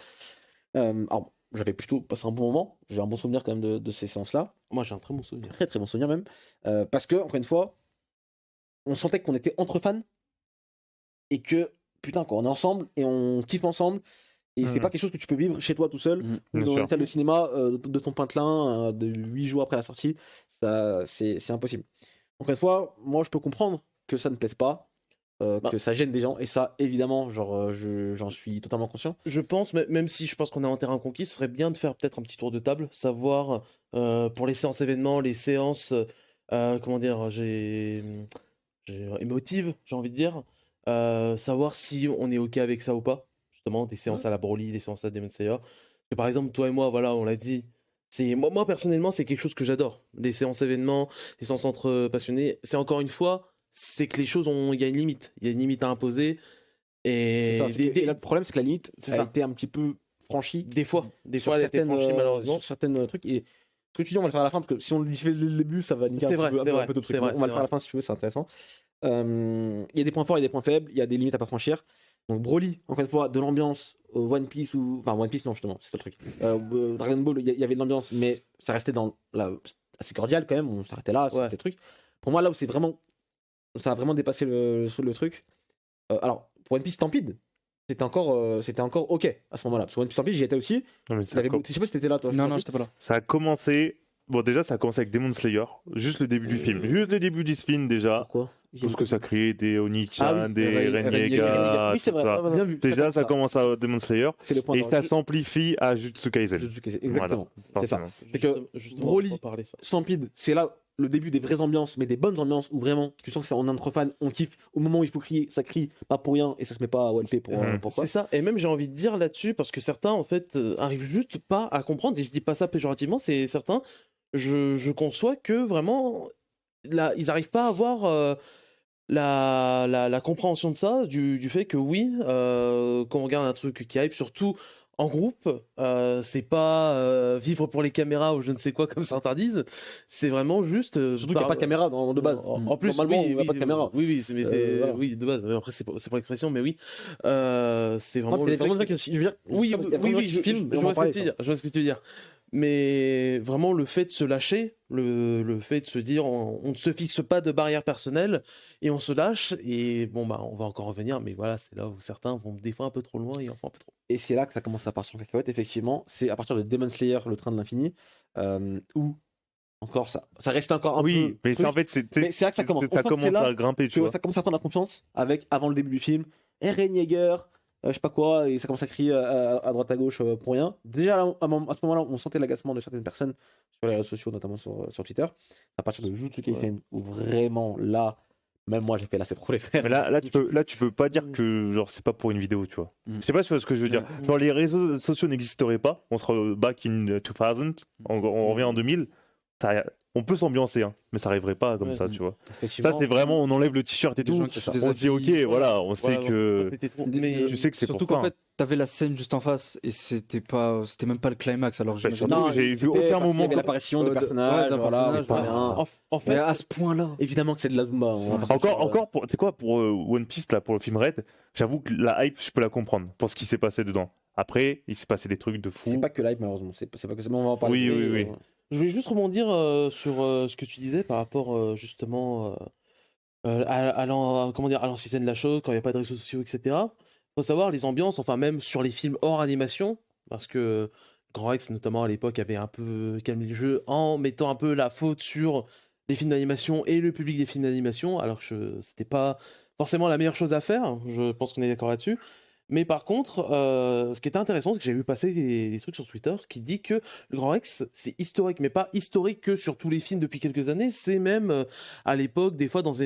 Alors, j'avais plutôt passé un bon moment, j'ai un bon souvenir quand même de ces séances-là. Moi, j'ai un très bon souvenir. Très très bon souvenir même. Parce que, encore une fois, on sentait qu'on était entre fans et que, putain, quoi, on est ensemble et on kiffe ensemble. Et c'est pas quelque chose que tu peux vivre chez toi tout seul, ou Bien dans sûr. une salle de cinéma de ton patelin, de 8 jours après la sortie. Ça, c'est impossible. Encore une fois, moi je peux comprendre que ça ne plaise pas, que ça gêne des gens, et ça, évidemment, genre, j'en suis totalement conscient. Je pense, même si je pense qu'on est en terrain conquis, ce serait bien de faire peut-être un petit tour de table, savoir pour les séances événements, les séances, comment dire, émotives, j'ai envie de dire, savoir si on est OK avec ça ou pas. Justement, des séances à la Broly, des séances à Demon Slayer. Parce que par exemple, toi et moi, voilà, on l'a dit, moi personnellement, c'est quelque chose que j'adore. Les séances événements, les séances entre passionnés, c'est encore une fois, c'est que les choses il y a une limite. Il y a une limite à imposer. Et, C'est ça, et là, le problème, c'est que la limite C'est a ça. été un petit peu franchie. Des fois, sur elle a été certaines, franchie, malheureusement. sur certains trucs. Et ce que tu dis, on va le faire à la fin, parce que si on le fait dès le début, ça va niquer C'est un vrai, peu, c'est un vrai, peu d'autres c'est trucs. vrai, On va c'est le faire à la fin si tu veux, c'est intéressant. Il y a des points forts, il y a des points faibles, il y a des limites à pas franchir. Donc Broly, encore une fois, de l'ambiance, One Piece ou... Enfin, One Piece, non, justement, c'est ça le truc. Dragon Ball, il y avait de l'ambiance, mais ça restait assez cordial quand même, on s'arrêtait là, c'était le truc. Pour moi, là où ça a vraiment dépassé le truc. Alors, pour One Piece Stampede, c'était encore ok à ce moment-là. Parce que One Piece Stampede, j'y étais aussi. Non, mais Je sais pas si t'étais là, toi. Non, j'étais pas là. Ça a commencé. Bon, déjà, ça a commencé avec Demon Slayer. Juste le début du film. Juste le début du film, déjà. Pourquoi Tout ce que ça créait, des Oni-chan, des Renega. Renega. Oui, c'est tout vrai. ça. Bien vu. Déjà, ça commence à Demon Slayer. C'est le point Et d'orgue. ça s'amplifie à Jujutsu Kaisen. Exactement. C'est ça. Forcément. C'est que Justement, Broly, on va parler ça. Stampede, c'est là le début des vraies ambiances, mais des bonnes ambiances où vraiment tu sens que c'est en entre fans, on kiffe. Au moment où il faut crier, ça crie pas pour rien et ça se met pas à OLP pour quoi. C'est ça, et même j'ai envie de dire là-dessus, parce que certains en fait arrivent juste pas à comprendre, et je dis pas ça péjorativement, c'est certains, je conçois que vraiment, là, ils arrivent pas à avoir la compréhension de ça, du fait que oui, quand on regarde un truc qui hype, surtout en groupe, c'est pas vivre pour les caméras ou je ne sais quoi comme certains disent, c'est vraiment juste... Surtout qu'il n'y a pas de caméra de base. En plus, normalement, oui, il n'y a pas de caméra. Oui, voilà. oui, de base. Après, c'est pour l'expression, mais oui. C'est Moi, vraiment. il y a vraiment des gens qui, je veux dire, Oui, il y a vraiment des gens qui je filment, je on vois en ce que parlait, tu veux dire. Je vois ce que tu veux dire. Mais vraiment, le fait de se lâcher, le fait de se dire, on ne se fixe pas de barrière personnelle et on se lâche. Et bon, bah, on va encore revenir, mais voilà, c'est là où certains vont des fois un peu trop loin et en font un peu trop. Et c'est là que ça commence à partir en cacahuète, effectivement. C'est à partir de Demon Slayer, le train de l'infini, où encore ça restait encore un peu. Oui, mais c'est en fait, Mais c'est là que ça commence. On Ça sent que c'est commence là à grimper, tu que vois. ça commence à prendre la confiance avec, avant le début du film, Eren Yeager, je sais pas quoi, et ça commence à crier à droite à gauche pour rien. Déjà, là, à ce moment-là, on sentait l'agacement de certaines personnes sur les réseaux sociaux, notamment sur Twitter. À partir de Jujutsu Kaisen, où vraiment, là, même moi, j'ai fait là, c'est trop les frères. Mais là, tu peux pas dire que genre c'est pas pour une vidéo, tu vois. Je sais pas si tu vois ce que je veux dire. Genre les réseaux sociaux n'existeraient pas. On sera back in 2000. On revient en 2000. On peut s'ambiancer, hein, mais ça arriverait pas comme ça, tu vois. Ça, c'est vraiment, on enlève le t-shirt et Des tout. gens qui se On se dit, ok, voilà, on sait que. Mais Tu sais que c'est Surtout pour qu'en ça. fait, t'avais la scène juste en face et c'était même pas le climax. Alors Bah, j'imagine- surtout, j'ai vu aucun moment. Il y avait l'apparition de Ouais, personnages, d'un voilà, personnage, pas ouais. rien. en Mais fait, à ce point-là. Évidemment que c'est de la Zumba. On va pas Encore, tu sais quoi, pour One Piece, là, pour le film Red, j'avoue que la hype, je peux la comprendre pour ce qui s'est passé dedans. Après, il s'est passé des trucs de fou. C'est pas que l'hype, malheureusement. C'est pas que ça, mais on va en parler. Oui. je voulais juste rebondir sur ce que tu disais par rapport justement à l'ancienne de la chose, quand il n'y a pas de réseaux sociaux, etc. Faut savoir les ambiances, enfin même sur les films hors animation, parce que Grand Rex notamment à l'époque avait un peu calmé le jeu en mettant un peu la faute sur les films d'animation et le public des films d'animation, alors que c'était pas forcément la meilleure chose à faire, je pense qu'on est d'accord là-dessus. Mais par contre, ce qui était intéressant, c'est que j'ai vu passer des trucs sur Twitter qui dit que le Grand Rex, c'est historique, mais pas historique que sur tous les films depuis quelques années, c'est même à l'époque, des fois dans des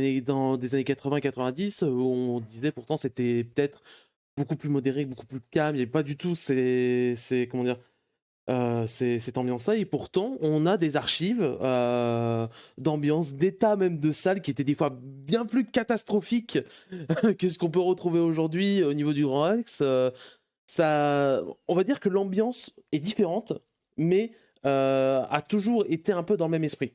années 80-90, où on disait pourtant c'était peut-être beaucoup plus modéré, beaucoup plus calme, il n'y avait pas du tout comment dire, cette ambiance-là, et pourtant on a des archives d'ambiance, d'état même de salles qui étaient des fois bien plus catastrophiques que ce qu'on peut retrouver aujourd'hui au niveau du Grand Rex. On va dire que l'ambiance est différente, mais a toujours été un peu dans le même esprit,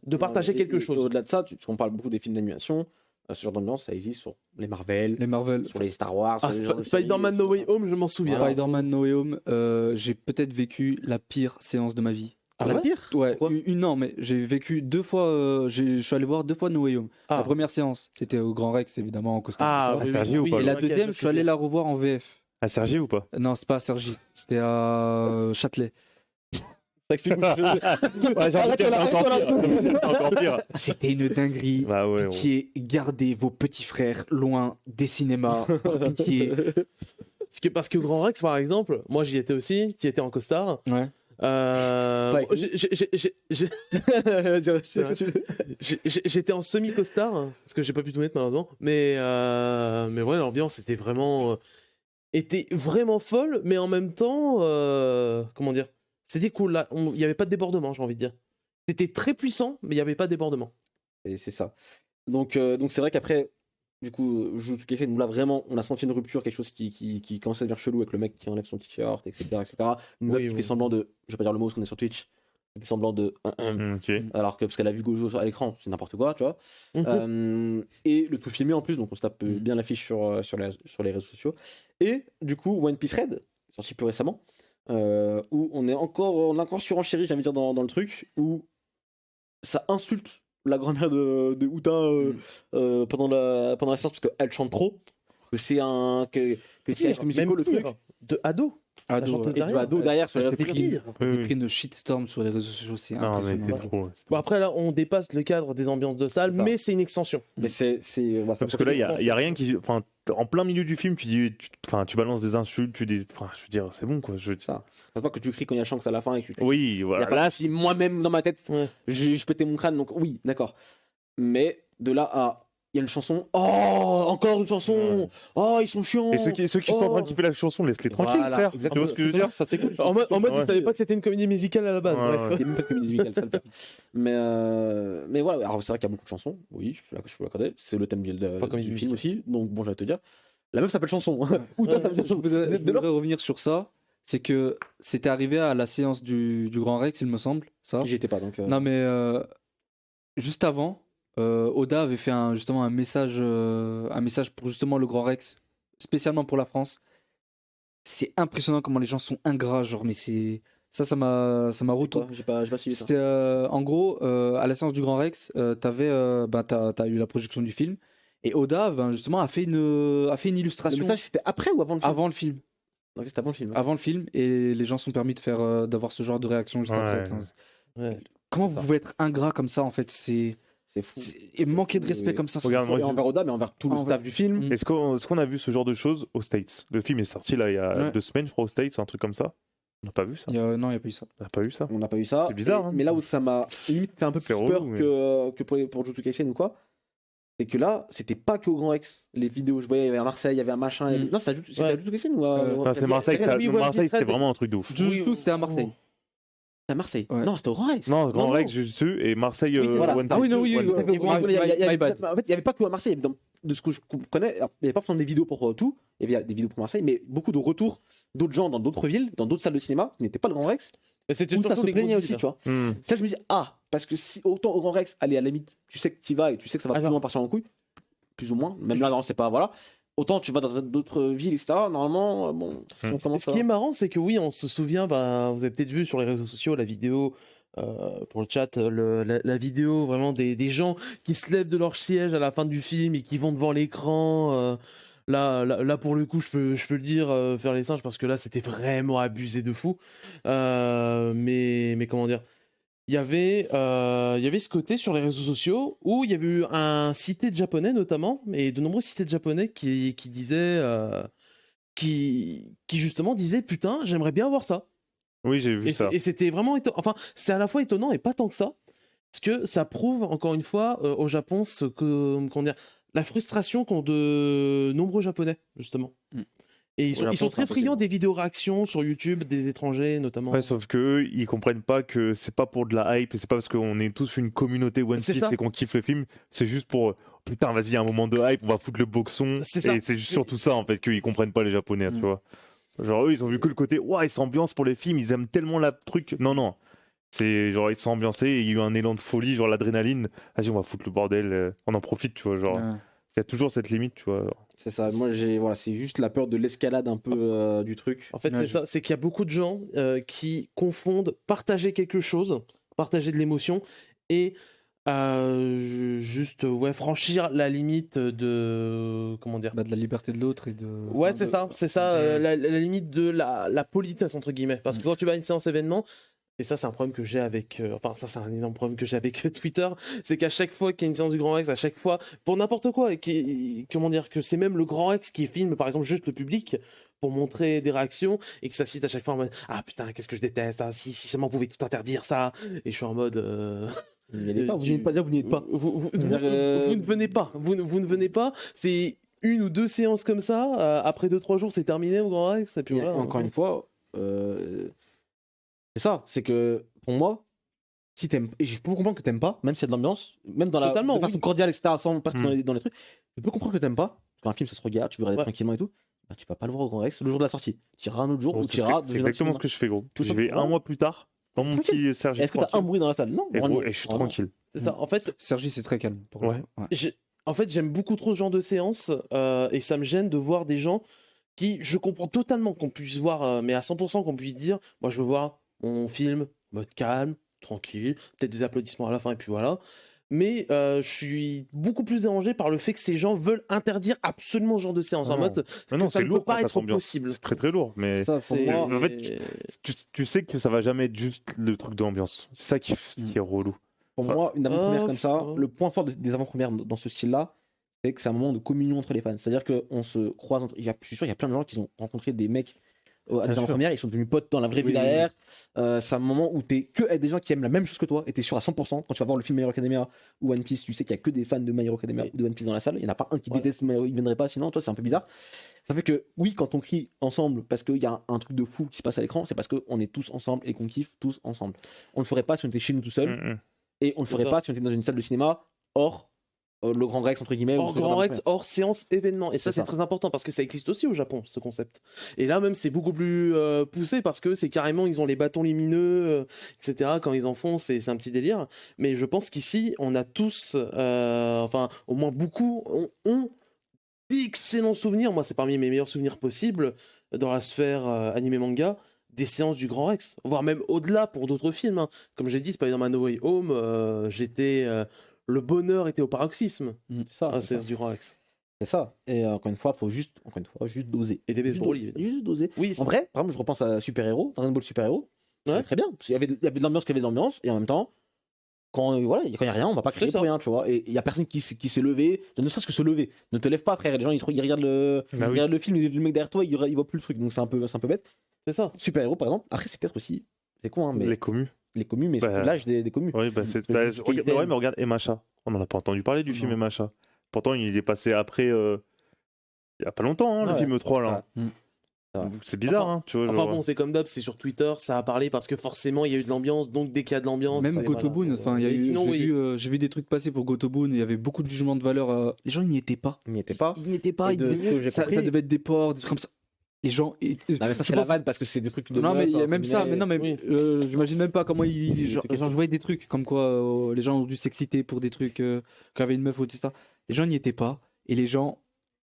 de partager quelque chose. Au-delà de ça, on parle beaucoup des films d'animation. ce genre d'ambiance, ça existe sur les Marvel, Les Marvel. sur les Star Wars. Ah, sur les genres de Spider-Man séries, No Way Home, je m'en souviens. Spider-Man No Way Home, j'ai peut-être vécu la pire séance de ma vie. Ah la ouais pire. Ouais, Pourquoi non, mais j'ai vécu 2 fois, je suis allé voir 2 fois No Way Home. Ah. La première séance, c'était au Grand Rex, évidemment, en costume. Ah, tout ça. oui, Sergi ou pas, Et la ok, deuxième, me je suis allé souviens. la revoir en VF. À Sergi ou pas? Non, c'est pas à Cergy, c'était à Châtelet. Ça explique beaucoup de choses. Ouais, j'ai envie de dire, c'est encore pire. Ah, c'était une dinguerie. Bah ouais. Pitié, gardez vos petits frères loin des cinémas. Par pitié. Parce que Grand Rex, par exemple, moi j'y étais aussi, tu y étais en costard. Ouais. Bon, j'étais en semi-costard, parce que j'ai pas pu tout mettre malheureusement. Mais ouais, l'ambiance était vraiment folle, mais en même temps, comment dire, c'était cool là. Il n'y avait pas de débordement, j'ai envie de dire. C'était très puissant, mais il n'y avait pas de débordement. Et c'est ça. Donc c'est vrai qu'après, du coup, nous là vraiment, on a senti une rupture, quelque chose qui commence à devenir chelou avec le mec qui enlève son t-shirt, etc. Une meuf Oui, qui oui. fait semblant de, je vais pas dire le mot parce qu'on est sur Twitch, qui fait semblant de, Ok. alors que parce qu'elle a vu Gojo à l'écran, c'est n'importe quoi, tu vois. Et le tout filmé en plus, donc on se tape bien l'affiche sur les réseaux sociaux. Et du coup, One Piece Red, sorti plus récemment, où on est encore surenchéri, j'ai envie de dire, dans le truc, où ça insulte la grand-mère de Uta pendant la séance parce qu'elle chante trop, que c'est un que c'est un musical le truc. De ado. Et du ado derrière sur les réseaux sociaux. J'ai pris une shitstorm sur les réseaux sociaux, c'est Non, mais impressionnant. c'est trop. Bon, après là, on dépasse le cadre des ambiances de salle, C'est ça. mais c'est une extension. Mais c'est Parce que là, il y a rien qui. Enfin, en plein milieu du film, tu balances des insultes, enfin, je veux dire, c'est bon quoi. ça. C'est pas que tu cries quand il y a Shanks à la fin et que tu. Oui, Il y a voilà. pas Là, si moi-même dans ma tête, Ouais. je pétais mon crâne, donc oui, d'accord. Mais de là à, il y a une chanson, oh, encore une chanson, Ouais. oh, ils sont chiants. et ceux qui sont en train de kiffer la chanson, laisse-les tranquilles, Voilà, frère. Tu exactement. vois ce que je veux dire? Ça c'est cool. En mode, Ouais. tu savais pas que c'était une comédie musicale à la base. Ouais, ouais. ouais. C'était même pas de comédie musicale, ça le pire. Mais voilà, alors c'est vrai qu'il y a beaucoup de chansons, oui, je peux l'accorder. C'est le thème Pas comédie du film musicale. aussi, donc bon, je vais te dire. La meuf s'appelle chanson. Ou toi, ça s'appelle Je chanson. voudrais revenir sur ça. C'est que c'était arrivé à la séance du Grand Rex, il me semble. Ça. J'y étais pas donc. Non, mais juste avant, Oda avait fait justement un message pour justement le Grand Rex, spécialement pour la France. C'est impressionnant comment les gens sont ingrats, genre, mais c'est. Ça m'a retourné. J'ai pas suivi ça. C'était en gros à la séance du Grand Rex, t'as eu la projection du film et Oda justement a fait une Le illustration message c'était après ou avant le film? avant le film. Donc c'était avant le film. Avant le film et les gens sont permis de faire d'avoir ce genre de réaction juste Ouais. après. Enfin, Ouais. comment C'est vous ça. pouvez être ingrat comme ça en fait, c'est C'est fou. et manquer de respect Oui. comme ça. Regarde, moi, Et envers Oda, mais envers tout le Envers- staff du film. Mm. Est-ce qu'on a vu ce genre de choses aux States? Le film est sorti là il y a Ouais. 2 semaines, je crois, aux States, un truc comme ça. On n'a pas vu ça. Non, il n'y a pas eu ça. On n'a pas vu ça. On n'a pas eu ça. C'est bizarre, Et- hein. Mais là où ça m'a limite fait un peu C'est plus relou, peur mais- que pour Jujutsu Kaisen ou quoi, c'est que là, c'était pas que au Grand Rex. Les vidéos, je voyais, il y avait à Marseille, il y avait à machin. il y avait- Non, c'était à Jujutsu Kaisen ou à. Non, c'est Marseille, oui, One Marseille, Piece c'était Red. vraiment un truc de ouf. Jujutsu, c'était à Marseille. C'était à Marseille. Ouais. Non, c'était au Grand Rex. Non, Grand non. Rex, Jujutsu et Marseille, Oui, voilà. One Ah oui, non, Piece, oui, One oui, Piece. oui. My bad. En fait, il n'y avait pas que à Marseille. De ce que je comprenais, alors, il n'y avait pas besoin des vidéos pour tout. Il y avait des vidéos pour Marseille, mais beaucoup de retours d'autres gens dans d'autres villes, dans d'autres salles de cinéma, qui n'étaient pas le Grand Rex. Et c'était Où ça surtout se les plaignait grosses aussi, villes. tu vois. Hmm. Là, je me dis, parce que si, autant au Grand Rex, allez, à la limite, tu sais que tu y vas et tu sais que ça va plus ou moins partir en couille, plus ou moins, même là, non, c'est pas, voilà. Autant tu vas dans d'autres villes, etc. Normalement, bon, on commence Ce qui est marrant, c'est que oui, on se souvient, vous avez peut-être vu sur les réseaux sociaux la vidéo, pour le chat, la vidéo vraiment des gens qui se lèvent de leur siège à la fin du film et qui vont devant l'écran. Là, pour le coup, je peux le dire, faire les singes, parce que là, c'était vraiment abusé de fou. Mais comment dire, il y avait ce côté sur les réseaux sociaux où il y avait eu un cité de japonais notamment, et de nombreux cités de japonais qui disaient, qui justement disaient, putain, j'aimerais bien voir ça. Oui, j'ai vu ça. Et c'était vraiment étonnant. Enfin, c'est à la fois étonnant et pas tant que ça. Parce que ça prouve, encore une fois, au Japon, comment dire, la frustration qu'ont de nombreux Japonais, justement. Mm. Et ils Au sont Japon, c'est très friands impossible. des vidéos réactions sur YouTube, des étrangers, notamment. Ouais, sauf que eux, ils comprennent pas que c'est pas pour de la hype et c'est pas parce qu'on est tous une communauté One C'est Piece ça. et qu'on kiffe le film, c'est juste pour putain, vas-y, il y a un moment de hype, on va foutre le boxon. C'est ça. Et c'est juste surtout ça en fait qu'ils comprennent pas les Japonais, Mm. tu vois. Genre eux, ils ont vu que le côté ils s'ambiancent pour les films, ils aiment tellement la truc. Non. C'est genre ils sont ambiancés et il y a eu un élan de folie, genre l'adrénaline. Vas-y, on va foutre le bordel, on en profite, tu vois, genre. Ouais. Il y a toujours cette limite, tu vois. C'est ça. Moi, c'est juste la peur de l'escalade un peu du truc. En fait, c'est ça, c'est qu'il y a beaucoup de gens qui confondent partager quelque chose, partager de l'émotion, et juste franchir la limite de comment dire, de la liberté de l'autre et de c'est ça la limite de la politesse entre guillemets, parce que quand tu vas à une séance événement, et ça c'est un problème que j'ai avec ça c'est un énorme problème que j'ai avec Twitter, c'est qu'à chaque fois qu'il y a une séance du Grand Rex, à chaque fois pour n'importe quoi, et comment dire, que c'est même le Grand Rex qui filme par exemple juste le public pour montrer des réactions, et que ça cite à chaque fois en mode ah putain qu'est-ce que je déteste, si seulement on pouvait tout interdire ça, et je suis en mode vous n'êtes pas dire, vous n'y êtes pas. Vous ne venez pas. Vous ne venez pas. C'est une ou deux séances comme ça. Après 2-3 jours, c'est terminé au Grand Rex. Et puis voilà. Encore une fois, c'est ça. C'est que pour moi, si t'aimes, et je peux comprendre que t'aimes pas, même s'il y a de l'ambiance, même dans Totalement, de façon cordiale, etc., sans partir dans les trucs, je peux comprendre que t'aimes pas. Parce qu'un film, ça se regarde, tu veux regarder tranquillement et tout. Bah, tu vas pas le voir au Grand Rex le jour de la sortie. Tu iras un autre jour ou tu iras. C'est exactement ce que je fais, gros. J'y vais un mois plus tard. Dans mon petit Sergi. Est-ce que t'as un bruit dans la salle? Non. Et je suis tranquille. C'est ça. En fait, Sergi, c'est très calme. En fait, j'aime beaucoup trop ce genre de séance et ça me gêne de voir des gens qui, je comprends totalement qu'on puisse voir, mais à 100% qu'on puisse dire, moi je veux voir mon film, mode calme, tranquille, peut-être des applaudissements à la fin et puis voilà. Mais je suis beaucoup plus dérangé par le fait que ces gens veulent interdire absolument ce genre de séance. En mode, non, ça c'est ne lourd peut pas quand ça être s'ambiance. possible. C'est très très lourd. Mais ça, En fait, tu sais que ça va jamais être juste le truc d'ambiance. C'est ça qui est relou. Pour moi, une avant-première comme ça, le point fort des avant-premières dans ce style-là, c'est que c'est un moment de communion entre les fans. C'est-à-dire qu'on se croise. Je suis sûr, il y a plein de gens qui ont rencontré des mecs à des avant-premières, ils sont devenus potes dans la vraie vie derrière. C'est un moment où t'es que avec des gens qui aiment la même chose que toi et t'es sûr à 100%. Quand tu vas voir le film My Hero Academia ou One Piece, tu sais qu'il y a que des fans de My Hero Academia ou de One Piece dans la salle. Il n'y en a pas un qui déteste My Hero, il viendrait pas, sinon, toi, c'est un peu bizarre. Ça fait que, oui, quand on crie ensemble parce qu'il y a un truc de fou qui se passe à l'écran, c'est parce qu'on est tous ensemble et qu'on kiffe tous ensemble. On le ferait pas si on était chez nous tout seul. Et on le ferait pas si on était dans une salle de cinéma hors le Grand Rex entre guillemets. Hors Grand Rex, hors séance événement. Et ça, c'est ça. très important parce que ça existe aussi au Japon, ce concept. Et là, même, c'est beaucoup plus poussé parce que c'est carrément, ils ont les bâtons lumineux, etc. Quand ils en font, c'est un petit délire. Mais je pense qu'ici, on a tous, enfin, au moins beaucoup, ont d'excellents souvenirs. Moi, c'est parmi mes meilleurs souvenirs possibles dans la sphère animé-manga. Des séances du Grand Rex, voire même au-delà pour d'autres films. Hein. Comme j'ai dit, Spider-Man No Way Home, le bonheur était au paroxysme. C'est ça. À la séance du Grand Rex. C'est ça. Et encore une fois, faut juste doser. Et des baseball, juste doser. Oui, en vrai, par exemple, je repense à Super Héros, Dragon Ball Super Héros. C'est très bien. Il y avait de l'ambiance qu'il y avait de l'ambiance, et en même temps, quand il y a rien, on va pas crier pour rien, tu vois. Et il y a personne qui s'est levé, ne serait-ce que se lever. Ne te lève pas, frère. Les gens, ils regardent le film, le mec derrière toi, il voit plus le truc. Donc c'est un peu bête. C'est ça. Super Héros, par exemple. Après, c'est peut-être aussi, c'est con, hein, mais les commus, mais c'est l'âge des commus. Oui, mais regarde Emacha. On n'en a pas entendu parler du film Emacha. Pourtant, il est passé après, il y a pas longtemps, le film 3 là. C'est bizarre, hein, tu vois. Enfin bon, c'est comme d'hab, c'est sur Twitter, ça a parlé parce que forcément il y a eu de l'ambiance, donc dès qu'il y a de l'ambiance. Même Gotobun, enfin, j'ai vu des trucs passer pour Gotobun, il y avait beaucoup de jugements de valeur. Les gens n'y étaient pas. Ils n'y étaient pas. Ça devait être des ports, des trucs comme ça. Les gens. Non, mais ça, c'est la vanne parce que c'est des trucs de. Non, mais il y a même ça, mais j'imagine même pas comment genre, je voyais des trucs comme quoi les gens ont dû s'exciter pour des trucs, qu'il y avait une meuf ou etc. Les gens n'y étaient pas, et les gens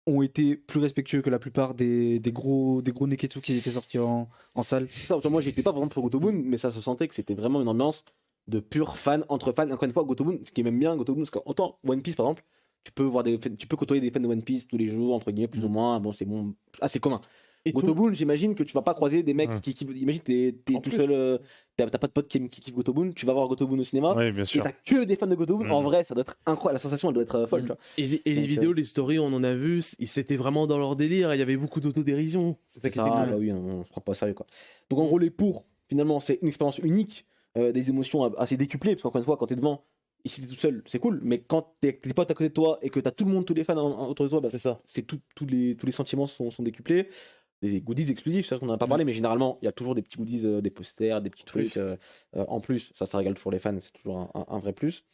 ont été plus respectueux que la plupart des gros Neketsu qui étaient sortis en salle. Ça, moi j'étais pas par exemple pour Gotobun, mais ça se sentait que c'était vraiment une ambiance de purs fans entre fans. Encore une fois, Gotobun, ce qui est même bien Gotobun, parce qu'autant One Piece par exemple, tu peux côtoyer des fans de One Piece tous les jours, entre guillemets, plus ou moins, bon, c'est commun. Gotobun, j'imagine que tu vas pas croiser des mecs qui imagine t'es tout seul, t'as pas de potes qui kiffent Gotobun, tu vas voir Gotobun au cinéma, bien et sûr. t'as que des fans de Gotobun. En vrai, ça doit être incroyable, la sensation elle doit être folle. Tu vois. Et les vidéos, les stories, on en a vu, c'était vraiment dans leur délire, il y avait beaucoup d'autodérision. C'est ça qui était cool. Oui, on se prend pas au sérieux quoi. Donc en gros, les pour, finalement, c'est une expérience unique, des émotions assez décuplées, parce qu'encore une fois, quand t'es devant, ici t'es tout seul, c'est cool, mais quand t'es potes à côté de toi et que t'as tout le monde, tous les fans autour de toi, c'est ça. C'est tous les sentiments sont décuplés. Des goodies exclusifs, c'est vrai qu'on n'en a pas parlé, mais généralement il y a toujours des petits goodies, des posters, des petits trucs en plus. Ça régale toujours les fans, c'est toujours un vrai plus.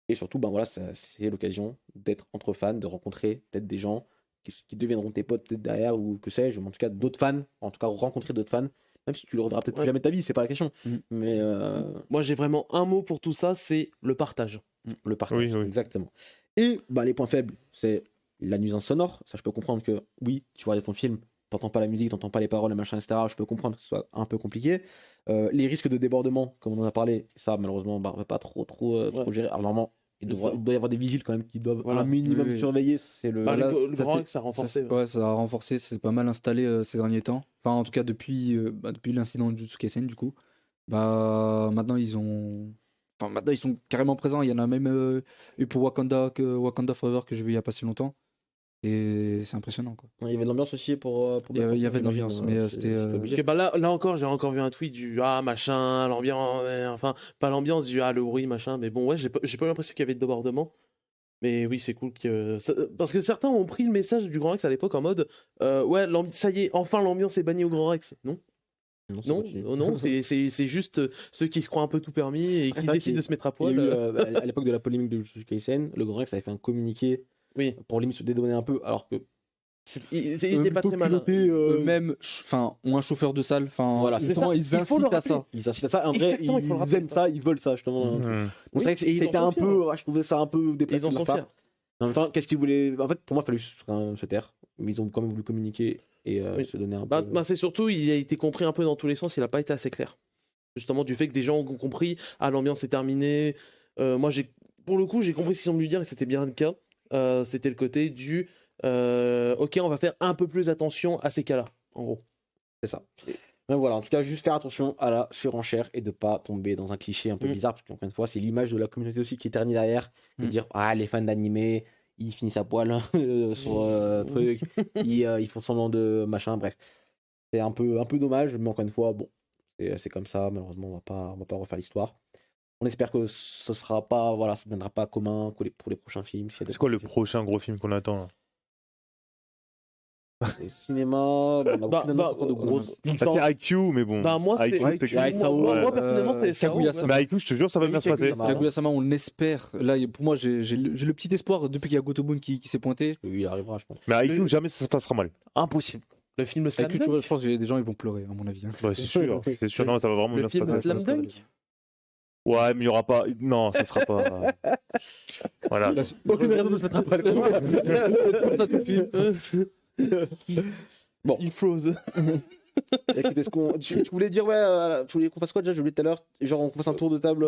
Et surtout, ben voilà, c'est l'occasion d'être entre fans, de rencontrer peut-être des gens qui deviendront tes potes peut-être derrière, ou que sais-je, mais en tout cas d'autres fans, en tout cas rencontrer d'autres fans, même si tu le reverras peut-être plus jamais de ta vie, c'est pas la question. Mais moi j'ai vraiment un mot pour tout ça, c'est le partage. Le partage, oui. exactement. Et bah, les points faibles, c'est la nuisance sonore, ça je peux comprendre que oui, tu regardes ton film, t'entends pas la musique, t'entends pas les paroles, les machins, etc. Je peux comprendre que ce soit un peu compliqué. Les risques de débordement, comme on en a parlé, ça malheureusement, on va pas trop gérer. Alors normalement, il doit y avoir des vigiles quand même qui doivent un minimum surveiller. C'est le. Le Grand Rex, ça a renforcé. Ça a renforcé, c'est pas mal installé ces derniers temps. Enfin, en tout cas, depuis l'incident de Jujutsu Kaisen, du coup. Maintenant, ils sont carrément présents. Il y en a même eu pour Wakanda Forever que j'ai vu il y a pas si longtemps. Et c'est impressionnant, quoi. Il y avait de l'ambiance aussi pour il y avait de l'ambiance, mais c'était. Parce que là encore, j'ai encore vu un tweet du machin, l'ambiance, enfin, pas l'ambiance, du le bruit, machin, mais bon, ouais, j'ai pas eu l'impression qu'il y avait de débordement. Mais oui, c'est cool parce que certains ont pris le message du Grand Rex à l'époque en mode ça y est, enfin l'ambiance est bannie au Grand Rex. Non, c'est juste ceux qui se croient un peu tout permis et qui décident de se mettre à poil. À l'époque de la polémique de Jujutsu Kaisen, le Grand Rex avait fait un communiqué pour limite se dédouaner un peu, alors que il était pas très malin. Eux-mêmes ont un chauffeur de salle. Voilà, justement, ils incitent à ça. Ils incitent à ça. En vrai, ils aiment ça, ils veulent ça, justement. C'est vrai que c'était un peu. Je trouvais ça un peu déplacé. Ils en sont fiers. En même temps, qu'est-ce qu'ils voulaient. En fait, pour moi, il fallait juste se taire. Mais ils ont quand même voulu communiquer et se donner un peu. C'est surtout, il a été compris un peu dans tous les sens, il n'a pas été assez clair. Justement, du fait que des gens ont compris, l'ambiance est terminée. Moi, pour le coup, j'ai compris ce qu'ils ont voulu dire et c'était bien le cas. C'était le côté du ok, on va faire un peu plus attention à ces cas-là, en gros. C'est ça. Donc voilà, en tout cas, juste faire attention à la surenchère et de pas tomber dans un cliché un peu bizarre, parce qu'encore une fois, c'est l'image de la communauté aussi qui est ternie derrière, de dire les fans d'animé, ils finissent à poil sur truc, ils font semblant de machin, bref. C'est un peu dommage, mais encore une fois, bon, c'est comme ça, malheureusement, on va pas refaire l'histoire. On espère que ce sera pas, voilà, ça ne deviendra pas commun pour les prochains films. C'est quoi le prochain gros film qu'on attend là? Le cinéma, on a encore de gros. Ça fait IQ, mais bon. Moi, personnellement, c'est Kaguya-sama. Mais IQ, je te jure, ça va bien se passer. Kaguya-sama, on l'espère. Là, pour moi, j'ai le petit espoir depuis qu'il y a Gotobun qui s'est pointé. Oui, il arrivera, je pense. Mais IQ, jamais ça se passera mal. Impossible. Le film Slam Dunk. Je pense que des gens ils vont pleurer, à mon avis. C'est sûr. C'est sûr, non, ça va vraiment bien se passer. Le film Slam Dunk. Ouais, mais il n'y aura pas. Non, ça sera pas. Voilà. Aucune raison de se mettre à poil. Comme ça tout de suite. Bon. Il froze. Écoute, tu voulais dire, tu voulais qu'on fasse quoi déjà? J'ai oublié tout à l'heure. Genre, on fasse un tour de table.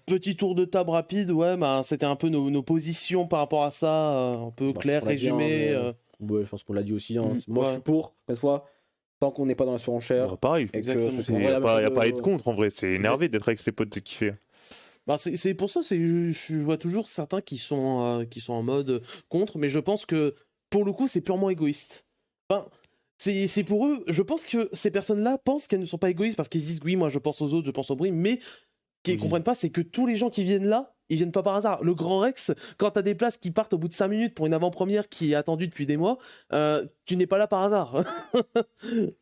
Petit tour de table rapide, c'était un peu nos positions par rapport à ça, un peu clair, résumé. Ouais, je pense qu'on l'a dit aussi. Moi, je suis pour, cette fois. Tant qu'on n'est pas dans la surenchère. Pareil, exactement. Il n'y a pas à être contre en vrai, c'est énervé d'être avec ses potes de kiffer. C'est pour ça, je vois toujours certains qui sont en mode contre, mais je pense que pour le coup c'est purement égoïste. C'est pour eux, je pense que ces personnes-là pensent qu'elles ne sont pas égoïstes parce qu'ils disent oui, moi je pense aux autres, je pense au bruit, mais ce qu'ils ne comprennent pas, c'est que tous les gens qui viennent là, ils viennent pas par hasard. Le Grand Rex, quand t'as des places qui partent au bout de 5 minutes pour une avant-première qui est attendue depuis des mois, tu n'es pas là par hasard.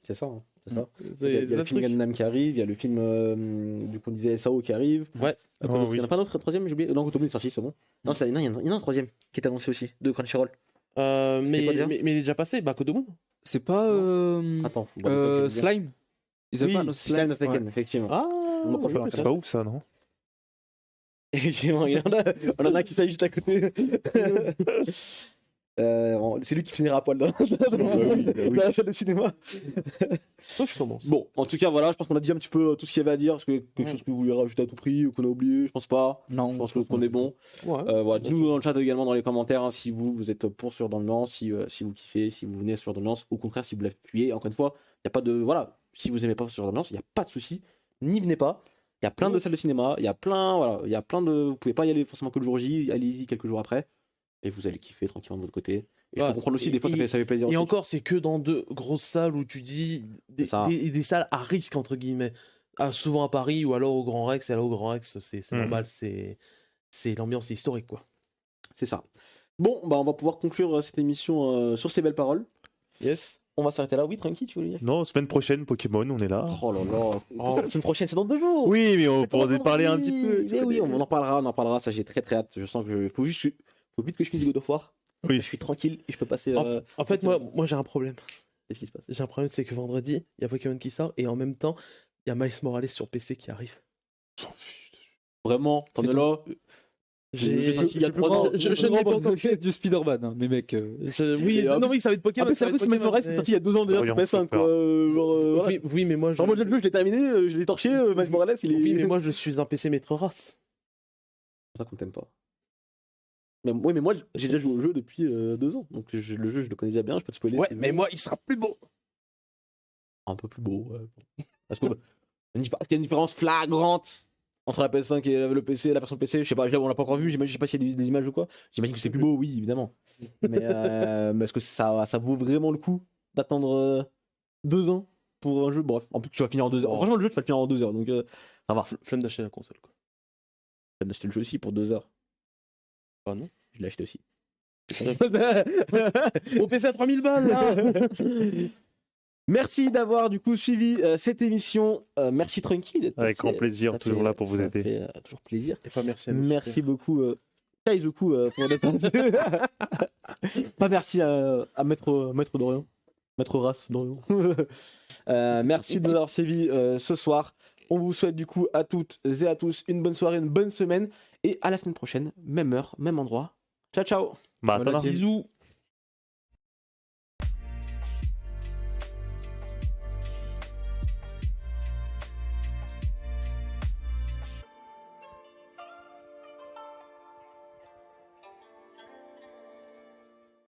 C'est ça. C'est ça. Il y a le film Gundam qui arrive, il y a le film du coup on disait SAO qui arrive. Ouais. Il n'y en a pas un autre troisième, j'ai oublié. Non, Gotobun est sorti, c'est bon. Non, il y en a un troisième qui est annoncé aussi, de Crunchyroll. Mais il est déjà passé, Kodomo. C'est pas Attends, Slime. Slime of Tekken, effectivement. C'est pas ouf ça, non? Effectivement, on en a qui s'agit juste à côté. C'est lui qui finira à poil dans la salle de cinéma. Je commence. Bon, en tout cas, voilà, je pense qu'on a dit un petit peu tout ce qu'il y avait à dire. Est-ce que quelque chose que vous voulez rajouter à tout prix ou qu'on a oublié? Je pense pas. Non. Je pense qu'on est bon. Voilà, dites-nous dans le chat également, dans les commentaires, si vous êtes pour ce genre d'ambiance, si vous kiffez, si vous venez ce genre d'ambiance, au contraire, si vous l'appuyez. Encore une fois, il n'y a pas de. Voilà, si vous aimez pas ce genre d'ambiance, il n'y a pas de souci. N'y venez pas. Il y a plein de salles de cinéma, il y a plein de. Vous pouvez pas y aller forcément que le jour J, allez-y quelques jours après. Et vous allez kiffer tranquillement de votre côté. Et je peux comprendre aussi, des fois, ça fait plaisir. Et aussi. encore, c'est que dans de grosses salles où tu dis des salles à risque, entre guillemets. Souvent à Paris ou alors au Grand Rex. Et alors au Grand Rex, c'est normal, c'est l'ambiance historique, quoi. C'est ça. Bon, on va pouvoir conclure cette émission sur ces belles paroles. Yes. On va s'arrêter là. Oui, tranquille, tu voulais dire? Non, semaine prochaine, Pokémon, on est là. Oh là là. La semaine prochaine, c'est dans 2 jours. Oui, mais on pourra parler un petit peu. Mais oui, on en parlera. Ça, j'ai très hâte. Je sens que faut vite que je finisse God of War. Oui. Je suis tranquille et je peux passer. En fait, moi j'ai un problème. Qu'est-ce qui se passe? J'ai un problème, c'est que vendredi, il y a Pokémon qui sort et en même temps, il y a Miles Morales sur PC qui arrive. Vraiment, t'en es là? Je n'ai pas encore fait du Spider-Man, hein, mais mec. Oui, oui, ça va être Pokémon. En plus, c'est Miles Morales, c'est sorti il y a 2 ans déjà sur PS5, quoi. Oui, mais moi, moi, le jeu, je l'ai terminé, je l'ai torché, Miles Morales, il est. Oui, mais moi, je suis un PC maître race. C'est pour ça qu'on t'aime pas. Oui, mais moi, j'ai déjà joué au jeu depuis 2 ans, donc le jeu, je le connais déjà bien, je peux te spoiler. Ouais, mais moi, il sera plus beau. Un peu plus beau, ouais. Parce qu'il y a une différence flagrante entre la PS5 et le PC, la version PC. Je sais pas, on l'a pas encore vu, je sais pas s'il y a des images ou quoi. J'imagine que c'est plus beau, oui, évidemment. Mais est-ce que ça vaut vraiment le coup d'attendre 2 ans pour un jeu? Bref, en plus, tu vas finir en 2 heures. Franchement, le jeu, tu vas le finir en 2 heures, donc ça va. Flemme d'acheter la console, quoi. Flemme d'acheter le jeu aussi pour 2 heures. Ah non? Je l'ai acheté aussi. Mon PC à 3000 balles, là. Merci d'avoir du coup suivi cette émission. Merci Trunky d'être Avec grand plaisir, toujours là pour vous aider. Ça fait toujours plaisir. Et pas merci à nous. Merci beaucoup Kaizoku pour d'être pas merci à Maître Dorian. Maître Race Dorian. Merci de nous avoir suivis ce soir. On vous souhaite du coup à toutes et à tous une bonne soirée, une bonne semaine et à la semaine prochaine, même heure, même endroit. Ciao ciao. Bah, Voilà, bisous.